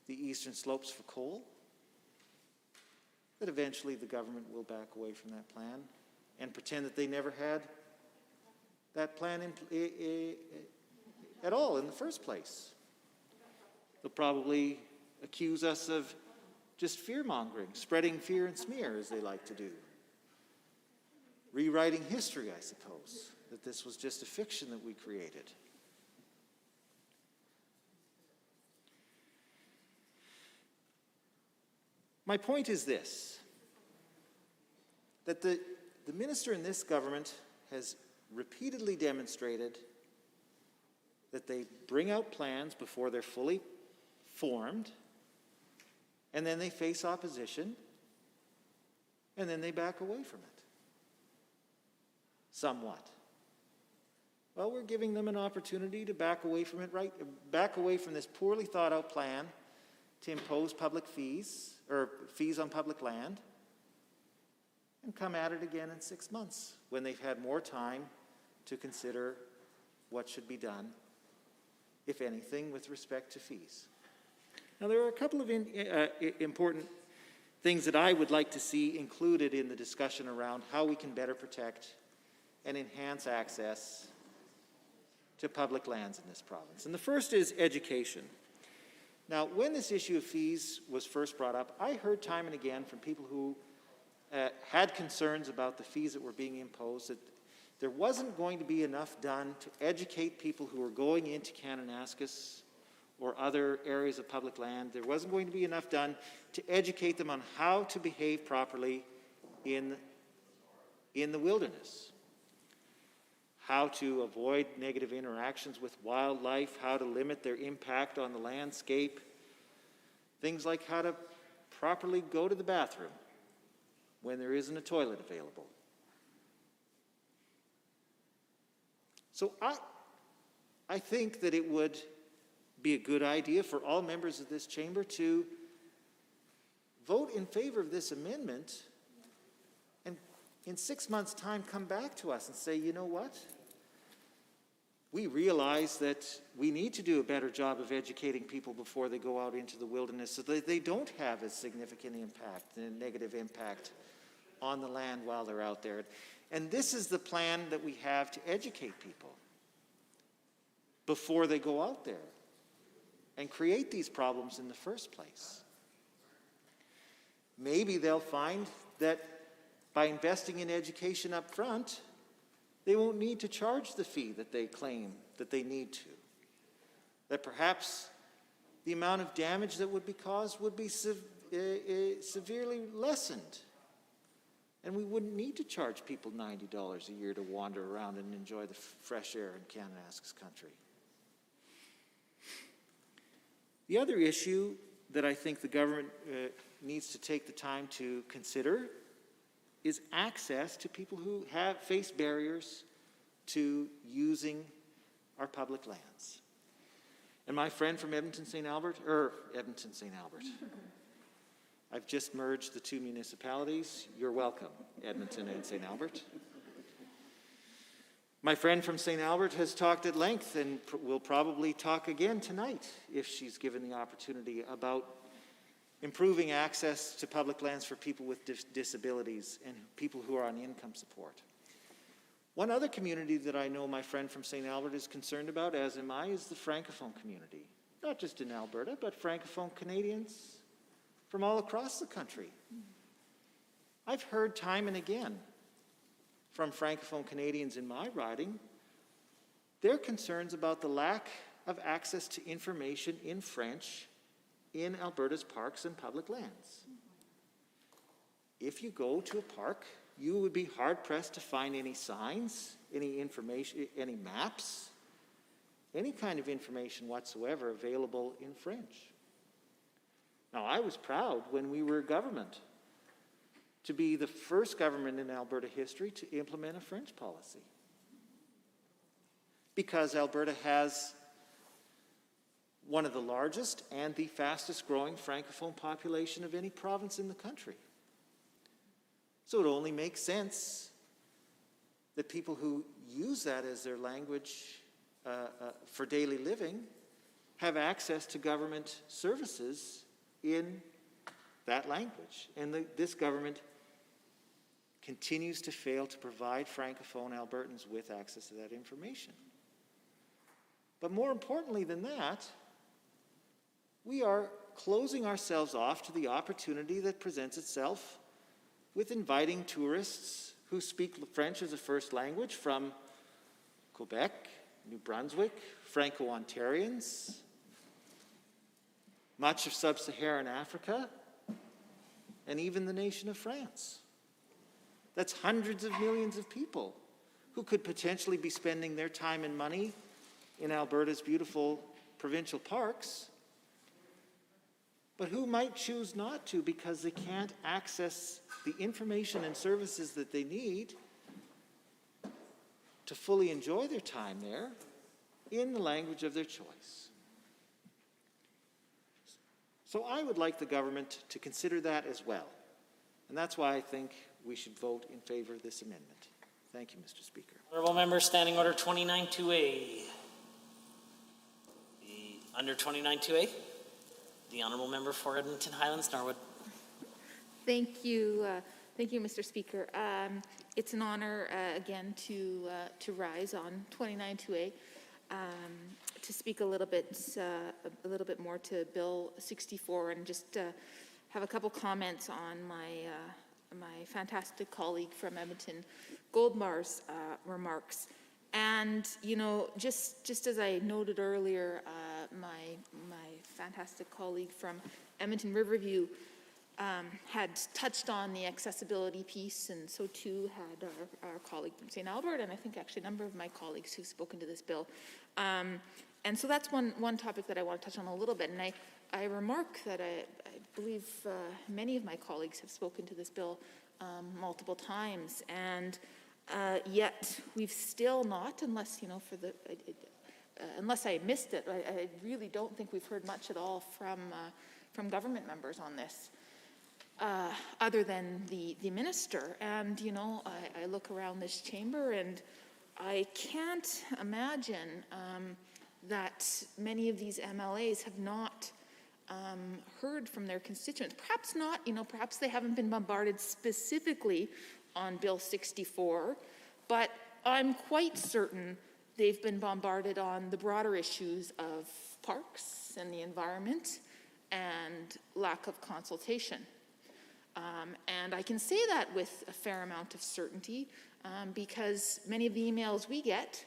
the eastern slopes for coal, that eventually the government will back away from that plan and pretend that they never had that plan at all in the first place. They'll probably accuse us of just fear-mongering, spreading fear and smear, as they like to do. Rewriting history, I suppose, that this was just a fiction that we created. My point is this, that the minister in this government has repeatedly demonstrated that they bring out plans before they're fully formed, and then they face opposition, and then they back away from it. Somewhat. Well, we're giving them an opportunity to back away from it, back away from this poorly thought out plan to impose public fees, or fees on public land, and come at it again in 6 months when they've had more time to consider what should be done, if anything, with respect to fees. Now, there are a couple of important things that I would like to see included in the discussion around how we can better protect and enhance access to public lands in this province. And the first is education. Now, when this issue of fees was first brought up, I heard time and again from people who had concerns about the fees that were being imposed, that there wasn't going to be enough done to educate people who were going into Kananaskis or other areas of public land. There wasn't going to be enough done to educate them on how to behave properly in the wilderness, how to avoid negative interactions with wildlife, how to limit their impact on the landscape, things like how to properly go to the bathroom when there isn't a toilet available. So I think that it would be a good idea for all members of this chamber to vote in favor of this amendment and in 6 months' time come back to us and say, you know what? We realize that we need to do a better job of educating people before they go out into the wilderness so that they don't have a significant impact, a negative impact on the land while they're out there. And this is the plan that we have to educate people before they go out there and create these problems in the first place. Maybe they'll find that by investing in education up front, they won't need to charge the fee that they claim that they need to. That perhaps the amount of damage that would be caused would be severely lessened. And we wouldn't need to charge people $90 a year to wander around and enjoy the fresh air in Kananaskis country. The other issue that I think the government needs to take the time to consider is access to people who have faced barriers to using our public lands. And my friend from Edmonton, St. Albert, I've just merged the two municipalities. You're welcome, Edmonton and St. Albert. My friend from St. Albert has talked at length and will probably talk again tonight if she's given the opportunity about improving access to public lands for people with disabilities and people who are on income support. One other community that I know my friend from St. Albert is concerned about, as am I, is the Francophone community. Not just in Alberta, but Francophone Canadians from all across the country. I've heard time and again from Francophone Canadians in my riding their concerns about the lack of access to information in French in Alberta's parks and public lands. If you go to a park, you would be hard-pressed to find any signs, any information, any maps, any kind of information whatsoever available in French. Now, I was proud when we were government to be the first government in Alberta history to implement a French policy, because Alberta has one of the largest and the fastest growing Francophone population of any province in the country. So it only makes sense that people who use that as their language for daily living have access to government services in that language. And this government continues to fail to provide Francophone Albertans with access to that information. But more importantly than that, we are closing ourselves off to the opportunity that presents itself with inviting tourists who speak French as a first language from Quebec, New Brunswick, Franco-Ontarians, much of sub-Saharan Africa, and even the nation of France. That's hundreds of millions of people who could potentially be spending their time and money in Alberta's beautiful provincial parks, but who might choose not to because they can't access the information and services that they need to fully enjoy their time there in the language of their choice. So I would like the government to consider that as well. And that's why I think we should vote in favor of this amendment. Thank you, Mr. Speaker. Honourable Member, Standing Order 29-2A. Under 29-2A, the Honourable Member for Edmonton Highlands, Norwood. Thank you, Mr. Speaker. It's an honor again to rise on 29-2A, to speak a little bit more to Bill 64, and just have a couple comments on my fantastic colleague from Edmonton, Goldmar's remarks. And you know, just as I noted earlier, my fantastic colleague from Edmonton Riverview had touched on the accessibility piece, and so too had our colleague from St. Alberta, and I think actually a number of my colleagues who've spoken to this bill. And so that's one topic that I want to touch on a little bit. And I remark that I believe many of my colleagues have spoken to this bill multiple times, and yet we've still not, unless, you know, unless I missed it, I really don't think we've heard much at all from government members on this, other than the minister. And, you know, I look around this chamber and I can't imagine that many of these MLAs have not heard from their constituents. Perhaps not, you know, perhaps they haven't been bombarded specifically on Bill 64, but I'm quite certain they've been bombarded on the broader issues of parks and the environment and lack of consultation. And I can say that with a fair amount of certainty because many of the emails we get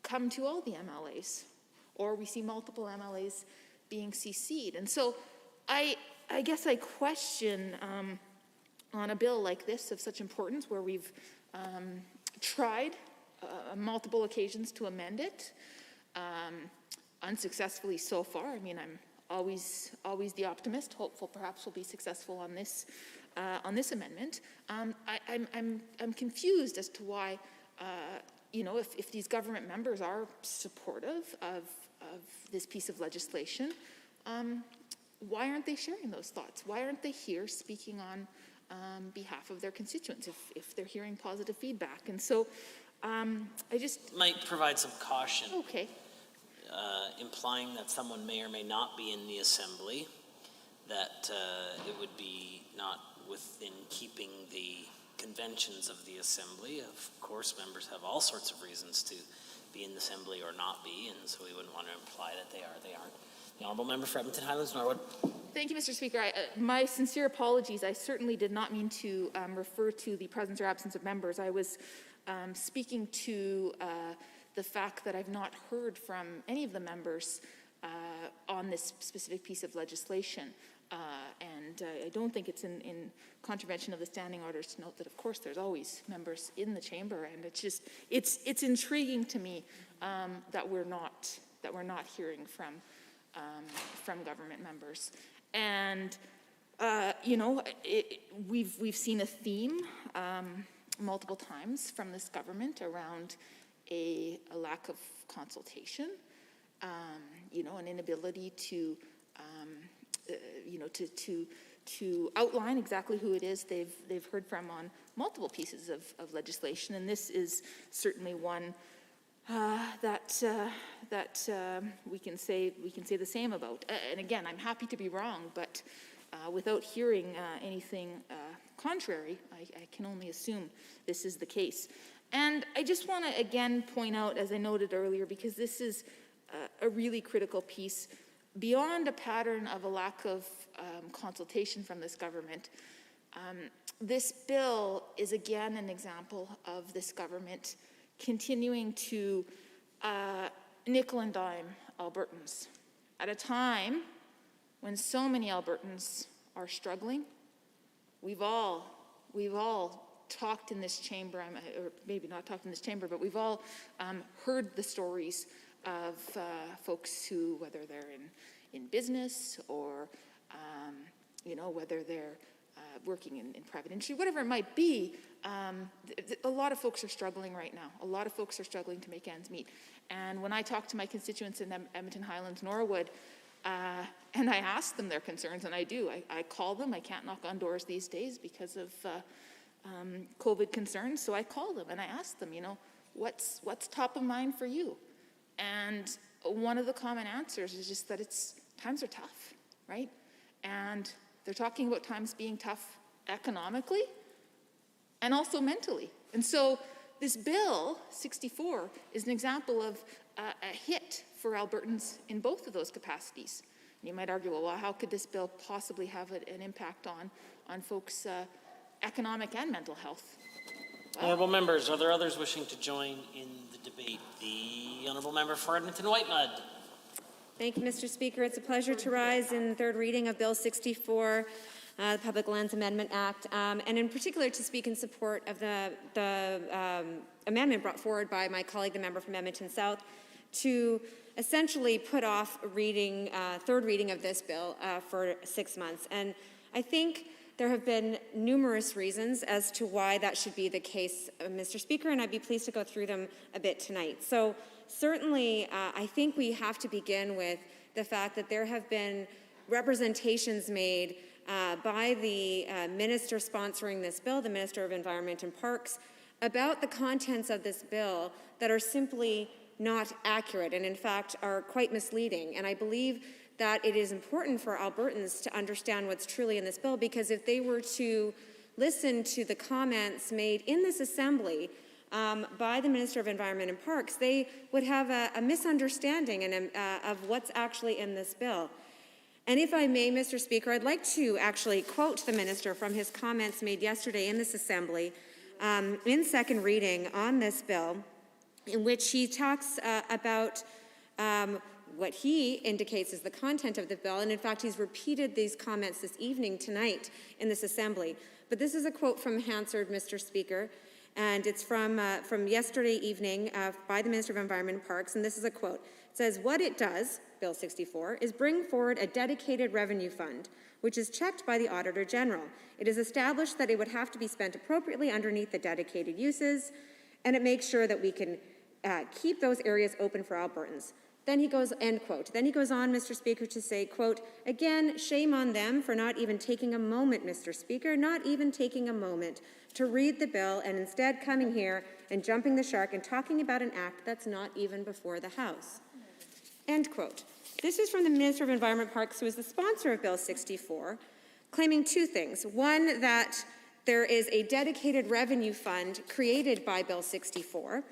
come to all the MLAs, or we see multiple MLAs being CC'd. And so I guess I question on a bill like this of such importance, where we've tried multiple occasions to amend it, unsuccessfully so far. I mean, I'm always the optimist, hopeful perhaps we'll be successful on this amendment. I'm confused as to why, you know, if these government members are supportive of this piece of legislation, why aren't they sharing those thoughts? Why aren't they here speaking on behalf of their constituents if they're hearing positive feedback? And so I just might provide some caution. Okay. Implying that someone may or may not be in the assembly, that it would be not within keeping the conventions of the assembly. Of course, members have all sorts of reasons to be in the assembly or not be, and so we wouldn't want to imply that they aren't. The Honourable Member for Edmonton Highlands, Norwood. Thank you, Mr. Speaker. My sincere apologies. I certainly did not mean to refer to the presence or absence of members. I was speaking to the fact that I've not heard from any of the members on this specific piece of legislation. And I don't think it's in contravention of the standing orders to note that, of course, there's always members in the chamber, and it's just it's intriguing to me that we're not hearing from government members. And you know, we've seen a theme multiple times from this government around a lack of consultation, you know, an inability to you know, to outline exactly who it is they've heard from on multiple pieces of legislation, and this is certainly one that we can say the same about. And again, I'm happy to be wrong, but without hearing anything contrary, I can only assume this is the case. And I just want to again point out, as I noted earlier, because this is a really critical piece, beyond a pattern of a lack of consultation from this government, this bill is again an example of this government continuing to nickel and dime Albertans at a time when so many Albertans are struggling. We've all talked in this chamber, or maybe not talked in this chamber, but we've all heard the stories of folks who, whether they're in business or, you know, whether they're working in private industry, whatever it might be, a lot of folks are struggling right now. A lot of folks are struggling to make ends meet. And when I talk to my constituents in Edmonton, Highlands, Norwood, and I ask them their concerns, and I do. I call them. I can't knock on doors these days because of COVID concerns, so I call them and I ask them, you know, what's top of mind for you? And one of the common answers is just that times are tough, right? And they're talking about times being tough economically and also mentally. And so this bill 64 is an example of a hit for Albertans in both of those capacities. And you might argue, well, how could this bill possibly have an impact on folks' economic and mental health? Well, Honourable members, are there others wishing to join in the debate? The Honourable Member for Edmonton Whitemud. Thank you, Mr. Speaker. It's a pleasure to rise in third reading of Bill 64, the Public Lands Amendment Act, and in particular to speak in support of the amendment brought forward by my colleague, the member from Edmonton South, to essentially put off third reading of this bill for 6 months. And I think there have been numerous reasons as to why that should be the case, Mr. Speaker, and I'd be pleased to go through them a bit tonight. So certainly, I think we have to begin with the fact that there have been representations made by the minister sponsoring this bill, the Minister of Environment and Parks, about the contents of this bill that are simply not accurate and in fact are quite misleading. And I believe that it is important for Albertans to understand what's truly in this bill, because if they were to listen to the comments made in this assembly by the Minister of Environment and Parks, they would have a misunderstanding of what's actually in this bill. And if I may, Mr. Speaker, I'd like to actually quote the Minister from his comments made yesterday in this assembly in second reading on this bill, in which he talks about what he indicates is the content of the bill, and in fact he's repeated these comments this evening tonight in this assembly. But this is a quote from Hansard, Mr. Speaker, and it's from yesterday evening by the Minister of Environment and Parks, and this is a quote. It says, "What it does, Bill 64, is bring forward a dedicated revenue fund, which is checked by the Auditor General. It is established that it would have to be spent appropriately underneath the dedicated uses, and it makes sure that we can keep those areas open for Albertans." Then he goes, end quote. Then he goes on, Mr. Speaker, to say, quote, "Again, shame on them for not even taking a moment, Mr. Speaker, not even taking a moment to read the bill and instead coming here and jumping the shark and talking about an act that's not even before the House." End quote. This is from the Minister of Environment Parks, who is the sponsor of Bill 64, claiming two things. One, that there is a dedicated revenue fund created by Bill 64,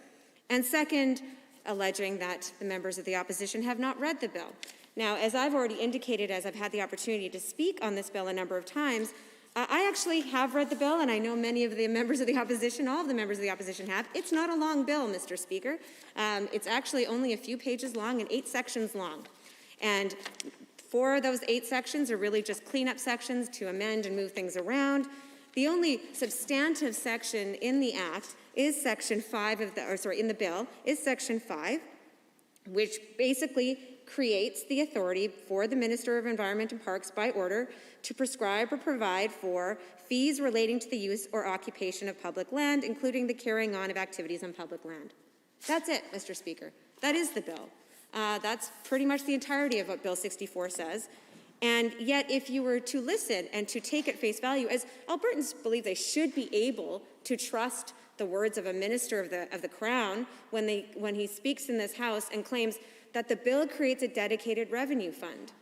and second, alleging that the members of the opposition have not read the bill. Now, as I've already indicated, as I've had the opportunity to speak on this bill a number of times, I actually have read the bill, and I know many of the members of the opposition, all of the members of the opposition have. It's not a long bill, Mr. Speaker. It's actually only a few pages long and 8 sections long. And 4 of those 8 sections are really just cleanup sections to amend and move things around. The only substantive section in the Act is Section 5 in the bill, is Section 5, which basically creates the authority for the Minister of Environment and Parks by order to prescribe or provide for fees relating to the use or occupation of public land, including the carrying on of activities on public land. That's it, Mr. Speaker. That is the bill. That's pretty much the entirety of what Bill 64 says. And yet, if you were to listen and to take at face value, as Albertans believe they should be able to trust the words of a minister of the Crown when he speaks in this House and claims that the bill creates a dedicated revenue fund.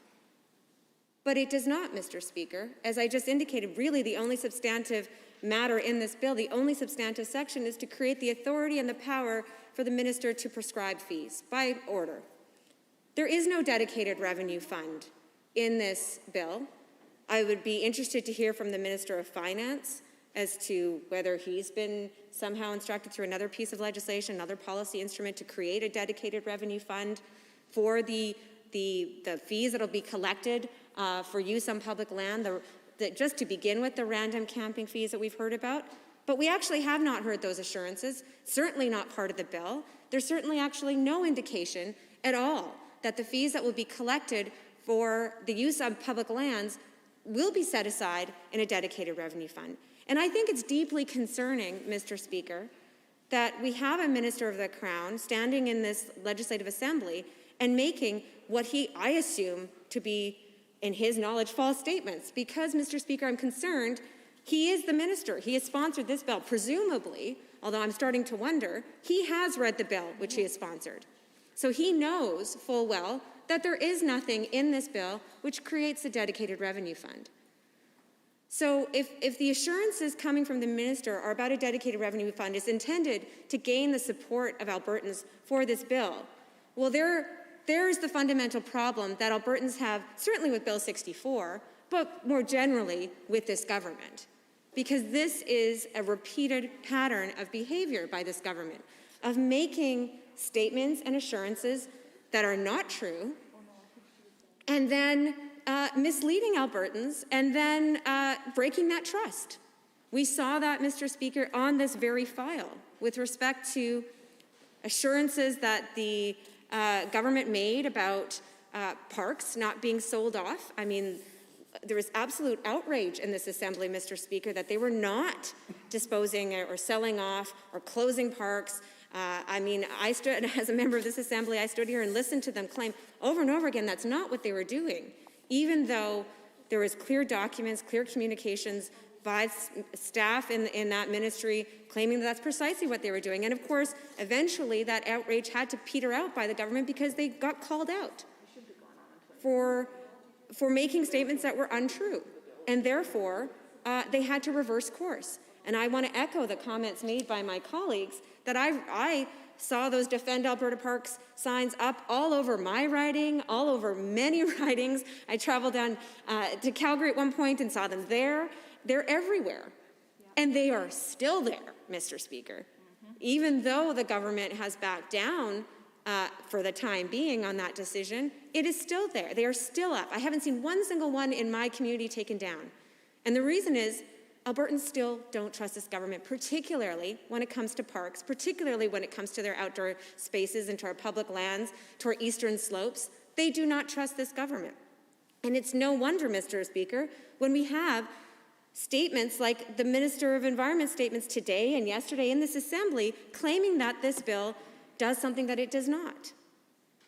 But it does not, Mr. Speaker. As I just indicated, really the only substantive matter in this bill, the only substantive section, is to create the authority and the power for the minister to prescribe fees by order. There is no dedicated revenue fund in this bill. I would be interested to hear from the Minister of Finance as to whether he's been somehow instructed through another piece of legislation, another policy instrument, to create a dedicated revenue fund for the fees that will be collected for use on public land, just to begin with, the random camping fees that we've heard about. But we actually have not heard those assurances, certainly not part of the bill. There's certainly actually no indication at all that the fees that will be collected for the use of public lands will be set aside in a dedicated revenue fund. And I think it's deeply concerning, Mr. Speaker, that we have a Minister of the Crown standing in this Legislative Assembly and making what I assume to be, in his knowledge, false statements. Because, Mr. Speaker, I'm concerned, he is the minister. He has sponsored this bill. Presumably, although I'm starting to wonder, he has read the bill which he has sponsored. So he knows full well that there is nothing in this bill which creates a dedicated revenue fund. So if the assurances coming from the minister are about a dedicated revenue fund is intended to gain the support of Albertans for this bill, well, there's the fundamental problem that Albertans have, certainly with Bill 64, but more generally with this government. Because this is a repeated pattern of behavior by this government, of making statements and assurances that are not true, and then misleading Albertans, and then breaking that trust. We saw that, Mr. Speaker, on this very file with respect to assurances that the government made about parks not being sold off. I mean, there was absolute outrage in this assembly, Mr. Speaker, that they were not disposing or selling off or closing parks. I mean, I stood, as a member of this assembly, I stood here and listened to them claim over and over again that's not what they were doing, even though there was clear documents, clear communications by staff in that ministry claiming that that's precisely what they were doing. And of course, eventually that outrage had to peter out by the government because they got called out for making statements that were untrue. And therefore, they had to reverse course. And I want to echo the comments made by my colleagues that I saw those Defend Alberta Parks signs up all over my riding, all over many ridings. I traveled down to Calgary at one point and saw them there. They're everywhere. And they are still there, Mr. Speaker. Even though the government has backed down for the time being on that decision, it is still there. They are still up. I haven't seen one single one in my community taken down. And the reason is Albertans still don't trust this government, particularly when it comes to parks, particularly when it comes to their outdoor spaces and to our public lands, to our eastern slopes. They do not trust this government. And it's no wonder, Mr. Speaker, when we have statements like the Minister of Environment statements today and yesterday in this assembly claiming that this bill does something that it does not.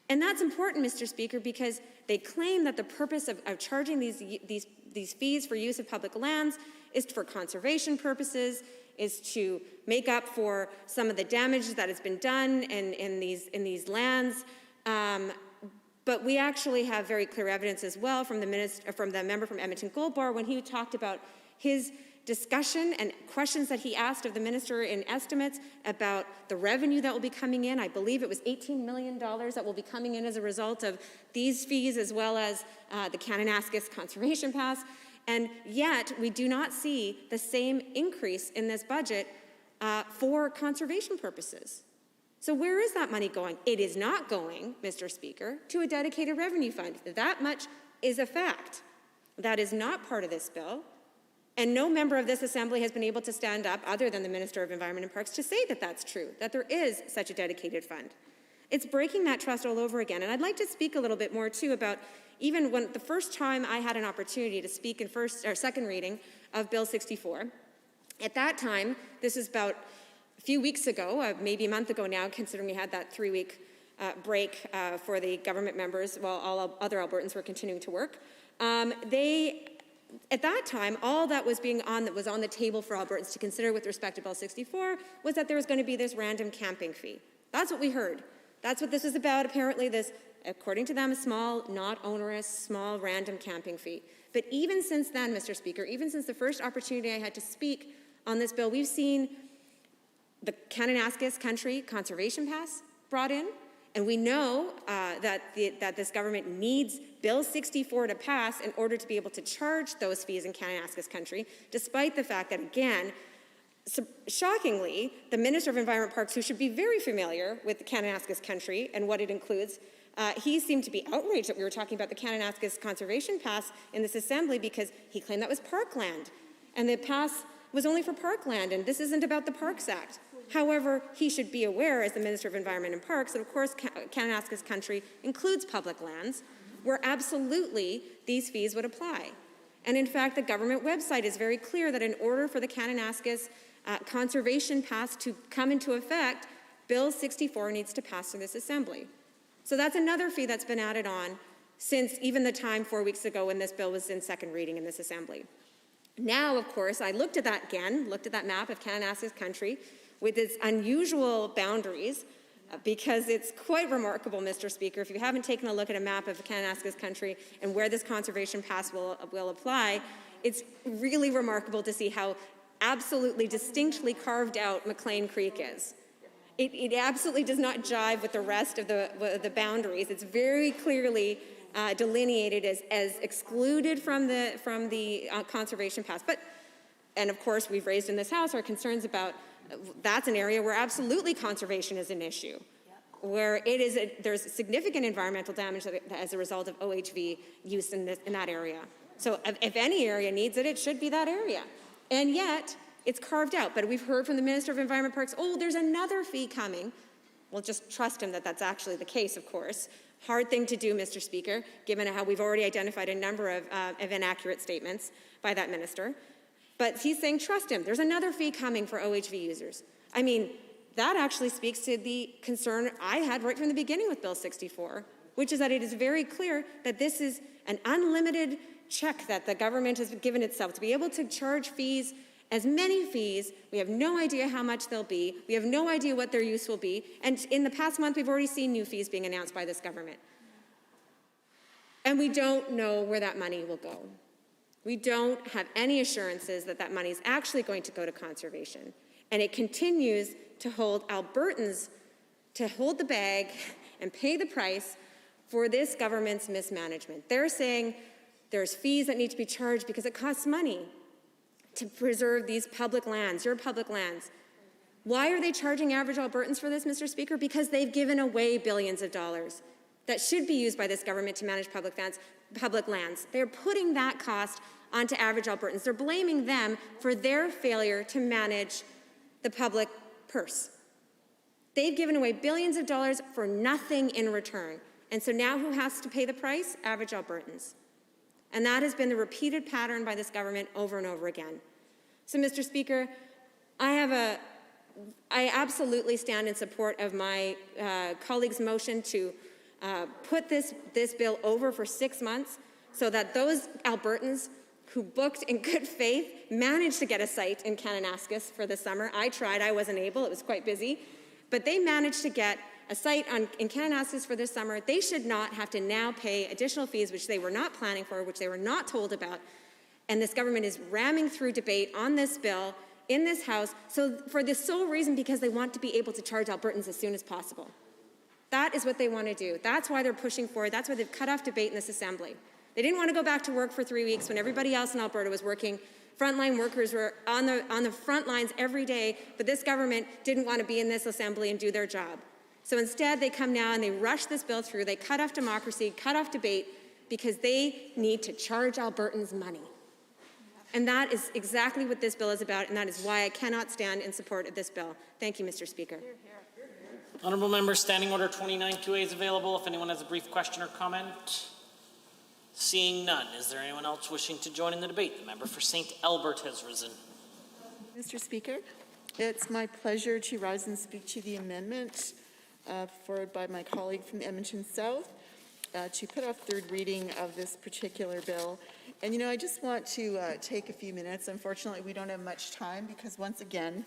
And that's important, Mr. Speaker, because they claim that the purpose of charging these fees for use of public lands is for conservation purposes, is to make up for some of the damage that has been done in these lands. But we actually have very clear evidence as well from the member from Edmonton Gold Bar when he talked about his discussion and questions that he asked of the minister in estimates about the revenue that will be coming in. I believe it was $18 million that will be coming in as a result of these fees, as well as the Kananaskis Conservation Pass. And yet, we do not see the same increase in this budget for conservation purposes. So where is that money going? It is not going, Mr. Speaker, to a dedicated revenue fund. That much is a fact. That is not part of this bill. And no member of this assembly has been able to stand up, other than the Minister of Environment and Parks, to say that that's true, that there is such a dedicated fund. It's breaking that trust all over again. And I'd like to speak a little bit more, too, about even when the first time I had an opportunity to speak in second reading of Bill 64. At that time, this is about a few weeks ago, maybe a month ago now, considering we had that 3-week break for the government members while all other Albertans were continuing to work. At that time, all that was on the table for Albertans to consider with respect to Bill 64 was that there was going to be this random camping fee. That's what we heard. That's what this is about, apparently, this, according to them, a small, not onerous, small, random camping fee. But even since then, Mr. Speaker, even since the first opportunity I had to speak on this bill, we've seen the Kananaskis Country Conservation Pass brought in, and we know that this government needs Bill 64 to pass in order to be able to charge those fees in Kananaskis Country, despite the fact that, again, shockingly, the Minister of Environment Parks, who should be very familiar with the Kananaskis Country and what it includes, he seemed to be outraged that we were talking about the Kananaskis Conservation Pass in this assembly because he claimed that was parkland. And the pass was only for parkland, and this isn't about the Parks Act. However, he should be aware, as the Minister of Environment and Parks, that of course Kananaskis Country includes public lands, where absolutely these fees would apply. And in fact, the government website is very clear that in order for the Kananaskis Conservation Pass to come into effect, Bill 64 needs to pass through this assembly. So that's another fee that's been added on since even the time 4 weeks ago when this bill was in second reading in this assembly. Now, of course, I looked at that again, looked at that map of Kananaskis country with its unusual boundaries, because it's quite remarkable, Mr. Speaker. If you haven't taken a look at a map of Kananaskis country and where this conservation pass will apply, it's really remarkable to see how absolutely distinctly carved out McLean Creek is. It absolutely does not jive with the rest of the boundaries. It's very clearly delineated as excluded from the conservation pass. And of course, we've raised in this House our concerns about that's an area where absolutely conservation is an issue, where there's significant environmental damage as a result of OHV use in that area. So if any area needs it, it should be that area. And yet, it's carved out. But we've heard from the Minister of Environment Parks, oh, there's another fee coming. Well, just trust him that that's actually the case, of course. Hard thing to do, Mr. Speaker, given how we've already identified a number of inaccurate statements by that minister. But he's saying, trust him, there's another fee coming for OHV users. I mean, that actually speaks to the concern I had right from the beginning with Bill 64, which is that it is very clear that this is an unlimited check that the government has given itself to be able to charge fees, as many fees. We have no idea how much they'll be. We have no idea what their use will be. And in the past month, we've already seen new fees being announced by this government. And we don't know where that money will go. We don't have any assurances that that money is actually going to go to conservation. And it continues to hold Albertans to hold the bag and pay the price for this government's mismanagement. They're saying there's fees that need to be charged because it costs money to preserve these public lands, your public lands. Why are they charging average Albertans for this, Mr. Speaker? Because they've given away billions of dollars that should be used by this government to manage public lands. They're putting that cost onto average Albertans. They're blaming them for their failure to manage the public purse. They've given away billions of dollars for nothing in return. And so now who has to pay the price? Average Albertans. And that has been the repeated pattern by this government over and over again. So, Mr. Speaker, I absolutely stand in support of my colleague's motion to put this bill over for 6 months so that those Albertans who booked in good faith managed to get a site in Kananaskis for the summer. I tried, I wasn't able, it was quite busy. But they managed to get a site in Kananaskis for this summer. They should not have to now pay additional fees, which they were not planning for, which they were not told about. And this government is ramming through debate on this bill in this House, so for the sole reason because they want to be able to charge Albertans as soon as possible. That is what they want to do. That's why they're pushing forward. That's why they've cut off debate in this assembly. They didn't want to go back to work for 3 weeks when everybody else in Alberta was working. Frontline workers were on the front lines every day, but this government didn't want to be in this assembly and do their job. So instead, they come now and they rush this bill through. They cut off democracy, cut off debate, because they need to charge Albertans money. And that is exactly what this bill is about, and that is why I cannot stand in support of this bill. Thank you, Mr. Speaker. Honourable members, Standing Order 29-2A is available if anyone has a brief question or comment. Seeing none, is there anyone else wishing to join in the debate? The member for St. Albert has risen. Mr. Speaker, it's my pleasure to rise and speak to the amendment forwarded by my colleague from Edmonton South to put off third reading of this particular bill. And you know, I just want to take a few minutes. Unfortunately, we don't have much time because once again,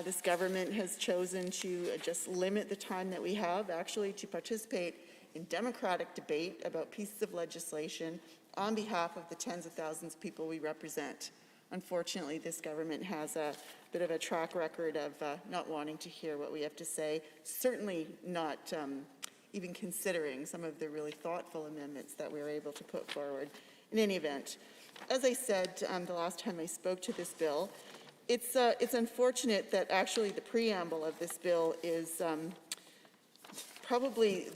this government has chosen to just limit the time that we have actually to participate in democratic debate about pieces of legislation on behalf of the tens of thousands of people we represent. Unfortunately, this government has a bit of a track record of not wanting to hear what we have to say, certainly not even considering some of the really thoughtful amendments that we were able to put forward. In any event, as I said the last time I spoke to this bill, it's unfortunate that actually the preamble of this bill is probably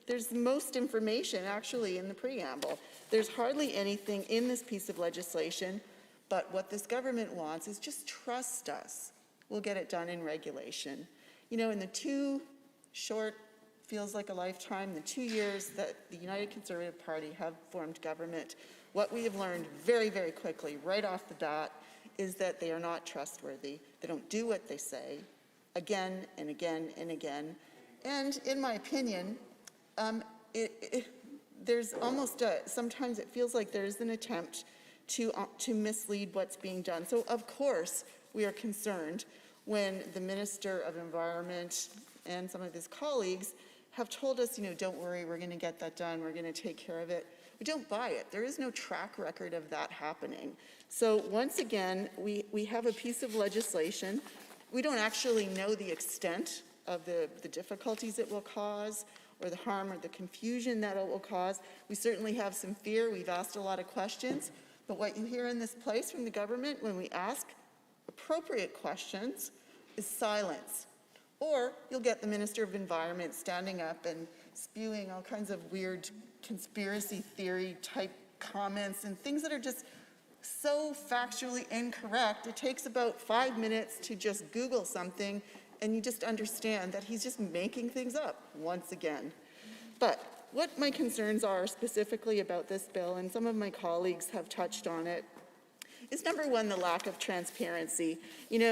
there's the most information actually in the preamble. There's hardly anything in this piece of legislation, but what this government wants is just trust us. We'll get it done in regulation. You know, in the feels like a lifetime, the 2 years that the United Conservative Party have formed government, what we have learned very, very quickly, right off the bat, is that they are not trustworthy. They don't do what they say, again and again and again. And in my opinion, there's almost sometimes it feels like there's an attempt to mislead what's being done. So of course, we are concerned when the Minister of Environment and some of his colleagues have told us, don't worry, we're going to get that done, we're going to take care of it. We don't buy it. There is no track record of that happening. So once again, we have a piece of legislation. We don't actually know the extent of the difficulties it will cause or the harm or the confusion that it will cause. We certainly have some fear. We've asked a lot of questions. But what you hear in this place from the government when we ask appropriate questions is silence. Or you'll get the Minister of Environment standing up and spewing all kinds of weird conspiracy theory type comments and things that are just so factually incorrect. It takes about 5 minutes to just Google something and you just understand that he's just making things up once again. But what my concerns are specifically about this bill, and some of my colleagues have touched on it, is number one, the lack of transparency.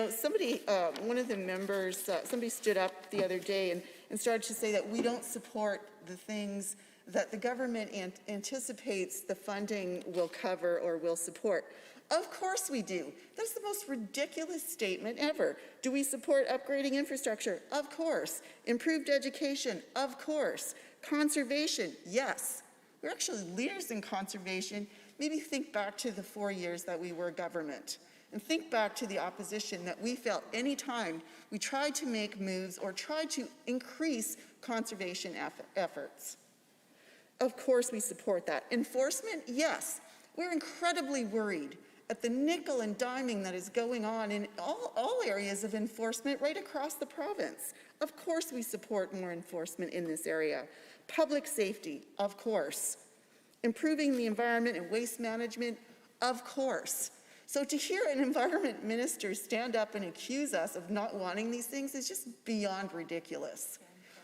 Somebody, one of the members, somebody stood up the other day and started to say that we don't support the things that the government anticipates the funding will cover or will support. Of course we do. That's the most ridiculous statement ever. Do we support upgrading infrastructure? Of course. Improved education? Of course. Conservation? Yes. We're actually leaders in conservation. Maybe think back to the 4 years that we were government and think back to the opposition that we felt any time we tried to make moves or tried to increase conservation efforts. Of course we support that. Enforcement? Yes. We're incredibly worried at the nickel and diming that is going on in all areas of enforcement right across the province. Of course we support more enforcement in this area. Public safety? Of course. Improving the environment and waste management? Of course. So to hear an environment minister stand up and accuse us of not wanting these things is just beyond ridiculous.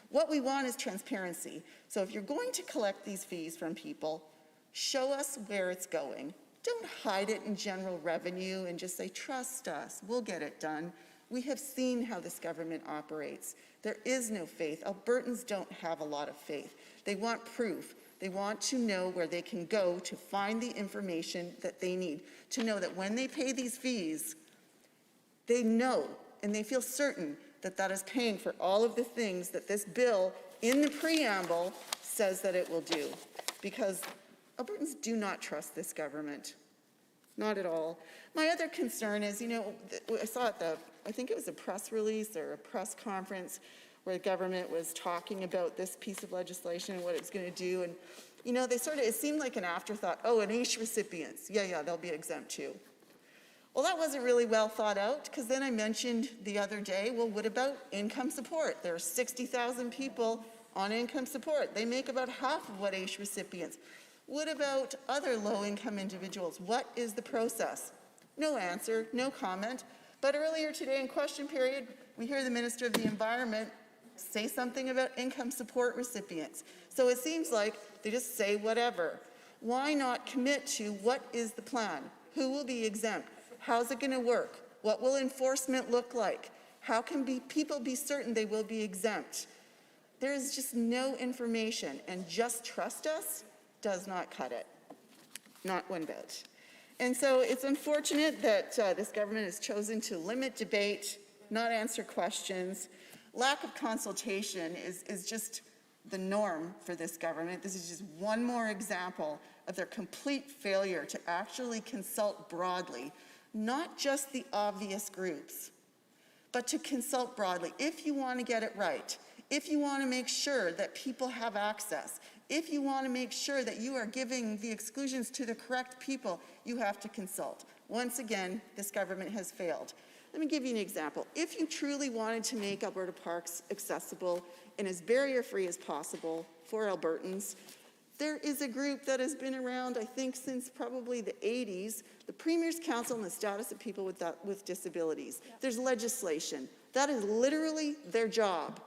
What we want is transparency. So if you're going to collect these fees from people, show us where it's going. Don't hide it in general revenue and just say, trust us, we'll get it done. We have seen how this government operates. There is no faith. Albertans don't have a lot of faith. They want proof. They want to know where they can go to find the information that they need, to know that when they pay these fees, they know and they feel certain that that is paying for all of the things that this bill in the preamble says that it will do. Because Albertans do not trust this government. Not at all. My other concern is, I saw at I think it was a press release or a press conference where the government was talking about this piece of legislation and what it's going to do. And, it seemed like an afterthought. Oh, and AISH recipients. Yeah, they'll be exempt too. Well, that wasn't really well thought out, because then I mentioned the other day, well, what about income support? There are 60,000 people on income support. They make about half of what AISH recipients. What about other low-income individuals? What is the process? No answer, no comment. But earlier today in question period, we hear the Minister of the Environment say something about income support recipients. So it seems like they just say whatever. Why not commit to what is the plan? Who will be exempt? How's it going to work? What will enforcement look like? How can people be certain they will be exempt? There is just no information, and just trust us does not cut it. Not one bit. And so it's unfortunate that this government has chosen to limit debate, not answer questions. Lack of consultation is just the norm for this government. This is just one more example of their complete failure to actually consult broadly, not just the obvious groups, but to consult broadly. If you want to get it right, if you want to make sure that people have access, if you want to make sure that you are giving the exclusions to the correct people, you have to consult. Once again, this government has failed. Let me give you an example. If you truly wanted to make Alberta parks accessible and as barrier-free as possible for Albertans, there is a group that has been around, I think, since probably the 80s, the Premier's Council on the Status of People with Disabilities. There's legislation. That is literally their job,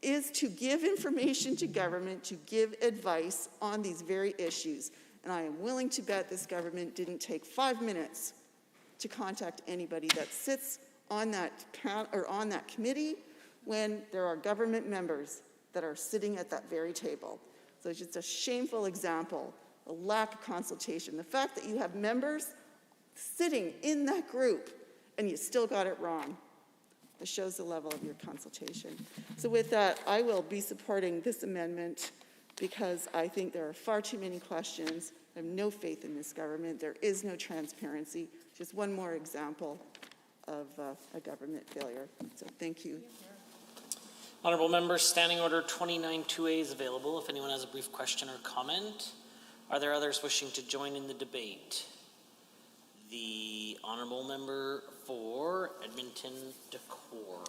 is to give information to government, to give advice on these very issues. And I am willing to bet this government didn't take 5 minutes to contact anybody that sits on that on that committee when there are government members that are sitting at that very table. So it's just a shameful example, a lack of consultation. The fact that you have members sitting in that group and you still got it wrong, it shows the level of your consultation. So with that, I will be supporting this amendment because I think there are far too many questions. I have no faith in this government. There is no transparency. Just one more example of a government failure. So thank you. Honourable members, Standing Order 29-2A is available if anyone has a brief question or comment. Are there others wishing to join in the debate? The Honourable Member for Edmonton Decore.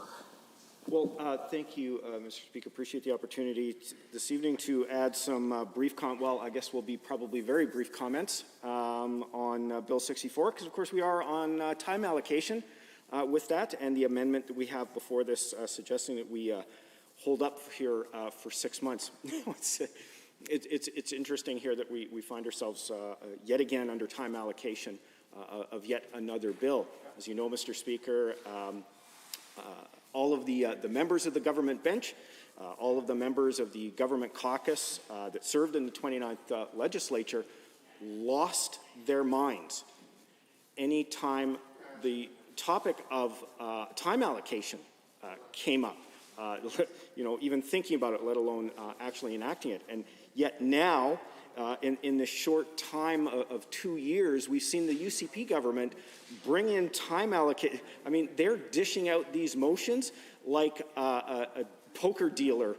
Well, thank you, Mr. Speaker. Appreciate the opportunity this evening to add some probably very brief comments on Bill 64, because of course we are on time allocation with that, and the amendment that we have before this suggesting that we hold up here for 6 months. It's interesting here that we find ourselves yet again under time allocation of yet another bill. As you know, Mr. Speaker, all of the members of the government bench, all of the members of the government caucus that served in the 29th legislature lost their minds any time the topic of time allocation came up. Even thinking about it, let alone actually enacting it. And yet now, in the short time of 2 years, we've seen the UCP government bring in time allocation. I mean, they're dishing out these motions like a poker dealer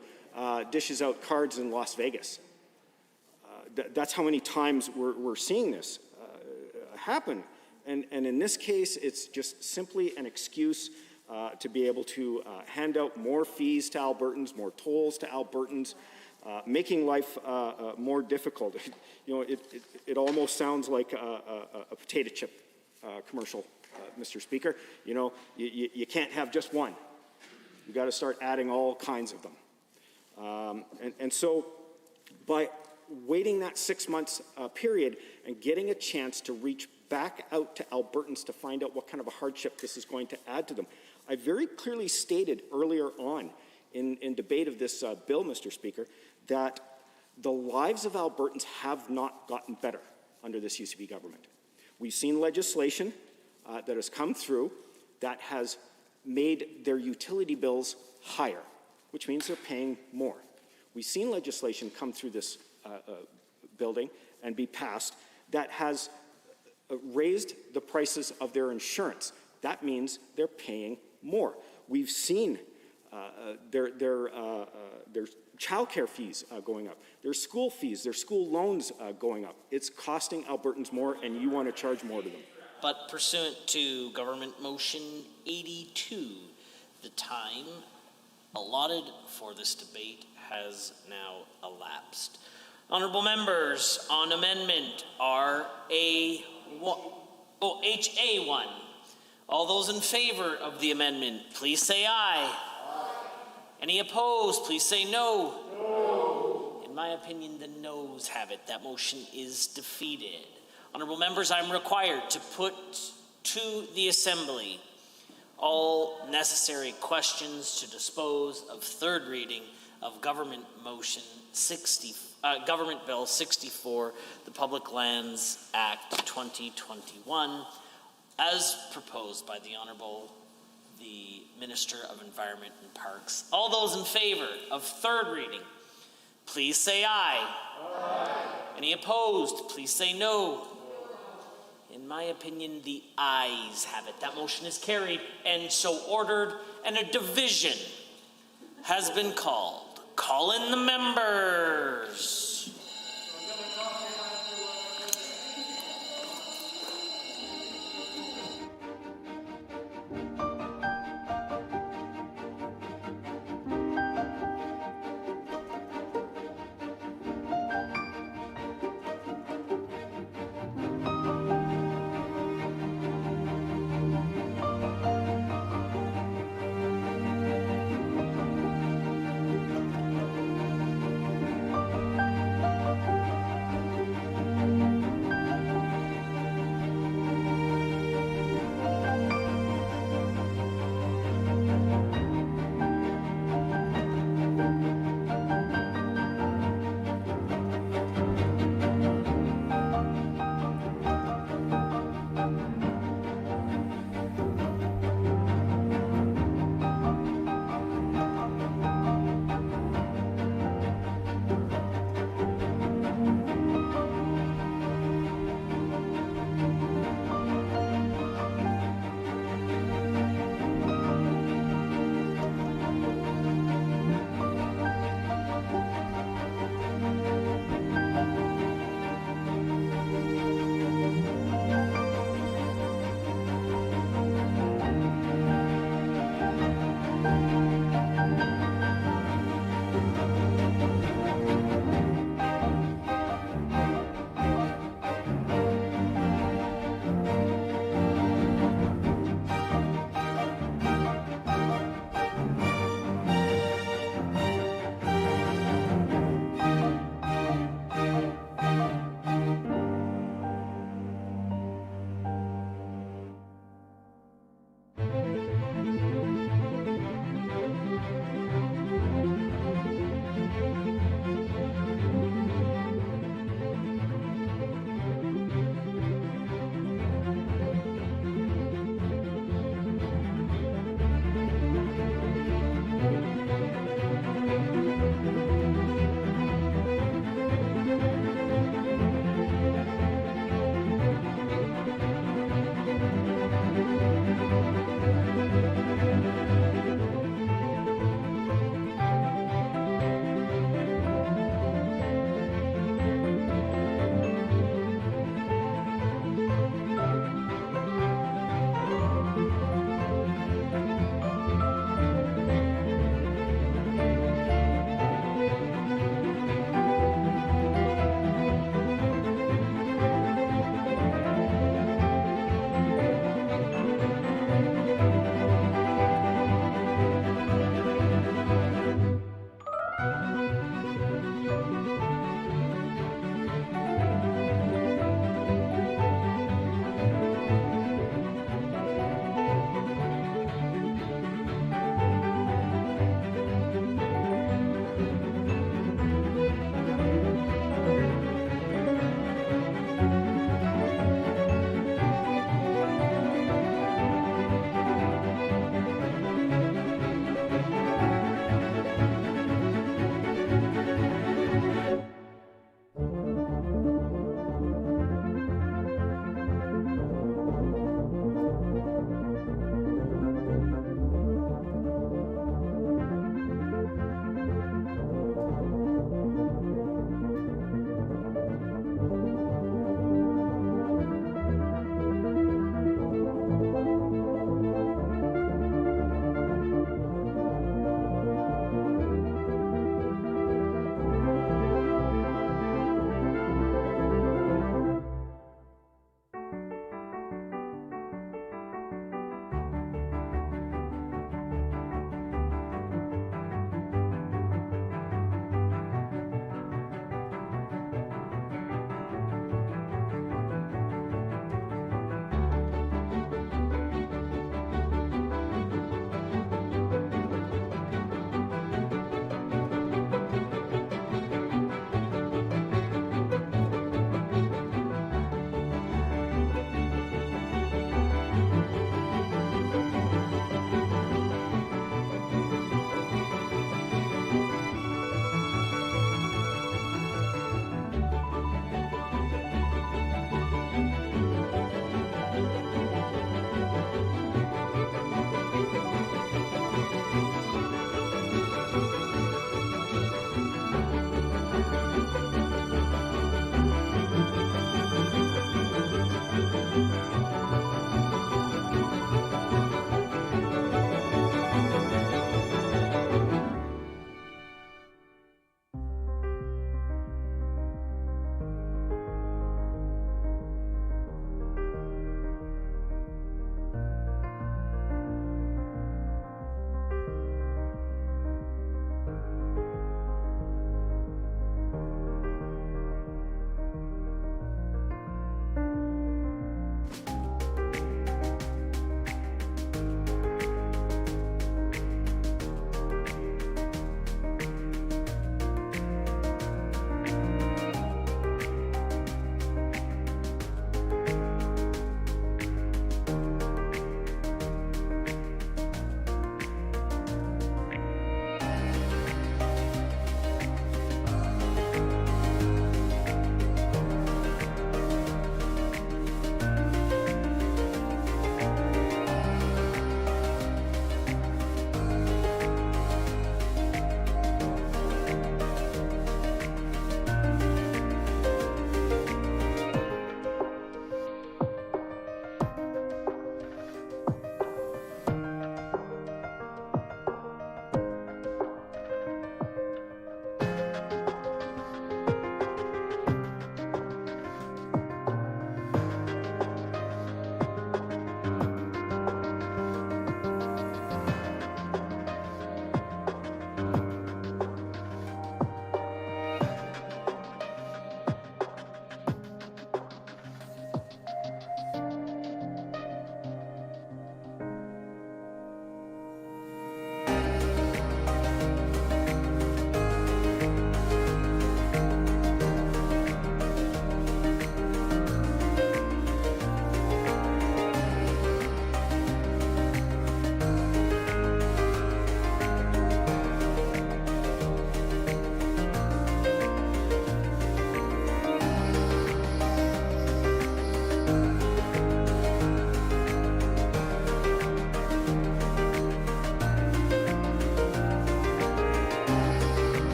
dishes out cards in Las Vegas. That's how many times we're seeing this happen. And in this case, it's just simply an excuse to be able to hand out more fees to Albertans, more tolls to Albertans, making life more difficult. It almost sounds like a potato chip commercial, Mr. Speaker. You can't have just one. You've got to start adding all kinds of them. And so by waiting that 6 months period and getting a chance to reach back out to Albertans to find out what kind of a hardship this is going to add to them, I very clearly stated earlier on in debate of this bill, Mr. Speaker, that the lives of Albertans have not gotten better under this UCP government. We've seen legislation that has come through that has made their utility bills higher, which means they're paying more. We've seen legislation come through this building and be passed that has raised the prices of their insurance. That means they're paying more. We've seen their childcare fees going up, their school fees, their school loans going up. It's costing Albertans more, and you want to charge more to them. But pursuant to Government Motion 82, the time allotted for this debate has now elapsed. Honourable members, on amendment HA1. All those in favor of the amendment, please say aye. Any opposed, please say no. No. In my opinion, the noes have it. That motion is defeated. Honourable members, I'm required to put to the Assembly all necessary questions to dispose of third reading of Government Bill 64, the Public Lands Act 2021, as proposed by the Honourable the Minister of Environment and Parks. All those in favor of third reading, please say aye. Aye. Any opposed, please say no. In my opinion, the ayes have it. That motion is carried and so ordered, and a division has been called. Call in the members.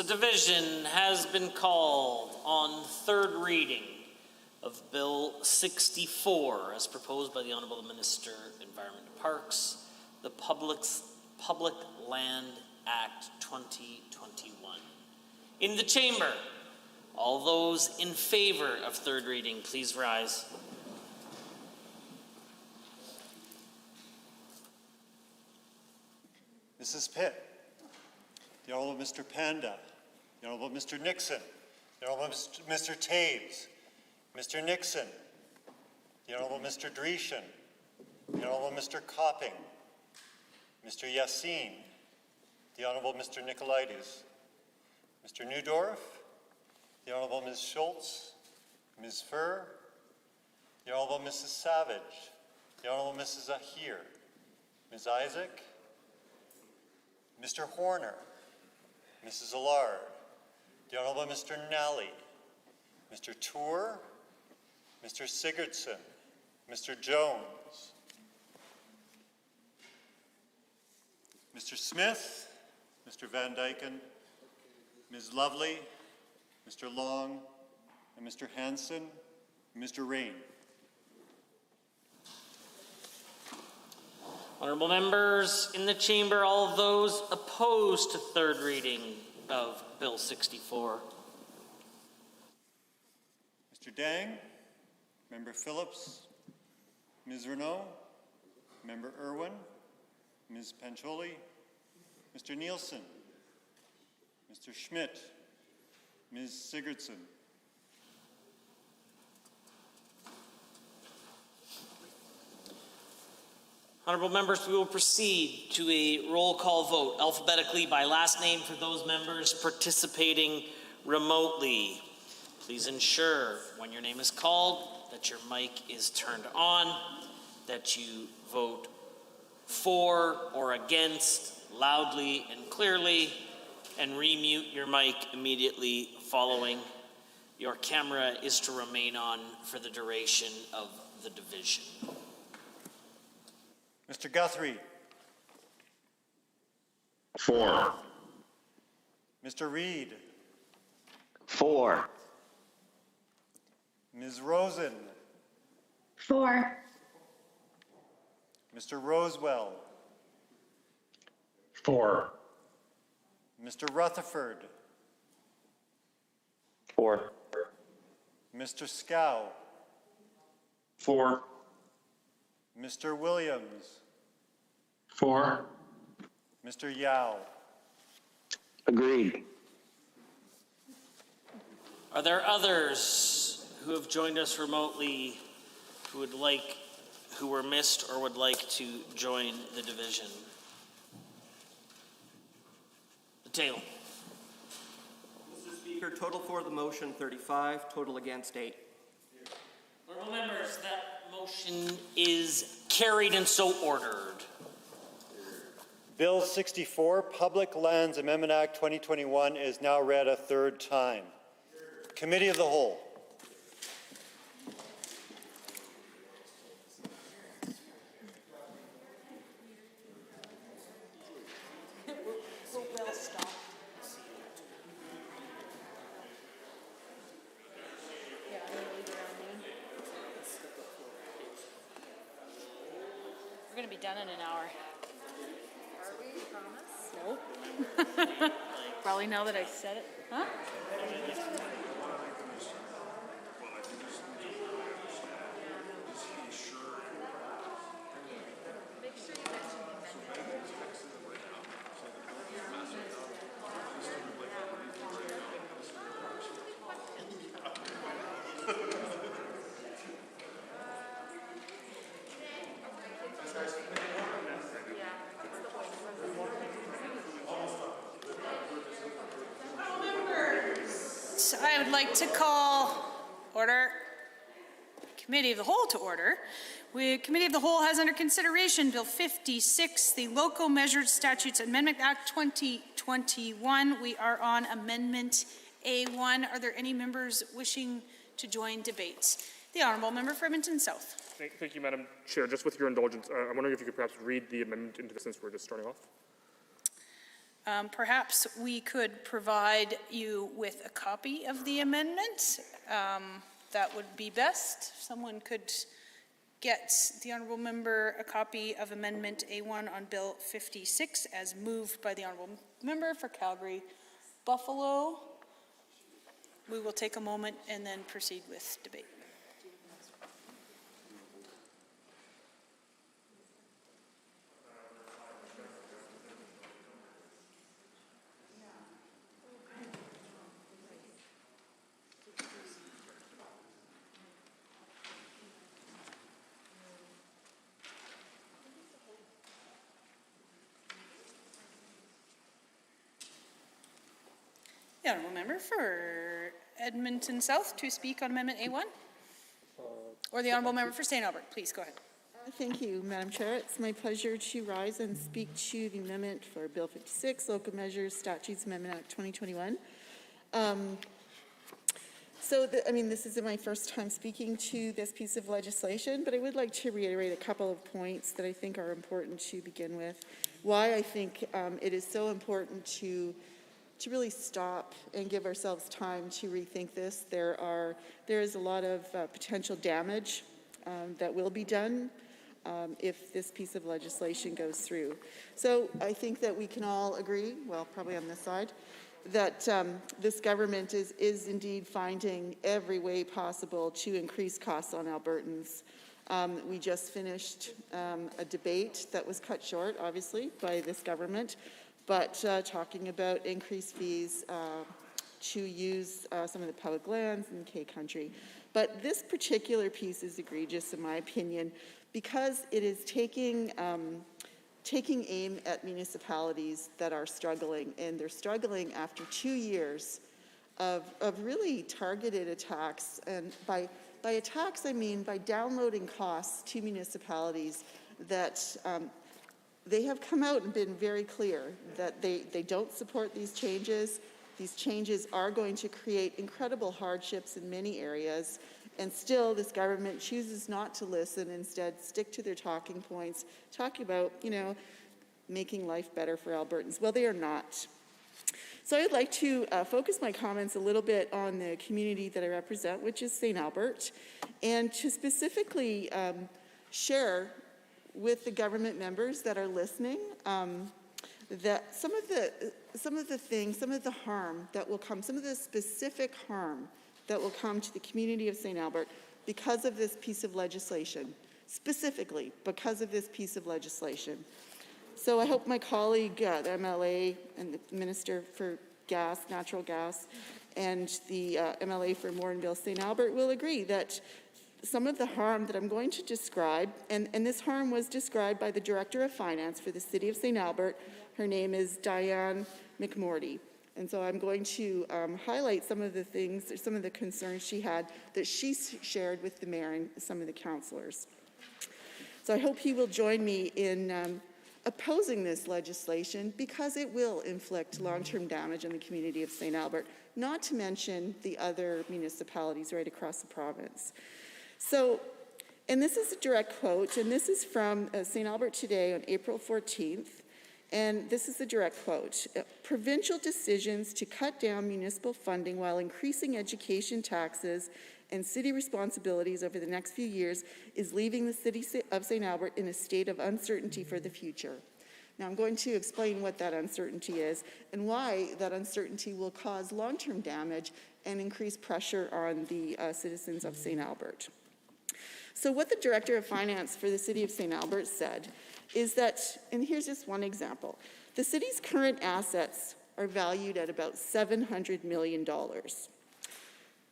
a division has been called on third reading of Bill 64 as proposed by the Honourable Minister, Environment and Parks, the Public Land Act 2021. In the chamber, all those in favor of third reading, please rise. Mrs. Pitt, the Honourable Mr. Panda, the Honourable Mr. Nixon, the Honourable Mr. Taves, Mr. Nixon, the Honourable Mr. Dreeshen, the Honourable Mr. Copping, Mr. Yassin, the Honourable Mr. Nicolaides, Mr. Newdorf, the Honourable Ms. Schultz, Ms. Furr, the Honourable Mrs. Savage, the Honourable Mrs. Ahir, Ms. Isaac, Mr. Horner, Mrs. Allard, the Honourable Mr. Nally, Mr. Tour, Mr. Sigurdsson, Mr. Jones, Mr. Smith, Mr. Van Dyken, Ms. Lovely, Mr. Long, and Mr. Hanson, and Mr. Rain. Honourable members in the chamber, all those opposed to third reading of Bill 64. Mr. Dang, Member Phillips, Ms. Renault, Member Irwin, Ms. Pancholi, Mr. Nielsen, Mr. Schmidt, Ms. Sigurdsson. Honourable members, we will proceed to a roll call vote alphabetically by last name for those members participating remotely. Please ensure when your name is called that your mic is turned on, that you vote for or against loudly and clearly, and remute your mic immediately following. Your camera is to remain on for the duration of the division. Mr. Guthrie. 4. Mr. Reed. 4. Ms. Rosen. 4. Mr. Rosewell. 4. Mr. Rutherford. 4. Mr. Scow. 4. Mr. Williams. 4. Mr. Yao. Agreed. Are there others who have joined us remotely who were missed or would like to join the division? The table. Mr. Speaker, total for the motion 35, total against 8. Honourable members, that motion is carried and so ordered. Bill 64, Public Lands Amendment Act 2021 is now read a third time. Committee of the Whole. We're going to be done in an hour. Are we? Promise? Nope. Probably now that I said it. Huh? I would like to call Committee of the Whole to order. Committee of the Whole has under consideration Bill 56, the Local Measured Statutes Amendment Act 2021. We are on Amendment A1. Are there any members wishing to join debates? The Honourable Member for Edmonton South. Thank you, Madam Chair. Just with your indulgence, I'm wondering if you could perhaps read the amendment into this since we're just starting off. Perhaps we could provide you with a copy of the amendment. That would be best. Someone could get the Honourable Member a copy of Amendment A1 on Bill 56 as moved by the Honourable Member for Calgary Buffalo. We will take a moment and then proceed with debate. The Honourable Member for Edmonton South to speak on Amendment A1. Or the Honourable Member for St. Albert, please go ahead. Thank you, Madam Chair. It's my pleasure to rise and speak to the amendment for Bill 56, Local Measures Statutes Amendment Act 2021. This isn't my first time speaking to this piece of legislation, but I would like to reiterate a couple of points that I think are important to begin with. Why I think it is so important to really stop and give ourselves time to rethink this. There is a lot of potential damage that will be done if this piece of legislation goes through. So I think that we can all agree, well, probably on this side, that this government is indeed finding every way possible to increase costs on Albertans. We just finished a debate that was cut short, obviously, by this government, but talking about increased fees to use some of the public lands in K Country. But this particular piece is egregious, in my opinion, because it is taking aim at municipalities that are struggling, and they're struggling after 2 years of really targeted attacks. And by attacks, I mean by downloading costs to municipalities that they have come out and been very clear that they don't support these changes. These changes are going to create incredible hardships in many areas, and still this government chooses not to listen, instead stick to their talking points, talking about, making life better for Albertans. Well, they are not. So I'd like to focus my comments a little bit on the community that I represent, which is St. Albert, and to specifically share with the government members that are listening that some of the harm that will come, some of the specific harm that will come to the community of St. Albert because of this piece of legislation, specifically because of this piece of legislation. So I hope my colleague, the MLA and the Minister for Gas, Natural Gas, and the MLA for Morinville St. Albert will agree that some of the harm that I'm going to describe, and this harm was described by the Director of Finance for the City of St. Albert. Her name is Diane McMorty. And so I'm going to highlight some of the things, some of the concerns she had that she shared with the mayor and some of the councillors. So I hope he will join me in opposing this legislation, because it will inflict long-term damage on the community of St. Albert, not to mention the other municipalities right across the province. So, and this is a direct quote, and this is from St. Albert Today on April 14th, and this is a direct quote. Provincial decisions to cut down municipal funding while increasing education taxes and city responsibilities over the next few years is leaving the city of St. Albert in a state of uncertainty for the future. Now I'm going to explain what that uncertainty is and why that uncertainty will cause long-term damage and increase pressure on the citizens of St. Albert. So what the Director of Finance for the City of St. Albert said is that, and here's just one example, the city's current assets are valued at about $700 million.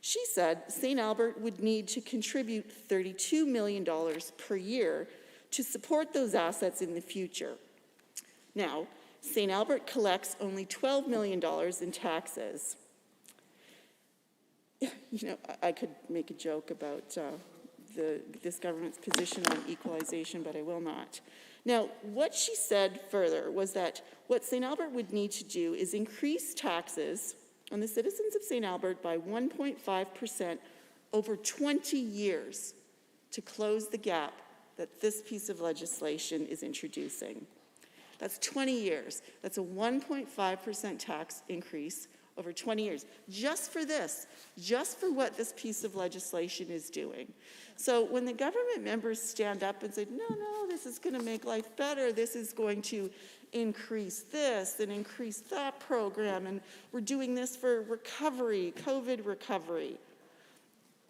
She said St. Albert would need to contribute $32 million per year to support those assets in the future. Now, St. Albert collects only $12 million in taxes. I could make a joke about this government's position on equalization, but I will not. Now, what she said further was that what St. Albert would need to do is increase taxes on the citizens of St. Albert by 1.5% over 20 years to close the gap that this piece of legislation is introducing. That's 20 years. That's a 1.5% tax increase over 20 years, just for this, just for what this piece of legislation is doing. So when the government members stand up and say, no, this is going to make life better, this is going to increase this and increase that program, and we're doing this for recovery, COVID recovery.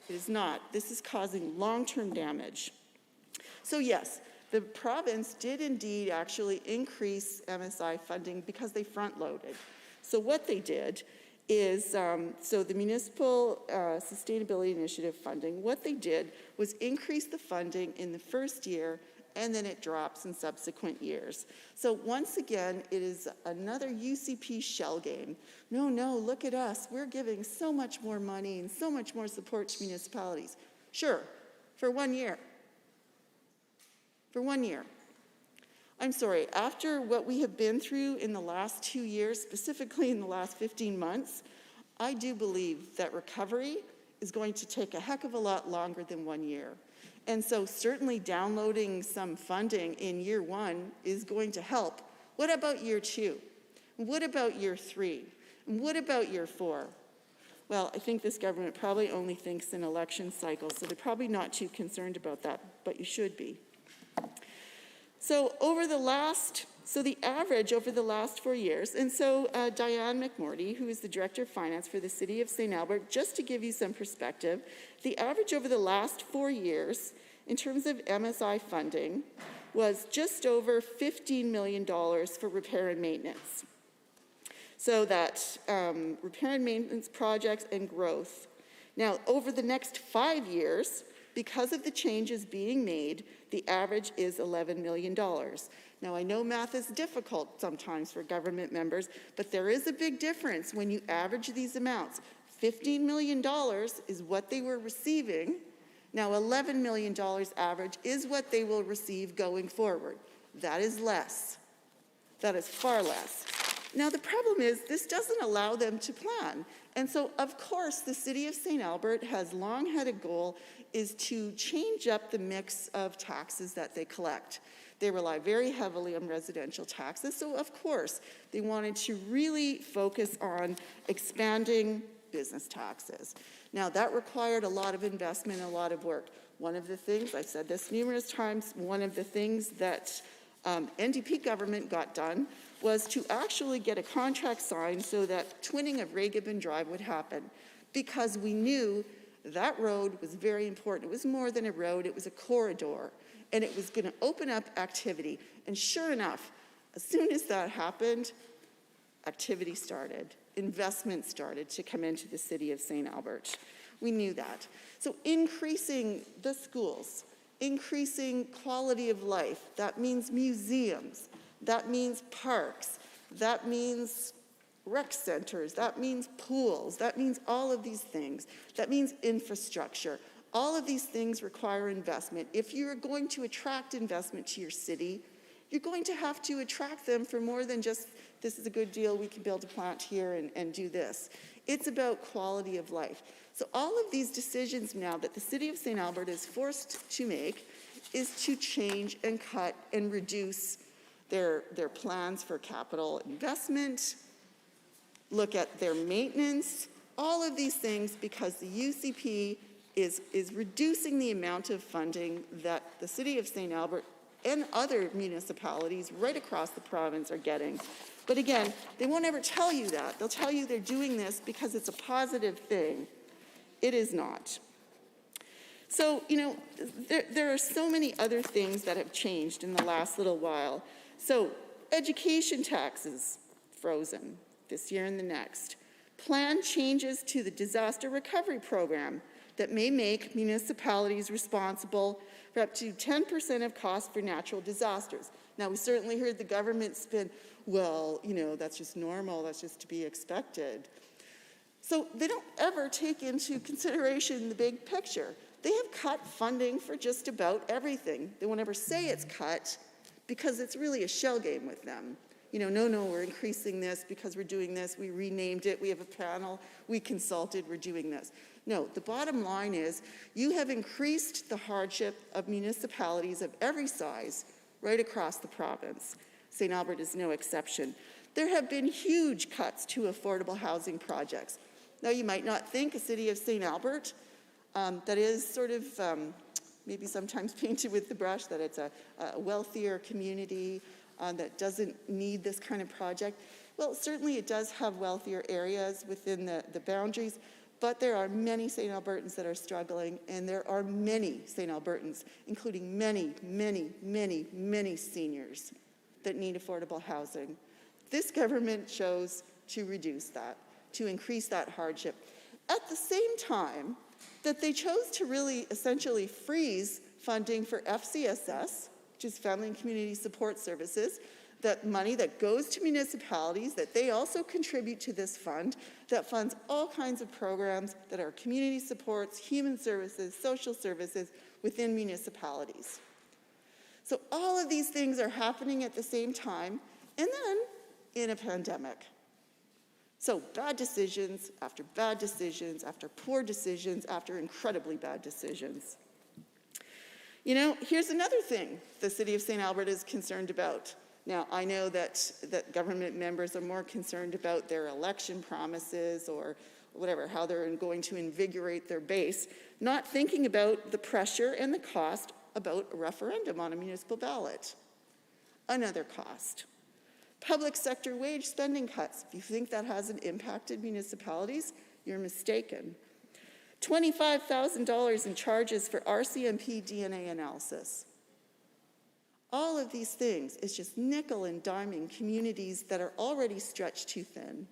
It is not. This is causing long-term damage. So yes, the province did indeed actually increase MSI funding because they front-loaded. So what they did is, so the Municipal Sustainability Initiative funding, what they did was increase the funding in the first year, and then it drops in subsequent years. So once again, it is another UCP shell game. No, look at us. We're giving so much more money and so much more support to municipalities. Sure, for 1 year. For 1 year. I'm sorry, after what we have been through in the last 2 years, specifically in the last 15 months, I do believe that recovery is going to take a heck of a lot longer than 1 year. And so certainly downloading some funding in year 1 is going to help. What about year 2? What about year 3? And what about year 4? Well, I think this government probably only thinks in election cycles, so they're probably not too concerned about that, but you should be. So the average over the last 4 years, and so Diane McMorty, who is the Director of Finance for the City of St. Albert, just to give you some perspective, the average over the last 4 years in terms of MSI funding was just over $15 million for repair and maintenance. So that repair and maintenance projects and growth. Now, over the next 5 years, because of the changes being made, the average is $11 million. Now, I know math is difficult sometimes for government members, but there is a big difference when you average these amounts. $15 million is what they were receiving. Now, $11 million average is what they will receive going forward. That is less. That is far less. Now, the problem is this doesn't allow them to plan. And so, of course, the City of St. Albert has long had a goal is to change up the mix of taxes that they collect. They rely very heavily on residential taxes, so of course, they wanted to really focus on expanding business taxes. Now, that required a lot of investment and a lot of work. One of the things, I've said this numerous times, one of the things that NDP government got done was to actually get a contract signed so that twinning of Ray-Gibbon Drive would happen, because we knew that road was very important. It was more than a road, it was a corridor, and it was going to open up activity. And sure enough, as soon as that happened, activity started, investment started to come into the City of St. Albert. We knew that. So increasing the schools, increasing quality of life, that means museums, that means parks, that means rec centers, that means pools, that means all of these things, that means infrastructure. All of these things require investment. If you're going to attract investment to your city, you're going to have to attract them for more than just, this is a good deal, we can build a plant here and do this. It's about quality of life. So all of these decisions now that the City of St. Albert is forced to make is to change and cut and reduce their plans for capital investment, look at their maintenance, all of these things, because the UCP is reducing the amount of funding that the City of St. Albert and other municipalities right across the province are getting. But again, they won't ever tell you that. They'll tell you they're doing this because it's a positive thing. It is not. So, you know, there are so many other things that have changed in the last little while. So, education taxes, frozen this year and the next. Plan changes to the disaster recovery program that may make municipalities responsible for up to 10% of costs for natural disasters. Now, we certainly heard the government spin, well, you know, that's just normal, that's just to be expected. So they don't ever take into consideration the big picture. They have cut funding for just about everything. They won't ever say it's cut because it's really a shell game with them. You know, no, we're increasing this because we're doing this, we renamed it, we have a panel, we consulted, we're doing this. No, the bottom line is you have increased the hardship of municipalities of every size right across the province. St. Albert is no exception. There have been huge cuts to affordable housing projects. Now, you might not think a city of St. Albert that is sort of maybe sometimes painted with the brush, that it's a wealthier community that doesn't need this kind of project. Well, certainly it does have wealthier areas within the boundaries, but there are many St. Albertans that are struggling, and there are many St. Albertans, including many, many, many, many seniors that need affordable housing. This government chose to reduce that, to increase that hardship. At the same time that they chose to really essentially freeze funding for FCSS, which is Family and Community Support Services, that money that goes to municipalities, that they also contribute to this fund, that funds all kinds of programs that are community supports, human services, social services within municipalities. So all of these things are happening at the same time, and then in a pandemic. So bad decisions after bad decisions, after poor decisions, after incredibly bad decisions. You know, here's another thing the City of St. Albert is concerned about. Now, I know that government members are more concerned about their election promises or whatever, how they're going to invigorate their base, not thinking about the pressure and the cost about a referendum on a municipal ballot. Another cost. Public sector wage spending cuts. If you think that hasn't impacted municipalities, you're mistaken. $25,000 in charges for RCMP DNA analysis. All of these things is just nickel and diming communities that are already stretched too thin.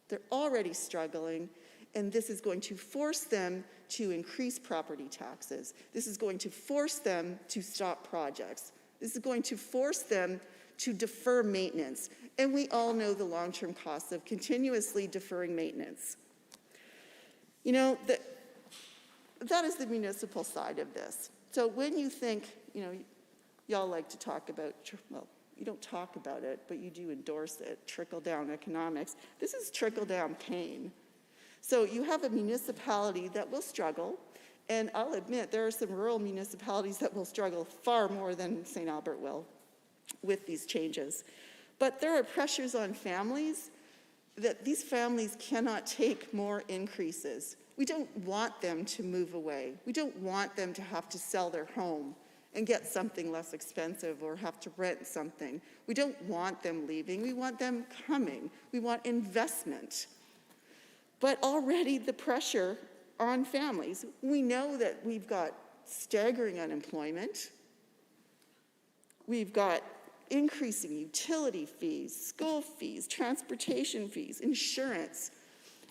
They're already struggling, and this is going to force them to increase property taxes. This is going to force them to stop projects. This is going to force them to defer maintenance. And we all know the long-term costs of continuously deferring maintenance. You know, that is the municipal side of this. So when you think, you know, y'all like to talk about, well, you don't talk about it, but you do endorse it, trickle-down economics. This is trickle-down pain. So you have a municipality that will struggle, and I'll admit there are some rural municipalities that will struggle far more than St. Albert will with these changes. But there are pressures on families that these families cannot take more increases. We don't want them to move away. We don't want them to have to sell their home and get something less expensive or have to rent something. We don't want them leaving. We want them coming. We want investment. But already the pressure on families, we know that we've got staggering unemployment. We've got increasing utility fees, school fees, transportation fees, insurance.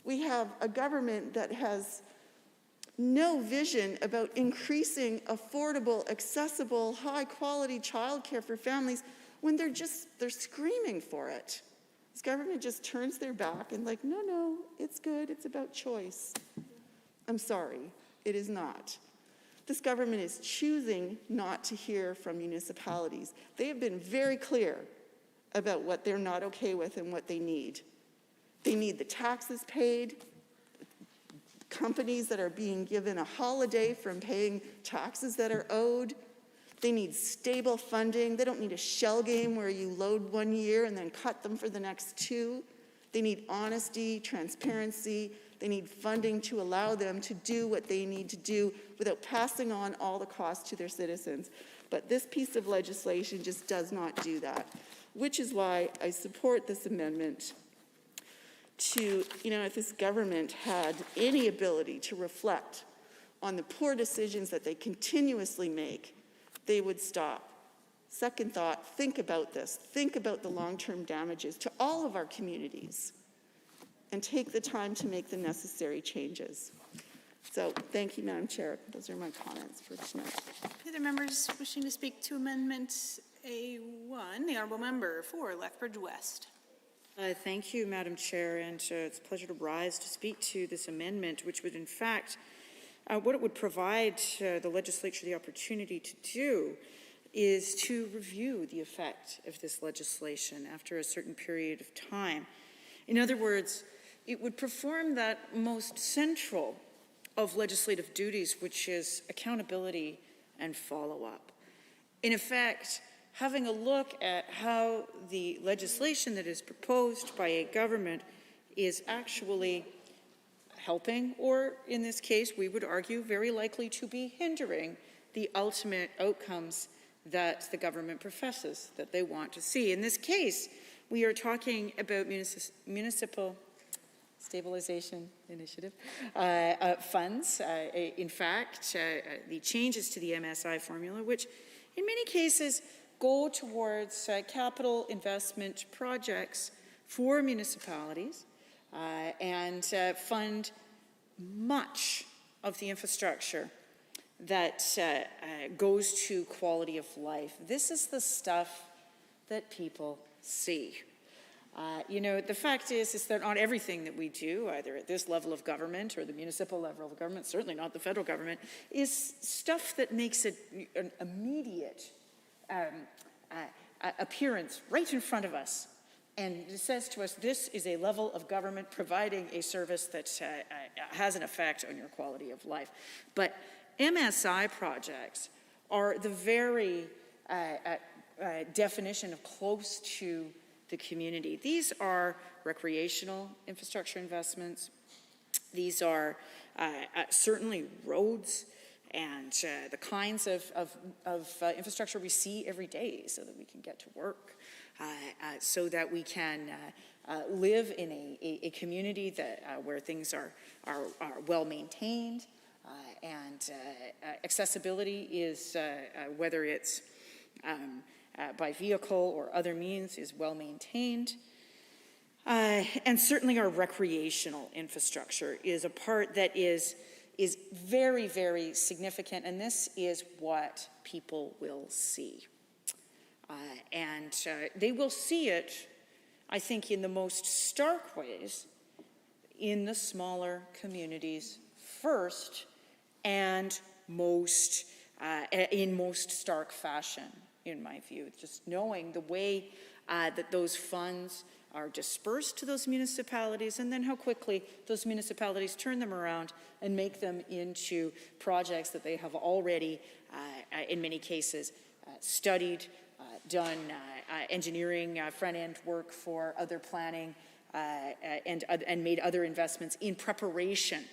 We have a government that has no vision about increasing affordable, accessible, high-quality childcare for families when they're screaming for it. This government just turns their back and like, no, it's good, it's about choice. I'm sorry, it is not. This government is choosing not to hear from municipalities. They have been very clear about what they're not okay with and what they need. They need the taxes paid, companies that are being given a holiday from paying taxes that are owed. They need stable funding. They don't need a shell game where you load 1 year and then cut them for the next 2. They need honesty, transparency. They need funding to allow them to do what they need to do without passing on all the costs to their citizens. But this piece of legislation just does not do that, which is why I support this amendment to, you know, if this government had any ability to reflect on the poor decisions that they continuously make, they would stop. Second thought, think about this. Think about the long-term damages to all of our communities and take the time to make the necessary changes. So thank you, Madam Chair. Those are my comments for tonight. Other members wishing to speak to Amendment A1? The Honourable Member for Lethbridge West. Thank you, Madam Chair, and it's a pleasure to rise to speak to this amendment, which would in fact, what it would provide the legislature the opportunity to do is to review the effect of this legislation after a certain period of time. In other words, it would perform that most central of legislative duties, which is accountability and follow-up. In effect, having a look at how the legislation that is proposed by a government is actually helping, or in this case, we would argue, very likely to be hindering the ultimate outcomes that the government professes that they want to see. In this case, we are talking about municipal stabilization initiative funds. In fact, the changes to the MSI formula, which in many cases go towards capital investment projects for municipalities and fund much of the infrastructure that goes to quality of life. This is the stuff that people see. You know, the fact is that not everything that we do, either at this level of government or the municipal level of government, certainly not the federal government, is stuff that makes an immediate appearance right in front of us. And it says to us, this is a level of government providing a service that has an effect on your quality of life. But MSI projects are the very definition of close to the community. These are recreational infrastructure investments. These are certainly roads and the kinds of infrastructure we see every day so that we can get to work, so that we can live in a community that where things are well maintained, and accessibility is, whether it's by vehicle or other means, is well maintained. And certainly our recreational infrastructure is a part that is very, very significant, and this is what people will see. And they will see it, I think, in the most stark ways in the smaller communities first, and most in most stark fashion, in my view. Just knowing the way that those funds are dispersed to those municipalities, and then how quickly those municipalities turn them around and make them into projects that they have already, in many cases, studied, done engineering, front-end work for other planning, and made other investments in preparation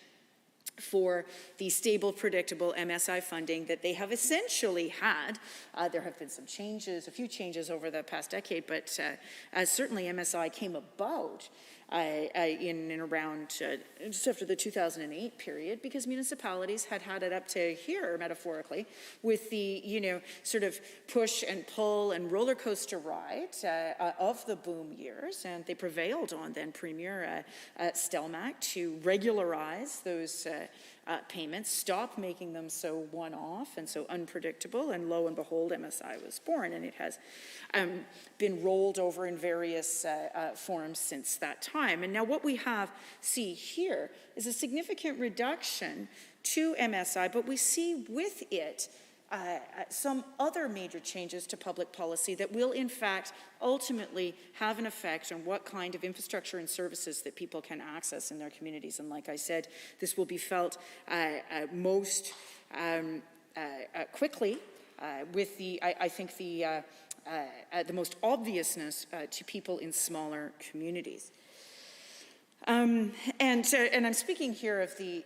for the stable, predictable MSI funding that they have essentially had. There have been some changes, a few changes over the past decade, but certainly MSI came about in and around just after the 2008 period, because municipalities had had it up to here, metaphorically, with the, you know, sort of push and pull and roller coaster ride of the boom years, and they prevailed on then Premier Stelmach to regularize those payments, stop making them so one-off and so unpredictable, and lo and behold, MSI was born, and it has been rolled over in various forms since that time. And now what we see here is a significant reduction to MSI, but we see with it some other major changes to public policy that will, in fact, ultimately have an effect on what kind of infrastructure and services that people can access in their communities. And like I said, this will be felt most quickly with I think the most obviousness to people in smaller communities. And I'm speaking here of the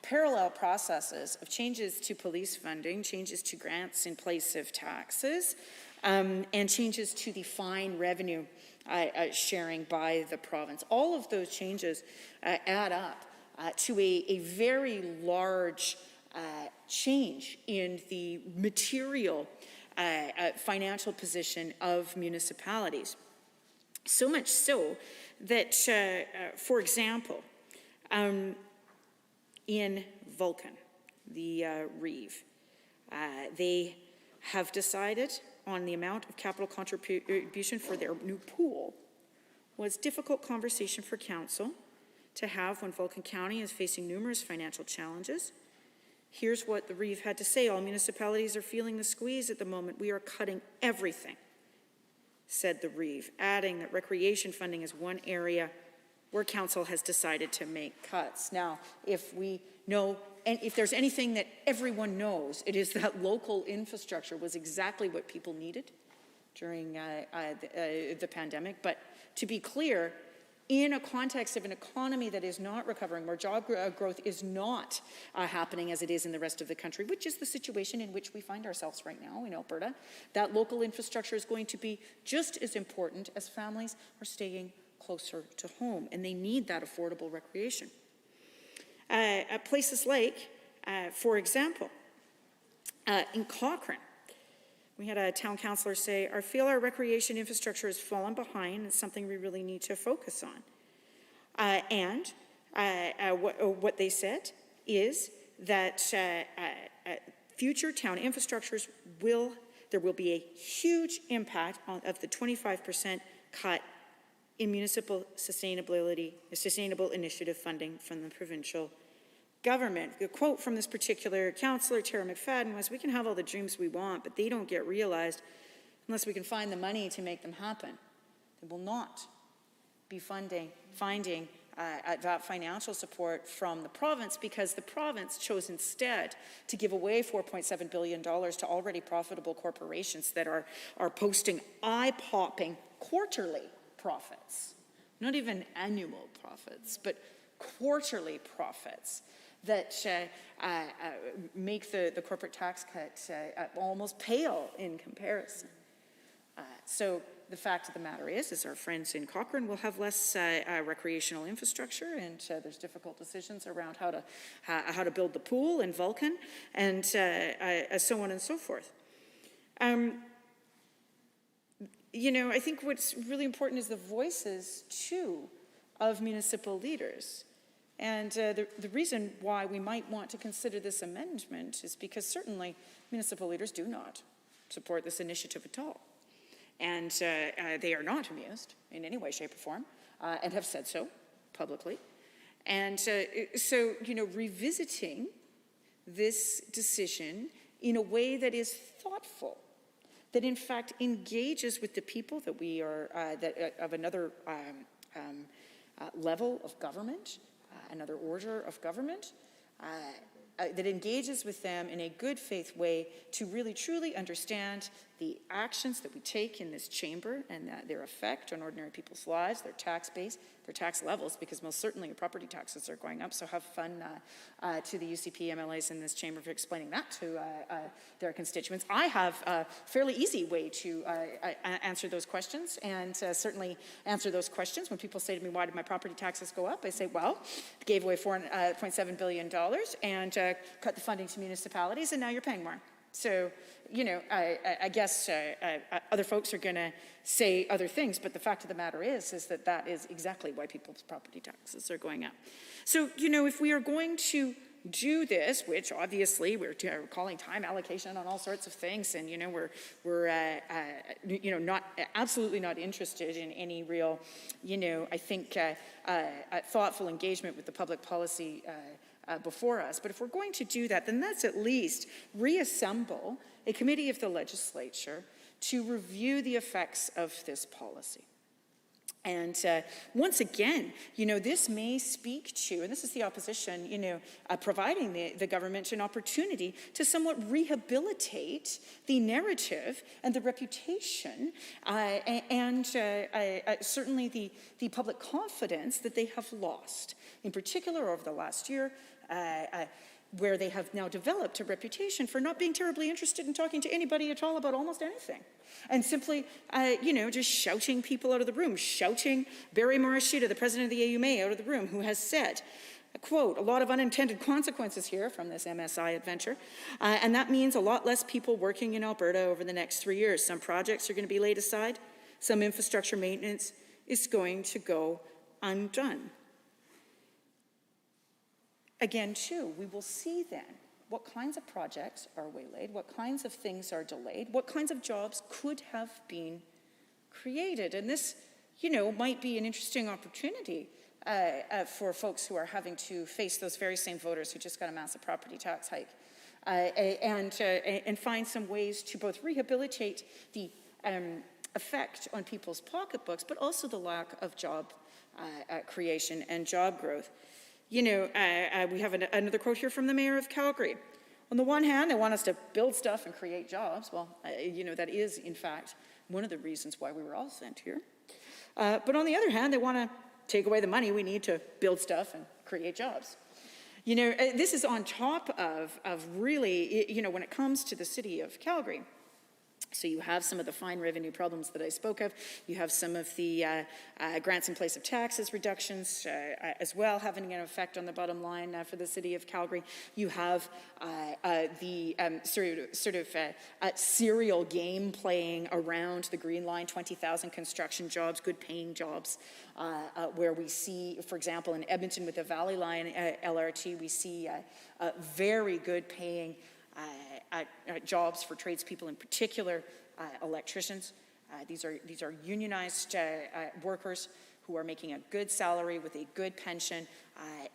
parallel processes of changes to police funding, changes to grants in place of taxes, and changes to the fine revenue sharing by the province. All of those changes add up to a very large change in the material financial position of municipalities. So much so that, for example, in Vulcan, the Reeve, they have decided on the amount of capital contribution for their new pool. Was difficult conversation for council to have when Vulcan County is facing numerous financial challenges. Here's what the Reeve had to say: all municipalities are feeling the squeeze at the moment. We are cutting everything, said the Reeve, adding that recreation funding is one area where council has decided to make cuts. Now, if we know, and if there's anything that everyone knows, it is that local infrastructure was exactly what people needed during the pandemic. But to be clear, in a context of an economy that is not recovering, where job growth is not happening as it is in the rest of the country, which is the situation in which we find ourselves right now in Alberta, that local infrastructure is going to be just as important as families are staying closer to home, and they need that affordable recreation. At places like, for example, in Cochrane, we had a town councillor say, I feel our recreation infrastructure has fallen behind. It's something we really need to focus on. What they said is that future town infrastructures there will be a huge impact of the 25% cut in municipal sustainable initiative funding from the provincial government. The quote from this particular councillor, Tara McFadden, was, we can have all the dreams we want, but they don't get realized unless we can find the money to make them happen. They will not be finding that financial support from the province, because the province chose instead to give away $4.7 billion to already profitable corporations that are posting eye-popping quarterly profits, not even annual profits, but quarterly profits that make the corporate tax cut almost pale in comparison. So the fact of the matter is our friends in Cochrane will have less recreational infrastructure, and there's difficult decisions around how to build the pool in Vulcan, and so on and so forth. You know, I think what's really important is the voices, too, of municipal leaders. And the reason why we might want to consider this amendment is because certainly municipal leaders do not support this initiative at all. And they are not amused in any way, shape, or form, and have said so publicly. And so, you know, revisiting this decision in a way that is thoughtful, that in fact engages with the people that we are, of another level of government, another order of government, that engages with them in a good faith way to really truly understand the actions that we take in this chamber and their effect on ordinary people's lives, their tax base, their tax levels, because most certainly property taxes are going up. So have fun to the UCP MLAs in this chamber for explaining that to their constituents. I have a fairly easy way to answer those questions, and certainly answer those questions when people say to me, why did my property taxes go up? I say, well, gave away $4.7 billion and cut the funding to municipalities, and now you're paying more. So, you know, I guess other folks are going to say other things, but the fact of the matter is that is exactly why people's property taxes are going up. So, you know, if we are going to do this, which obviously we're calling time allocation on all sorts of things, and you know we're you know absolutely not interested in any real, you know, I think thoughtful engagement with the public policy before us. But if we're going to do that, then let's at least reassemble a committee of the legislature to review the effects of this policy. And once again, you know, this may speak to, and this is the opposition, you know, providing the government an opportunity to somewhat rehabilitate the narrative and the reputation and certainly the public confidence that they have lost, in particular over the last year, where they have now developed a reputation for not being terribly interested in talking to anybody at all about almost anything. And simply, you know, just shouting people out of the room, shouting Barry Morishita, the president of the AUMA, out of the room, who has said, quote, a lot of unintended consequences here from this MSI adventure, and that means a lot less people working in Alberta over the next 3 years. Some projects are going to be laid aside. Some infrastructure maintenance is going to go undone. Again, too, we will see then what kinds of projects are waylaid, what kinds of things are delayed, what kinds of jobs could have been created. And this, you know, might be an interesting opportunity for folks who are having to face those very same voters who just got a massive property tax hike, and find some ways to both rehabilitate the effect on people's pocketbooks, but also the lack of job creation and job growth. You know, we have another quote here from the mayor of Calgary. On the one hand, they want us to build stuff and create jobs. Well, you know, that is, in fact, one of the reasons why we were all sent here. But on the other hand, they want to take away the money we need to build stuff and create jobs. You know, this is on top of really, you know, when it comes to the city of Calgary. So you have some of the fine revenue problems that I spoke of. You have some of the grants in place of taxes reductions as well having an effect on the bottom line for the city of Calgary. You have the serial game playing around the Green Line, 20,000 construction jobs, good paying jobs, where we see, for example, in Edmonton with the Valley Line LRT, we see very good paying jobs for tradespeople, in particular electricians. These are unionized workers who are making a good salary with a good pension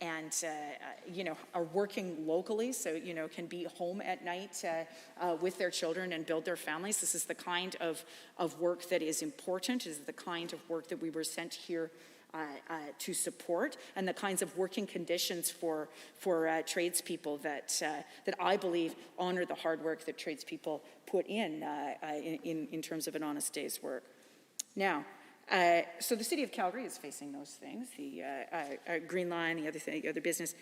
and you know, are working locally, so you know, can be home at night with their children and build their families. This is the kind of work that is important. This is the kind of work that we were sent here to support, and the kinds of working conditions for tradespeople that I believe honor the hard work that tradespeople put in terms of an honest day's work. Now, so the city of Calgary is facing those things, the Green Line, the other business.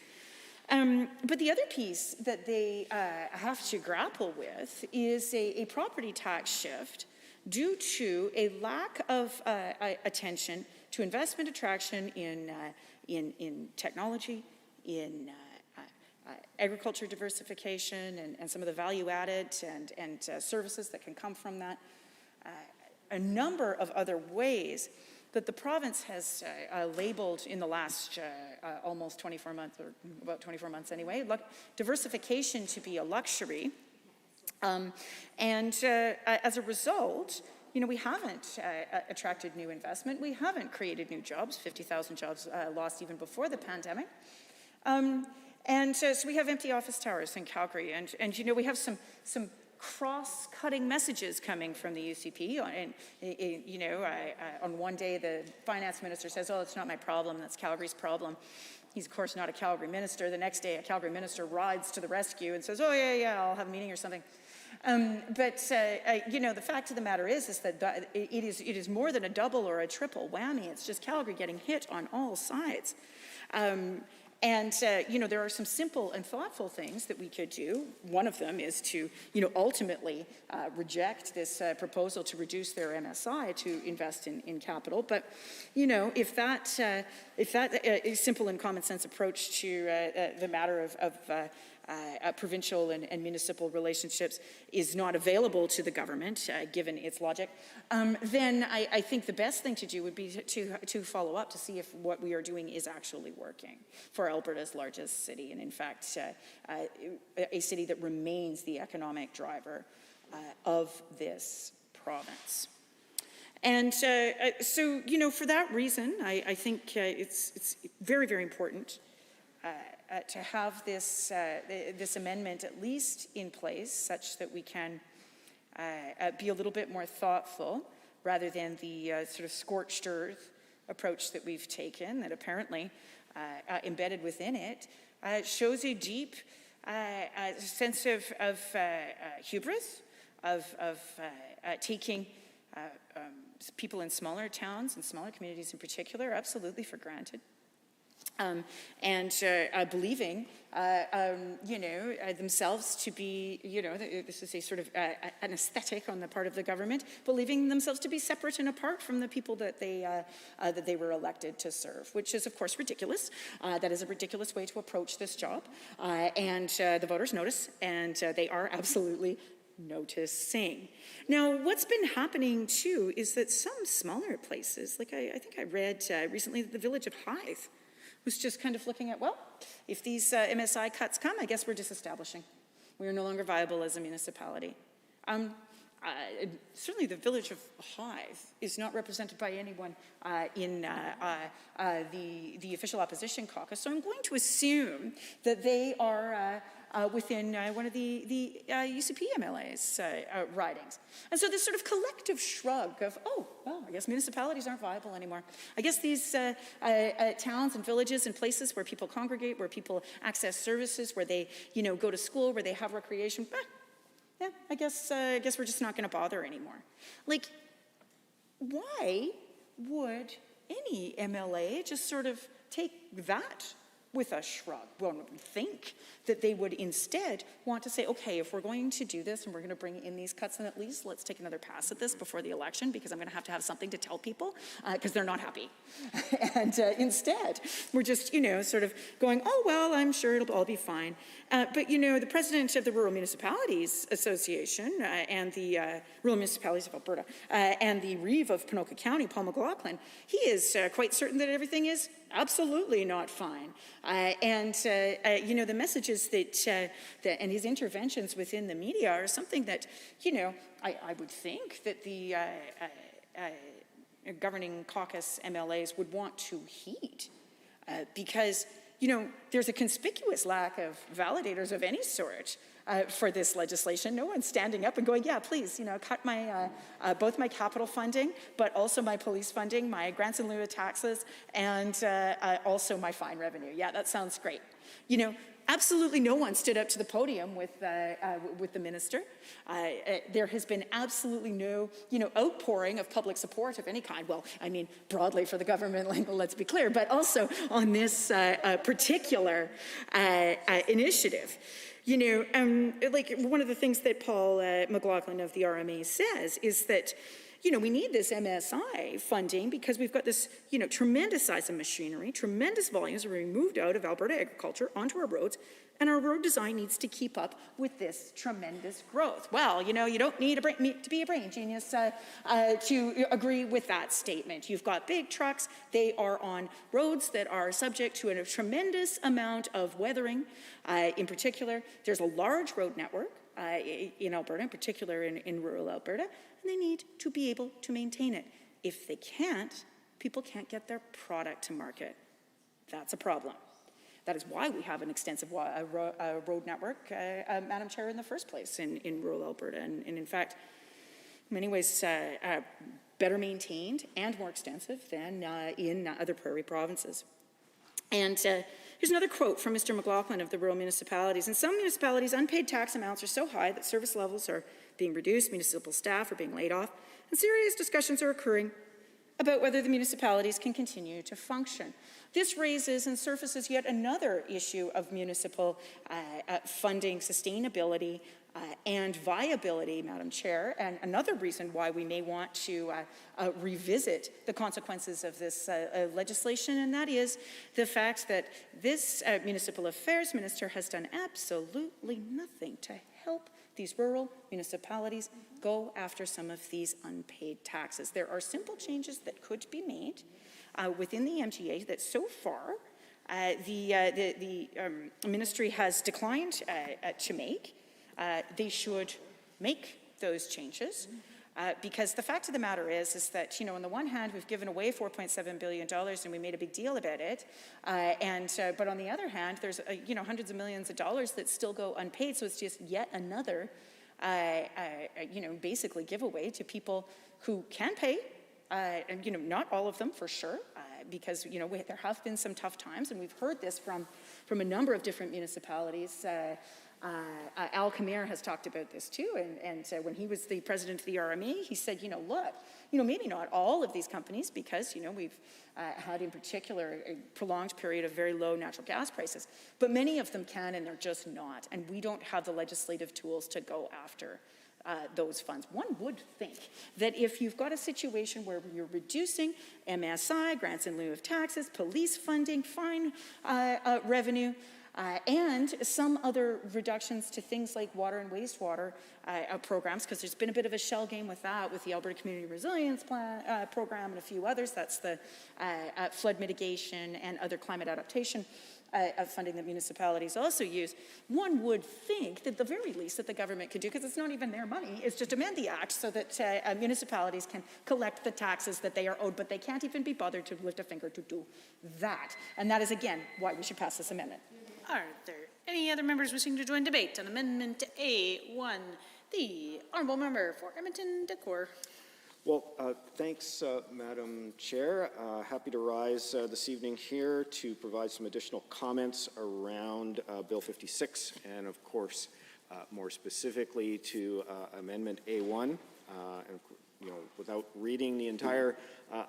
But the other piece that they have to grapple with is a property tax shift due to a lack of attention to investment attraction in technology, in agriculture diversification, and some of the value added and services that can come from that. A number of other ways that the province has labeled in the last almost 24 months, or about 24 months anyway, diversification to be a luxury. And as a result, you know, we haven't attracted new investment. We haven't created new jobs, 50,000 jobs lost even before the pandemic. So we have empty office towers in Calgary. And you know, we have some cross-cutting messages coming from the UCP. And, you know, on one day, the finance minister says, oh, it's not my problem, that's Calgary's problem. He's, of course, not a Calgary minister. The next day, a Calgary minister rides to the rescue and says, oh, yeah, I'll have a meeting or something. You know, the fact of the matter is that it is more than a double or a triple whammy. It's just Calgary getting hit on all sides. You know, there are some simple and thoughtful things that we could do. One of them is to, you know, ultimately reject this proposal to reduce their MSI to invest in capital. But, you know, if that simple and common sense approach to the matter of provincial and municipal relationships is not available to the government, given its logic, then I think the best thing to do would be to follow up to see if what we are doing is actually working for Alberta's largest city, and in fact, a city that remains the economic driver of this province. And so, you know, for that reason, I think it's very, very important to have this amendment at least in place, such that we can be a little bit more thoughtful rather than the sort of scorched earth approach that we've taken, that apparently embedded within it shows a deep sense of hubris, of taking people in smaller towns and smaller communities in particular absolutely for granted. Believing, you know, themselves to be, you know, this is a sort of an aesthetic on the part of the government, believing themselves to be separate and apart from the people that they were elected to serve, which is, of course, ridiculous. That is a ridiculous way to approach this job, and the voters notice, and they are absolutely noticing. Now, what's been happening, too, is that some smaller places, like I think I read recently that the village of Hythe was just kind of looking at, well, if these MSI cuts come, I guess we're disestablishing. We are no longer viable as a municipality. Certainly the village of Hythe is not represented by anyone in the official opposition caucus, so I'm going to assume that they are within one of the UCP MLA's ridings. And so this sort of collective shrug of, oh, well, I guess municipalities aren't viable anymore. I guess these towns and villages and places where people congregate, where people access services, where they, you know, go to school, where they have recreation, yeah, I guess we're just not going to bother anymore. Like, why would any MLA just sort of take that with a shrug? One would think that they would instead want to say, okay, if we're going to do this and we're going to bring in these cuts, then at least let's take another pass at this before the election, because I'm going to have something to tell people because they're not happy. And instead, we're just, sort of going, oh, well, I'm sure it'll all be fine. But, the president of the Rural Municipalities Association and the Rural Municipalities of Alberta and the Reeve of Ponoka County, Paul McLaughlin, he is quite certain that everything is absolutely not fine. The messages that and his interventions within the media are something that, I would think that the governing caucus MLAs would want to heed because, there's a conspicuous lack of validators of any sort for this legislation. No one's standing up and going, yeah, please, cut my both my capital funding, but also my police funding, my grants in lieu of taxes, and also my fine revenue. Yeah, that sounds great. Absolutely no one stood up to the podium with the minister. There has been absolutely no, outpouring of public support of any kind. Well, I mean, broadly for the government, let's be clear, but also on this particular initiative. One of the things that Paul McLaughlin of the RMA says is that, we need this MSI funding because we've got this, tremendous size of machinery, tremendous volumes are being moved out of Alberta agriculture onto our roads, and our road design needs to keep up with this tremendous growth. Well, you don't need to be a brain genius to agree with that statement. You've got big trucks. They are on roads that are subject to a tremendous amount of weathering. In particular, there's a large road network in Alberta, in particular in rural Alberta, and they need to be able to maintain it. If they can't, people can't get their product to market. That's a problem. That is why we have an extensive road network, Madam Chair, in the first place in rural Alberta. And in fact, in many ways, better maintained and more extensive than in other prairie provinces. And here's another quote from Mr. McLaughlin of the rural municipalities. In some municipalities, unpaid tax amounts are so high that service levels are being reduced, municipal staff are being laid off, and serious discussions are occurring about whether the municipalities can continue to function. This raises and surfaces yet another issue of municipal funding sustainability and viability, Madam Chair, and another reason why we may want to revisit the consequences of this legislation, and that is the fact that this municipal affairs minister has done absolutely nothing to help these rural municipalities go after some of these unpaid taxes. There are simple changes that could be made within the MTA that so far the ministry has declined to make. They should make those changes because the fact of the matter is that, on the one hand, we've given away $4.7 billion and we made a big deal about it. But on the other hand, there's, hundreds of millions of dollars that still go unpaid. So it's just yet another, basically giveaway to people who can pay. And, not all of them for sure, because, there have been some tough times, and we've heard this from a number of different municipalities. Al Kamir has talked about this too, and when he was the president of the RME, he said, look, maybe not all of these companies, because, we've had in particular a prolonged period of very low natural gas prices, but many of them can, and they're just not, and we don't have the legislative tools to go after those funds. One would think that if you've got a situation where you're reducing MSI, grants in lieu of taxes, police funding, fine revenue, and some other reductions to things like water and wastewater programs, because there's been a bit of a shell game with that, with the Alberta Community Resilience Plan, Program and a few others. That's the flood mitigation and other climate adaptation funding that municipalities also use. One would think that the very least that the government could do, because it's not even their money, is just amend the act so that municipalities can collect the taxes that they are owed, but they can't even be bothered to lift a finger to do that. And that is, again, why we should pass this amendment. Are there any other members wishing to join debate on Amendment A1? The Honourable Member for Edmonton-Decour. Well, thanks, Madam Chair. Happy to rise this evening here to provide some additional comments around Bill 56 and, of course, more specifically to Amendment A1. And without reading the entire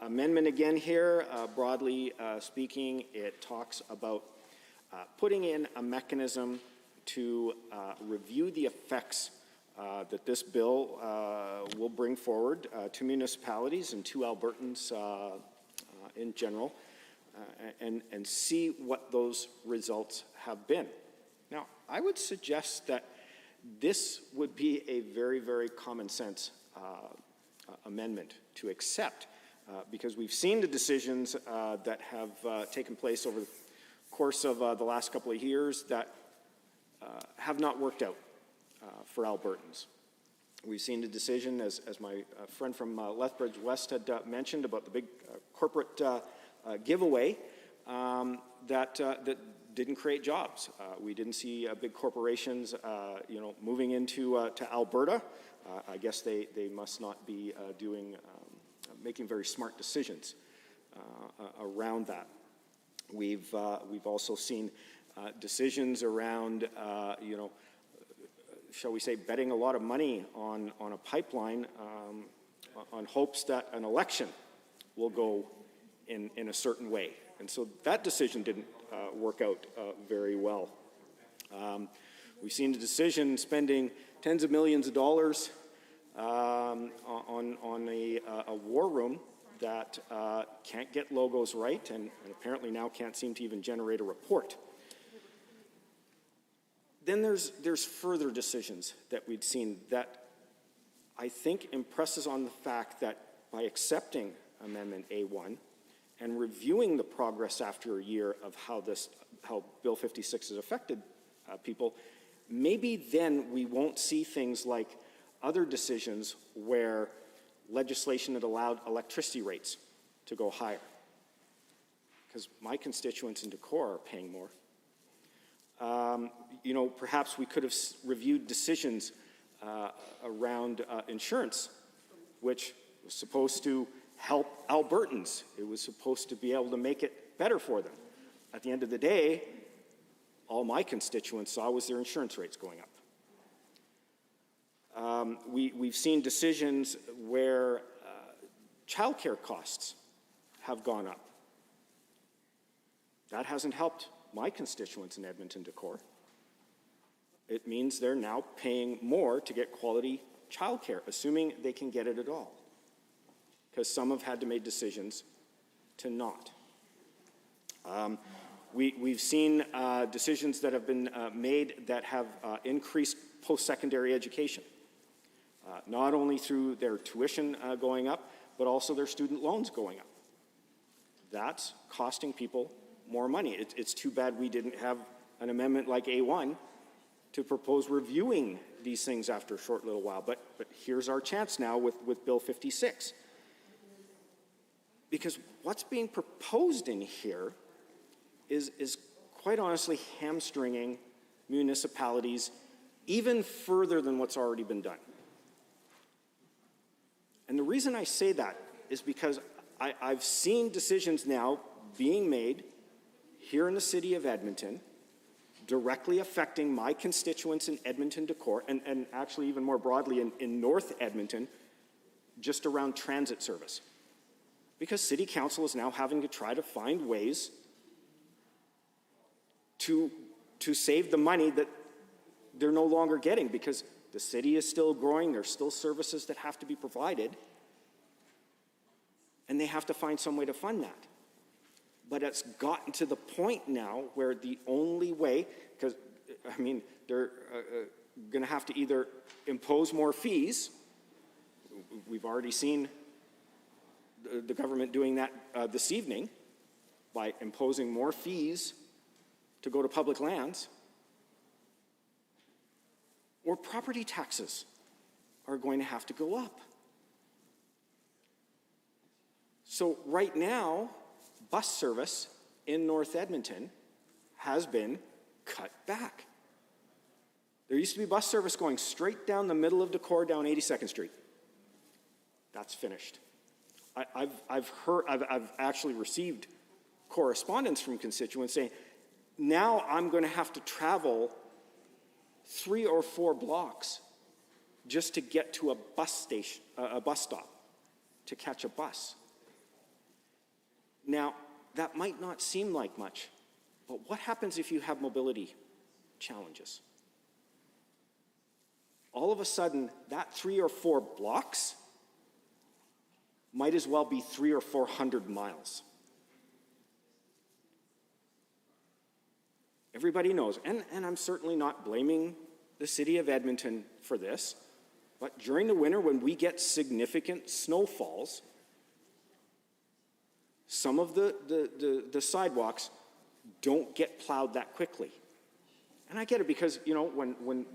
amendment again here, broadly speaking, it talks about putting in a mechanism to review the effects that this bill will bring forward to municipalities and to Albertans in general, and see what those results have been. Now, I would suggest that this would be a very, very common sense amendment to accept, because we've seen the decisions that have taken place over the course of the last couple of years that have not worked out for Albertans. We've seen the decision, as my friend from Lethbridge West had mentioned, about the big corporate giveaway that didn't create jobs. We didn't see big corporations, moving into to Alberta. I guess they must not be making very smart decisions around that. We've also seen decisions around, shall we say, betting a lot of money on a pipeline on hopes that an election will go in a certain way. And so that decision didn't work out very well. We've seen the decision spending tens of millions of dollars on a war room that can't get logos right and apparently now can't seem to even generate a report. Then there's further decisions that we'd seen that I think impresses on the fact that by accepting Amendment A1 and reviewing the progress after a year of how Bill 56 has affected people, maybe then we won't see things like other decisions where legislation that allowed electricity rates to go higher. Because my constituents in Decorah are paying more. Perhaps we could have reviewed decisions around insurance, which was supposed to help Albertans. It was supposed to be able to make it better for them. At the end of the day, all my constituents saw was their insurance rates going up. We've seen decisions where childcare costs have gone up. That hasn't helped my constituents in Edmonton Decorah. It means they're now paying more to get quality childcare, assuming they can get it at all, because some have had to make decisions to not. We've seen decisions that have been made that have increased post-secondary education, not only through their tuition going up, but also their student loans going up. That's costing people more money. It's too bad we didn't have an amendment like A1 to propose reviewing these things after a short little while, but here's our chance now with Bill 56. Because what's being proposed in here is quite honestly hamstringing municipalities even further than what's already been done. And the reason I say that is because I've seen decisions now being made here in the city of Edmonton directly affecting my constituents in Edmonton Decorah, and actually even more broadly in North Edmonton, just around transit service. Because City Council is now having to try to find ways to save the money that they're no longer getting, because the city is still growing, there's still services that have to be provided, and they have to find some way to fund that. But it's gotten to the point now where the only way, because, they're going to have to either impose more fees. We've already seen the government doing that this evening by imposing more fees to go to public lands, or property taxes are going to have to go up. So right now, bus service in North Edmonton has been cut back. There used to be bus service going straight down the middle of Decorah down 82nd Street. That's finished. I've actually received correspondence from constituents saying, now I'm going to have to travel 3 or 4 blocks just to get to a bus station, a bus stop. to catch a bus. Now, that might not seem like much, but what happens if you have mobility challenges? All of a sudden, that 3 or 4 blocks might as well be 300 or 400 miles. Everybody knows, and I'm certainly not blaming the city of Edmonton for this, but during the winter when we get significant snowfalls, some of the sidewalks don't get plowed that quickly. And I get it because, you know, when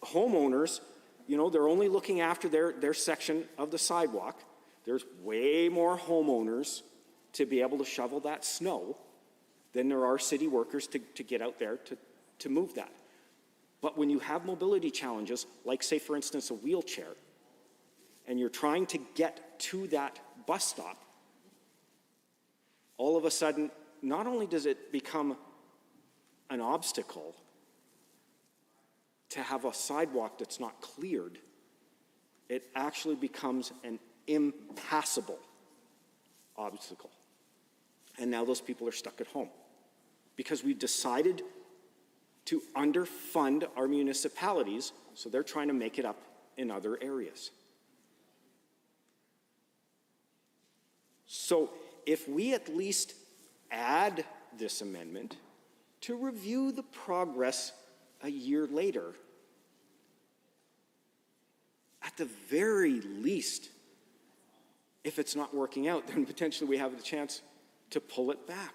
homeowners, you know, they're only looking after their section of the sidewalk, there's way more homeowners to be able to shovel that snow than there are city workers to get out there to move that. But when you have mobility challenges, like say for instance a wheelchair, and you're trying to get to that bus stop, all of a sudden, not only does it become an obstacle to have a sidewalk that's not cleared, it actually becomes an impassable obstacle. And now those people are stuck at home because we've decided to underfund our municipalities, so they're trying to make it up in other areas. So if we at least add this amendment to review the progress a year later, at the very least, if it's not working out, then potentially we have the chance to pull it back,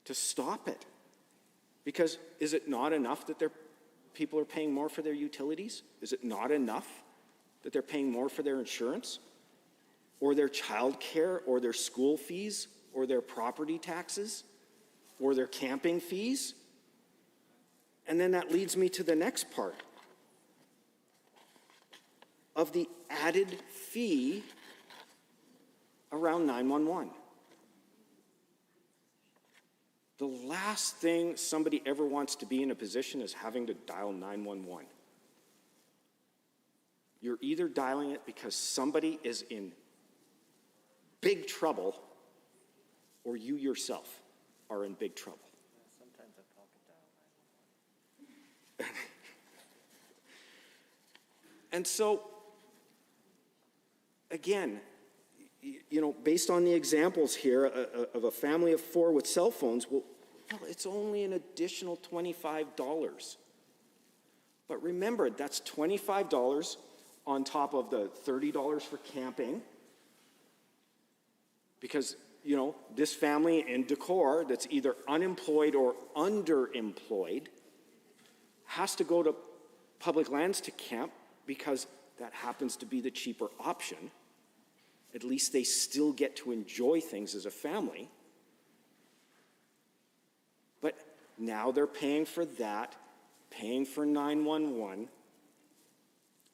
to stop it. Because is it not enough that people are paying more for their utilities? Is it not enough that they're paying more for their insurance, or their child care, or their school fees, or their property taxes, or their camping fees? And then that leads me to the next part of the added fee around 911. The last thing somebody ever wants to be in a position is having to dial 911. You're either dialing it because somebody is in big trouble, or you yourself are in big trouble. Sometimes I pocket dial 911. And so, again, you know, based on the examples here of a family of 4 with cell phones, well, it's only an additional $25. But remember, that's $25 on top of the $30 for camping. Because, you know, this family in Decorah that's either unemployed or underemployed has to go to public lands to camp because that happens to be the cheaper option. At least they still get to enjoy things as a family. But now they're paying for that, paying for 911.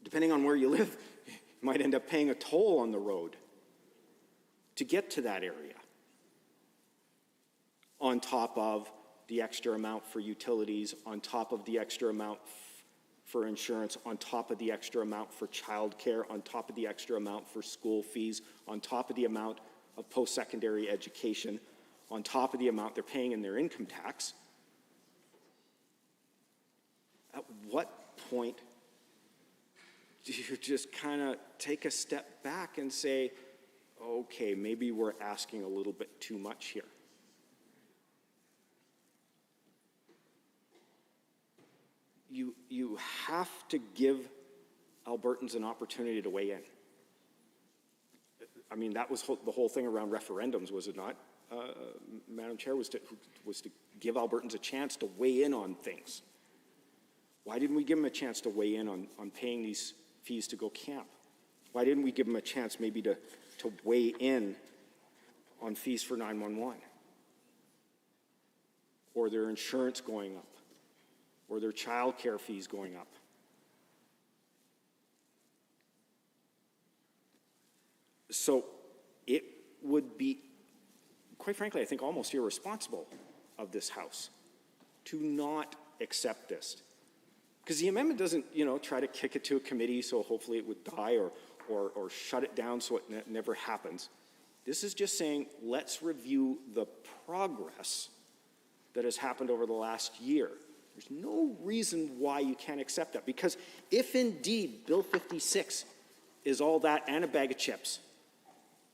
Depending on where you live, you might end up paying a toll on the road to get to that area, on top of the extra amount for utilities, on top of the extra amount for insurance, on top of the extra amount for childcare, on top of the extra amount for school fees, on top of the amount of post-secondary education, on top of the amount they're paying in their income tax. At what point do you just kind of take a step back and say, okay, maybe we're asking a little bit too much here? You have to give Albertans an opportunity to weigh in. I mean, that was the whole thing around referendums, was it not, Madam Chair, was to give Albertans a chance to weigh in on things. Why didn't we give them a chance to weigh in on paying these fees to go camp? Why didn't we give them a chance maybe to weigh in on fees for 911? Or their insurance going up? Or their child care fees going up? So it would be, quite frankly, I think almost irresponsible of this House to not accept this. Because the amendment doesn't, you know, try to kick it to a committee so hopefully it would die, or shut it down so it never happens. This is just saying, let's review the progress that has happened over the last year. There's no reason why you can't accept that, because if indeed Bill 56 is all that and a bag of chips,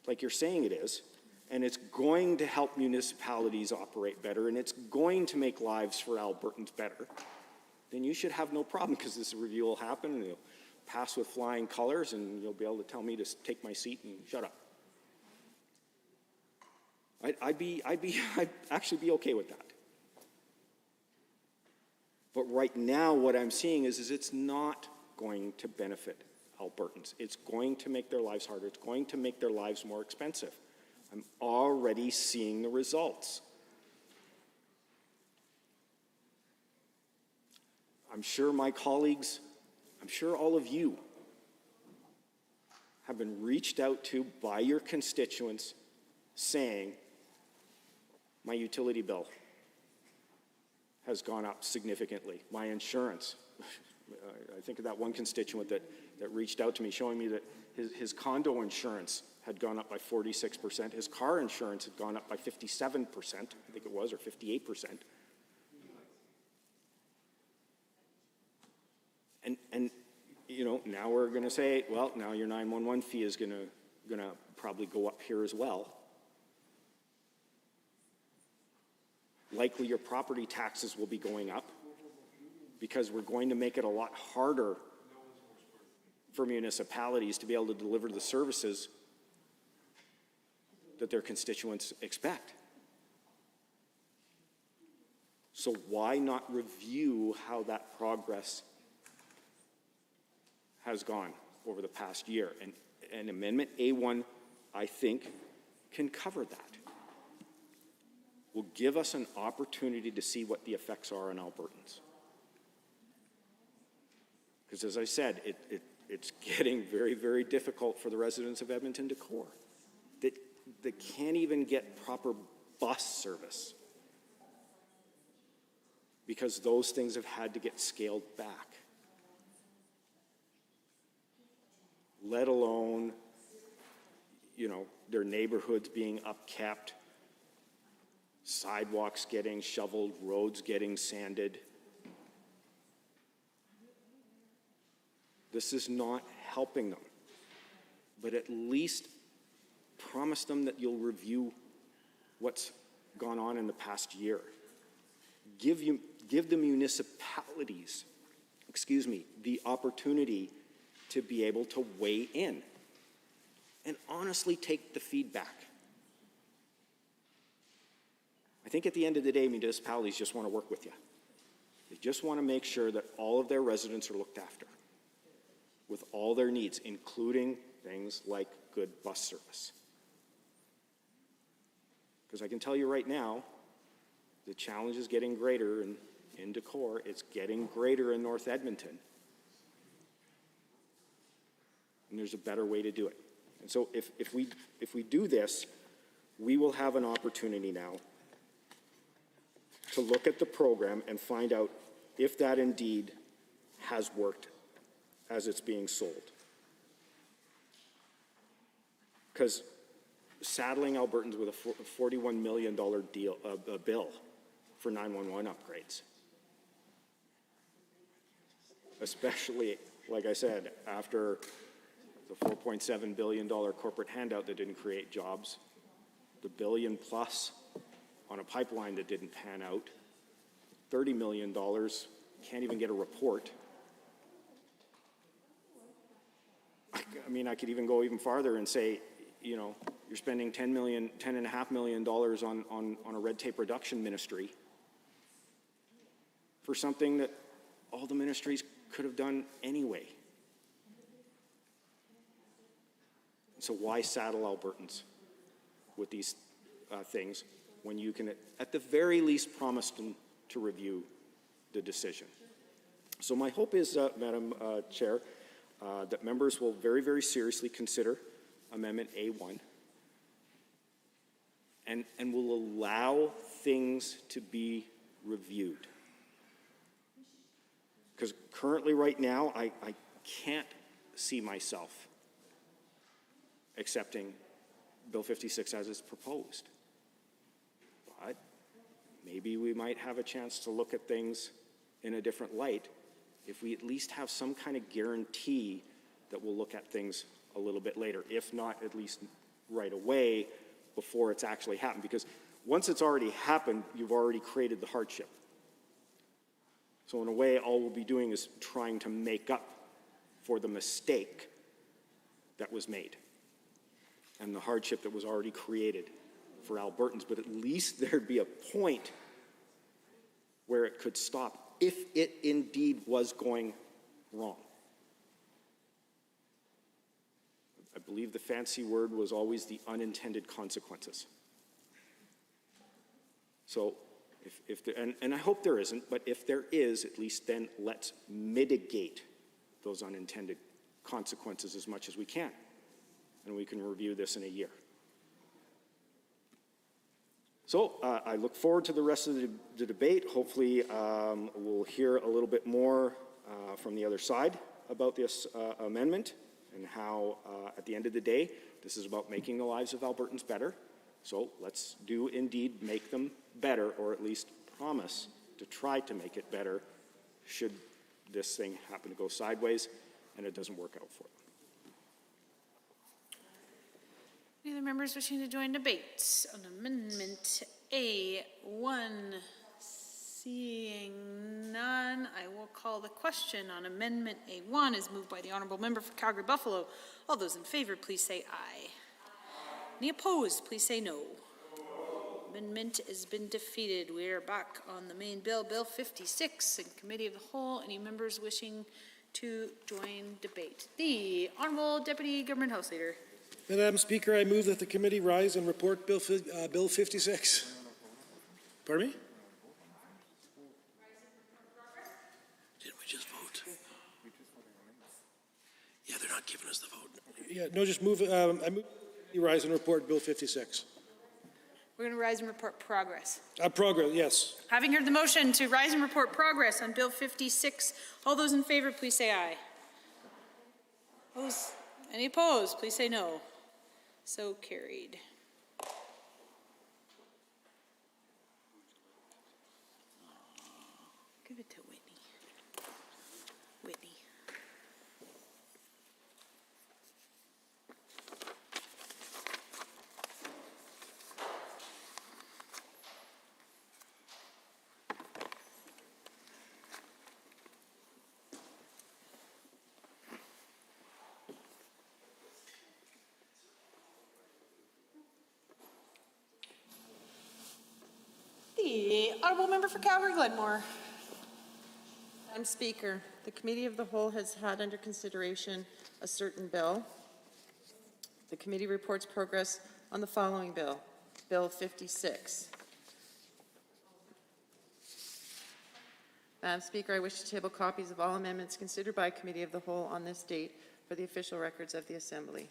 like you're saying it is, and it's going to help municipalities operate better, and it's going to make lives for Albertans better, then you should have no problem, because this review will happen, and it'll pass with flying colors, and you'll be able to tell me to take my seat and shut up. I'd actually be okay with that. But right now, what I'm seeing is it's not going to benefit Albertans. It's going to make their lives harder. It's going to make their lives more expensive. I'm already seeing the results. I'm sure my colleagues, I'm sure all of you have been reached out to by your constituents saying, my utility bill has gone up significantly. My insurance. I think of that one constituent that reached out to me showing me that his condo insurance had gone up by 46%. His car insurance had gone up by 57%, I think it was, or 58%. And you know, now we're going to say, well, now your 911 fee is going to probably go up here as well. Likely your property taxes will be going up because we're going to make it a lot harder for municipalities to be able to deliver the services that their constituents expect. So why not review how that progress has gone over the past year? And Amendment A1, I think, can cover that. Will give us an opportunity to see what the effects are on Albertans. Because as I said, it's getting very, very difficult for the residents of Edmonton to core. They can't even get proper bus service because those things have had to get scaled back. Let alone, you know, their neighborhoods being upkept, sidewalks getting shoveled, roads getting sanded. This is not helping them. But at least promise them that you'll review what's gone on in the past year. Give the municipalities, the opportunity to be able to weigh in and honestly take the feedback. I think at the end of the day, municipalities just want to work with you. They just want to make sure that all of their residents are looked after with all their needs, including things like good bus service. Because I can tell you right now, the challenge is getting greater in Decorah. It's getting greater in North Edmonton. And there's a better way to do it. And so if we do this, we will have an opportunity now to look at the program and find out if that indeed has worked as it's being sold. Because saddling Albertans with a $41 million bill for 911 upgrades, especially, like I said, after the $4.7 billion corporate handout that didn't create jobs, the $1 billion plus on a pipeline that didn't pan out, $30 million, can't even get a report. I mean, I could even go even farther and say, you know, you're spending $10.5 million on a red tape reduction ministry for something that all the ministries could have done anyway. So why saddle Albertans with these things when you can, at the very least, promise them to review the decision? So my hope is, Madam Chair, that members will very, very seriously consider Amendment A1 and will allow things to be reviewed. Because currently right now, I can't see myself accepting Bill 56 as it's proposed. But maybe we might have a chance to look at things in a different light if we at least have some kind of guarantee that we'll look at things a little bit later, if not at least right away before it's actually happened. Because once it's already happened, you've already created the hardship. So in a way, all we'll be doing is trying to make up for the mistake that was made and the hardship that was already created for Albertans. But at least there'd be a point where it could stop if it indeed was going wrong. I believe the fancy word was always the unintended consequences. So if there, and I hope there isn't, but if there is, at least then let's mitigate those unintended consequences as much as we can. And we can review this in a year. So I look forward to the rest of the debate. Hopefully we'll hear a little bit more from the other side about this amendment and how at the end of the day, this is about making the lives of Albertans better. So let's do indeed make them better, or at least promise to try to make it better should this thing happen to go sideways and it doesn't work out for them. Any other members wishing to join debates on Amendment A1? Seeing none, I will call the question on Amendment A1 as moved by the Honourable Member for Calgary Buffalo. All those in favour, please say aye. Any opposed, please say no. Amendment has been defeated. We are back on the main bill, Bill 56, in Committee of the Whole. Any members wishing to join debate? The Honourable Deputy Government House Leader. Madam Speaker, I move that the committee rise and report Bill 56. Pardon me? Didn't we just vote? Yeah, they're not giving us the vote. Yeah, no, just move. I move you rise and report Bill 56. We're going to rise and report progress. Progress, yes. Having heard the motion to rise and report progress on Bill 56, all those in favor, please say aye. Any opposed, please say no. So carried. Give it to Whitney. Whitney. The Honourable Member for Calgary Glenmore. Madam Speaker, the Committee of the Whole has had under consideration a certain bill. The committee reports progress on the following bill, Bill 56. Madam Speaker, I wish to table copies of all amendments considered by Committee of the Whole on this date for the official records of the Assembly.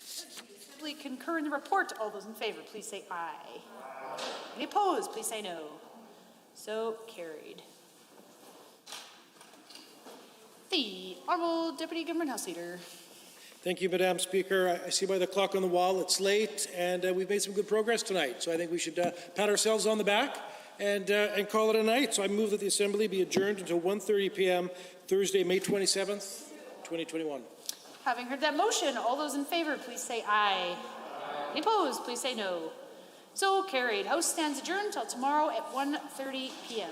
Assembly concur in the report. All those in favour, please say aye. Any opposed, please say no. So carried. The Honourable Deputy Government House Leader. Thank you, Madam Speaker. I see by the clock on the wall it's late, and we've made some good progress tonight. So I think we should pat ourselves on the back and call it a night. So I move that the Assembly be adjourned until 1:30 p.m. Thursday, May 27th, 2021. Having heard that motion, all those in favour, please say aye. Any opposed, please say no. So carried. House stands adjourned until tomorrow at 1:30 p.m.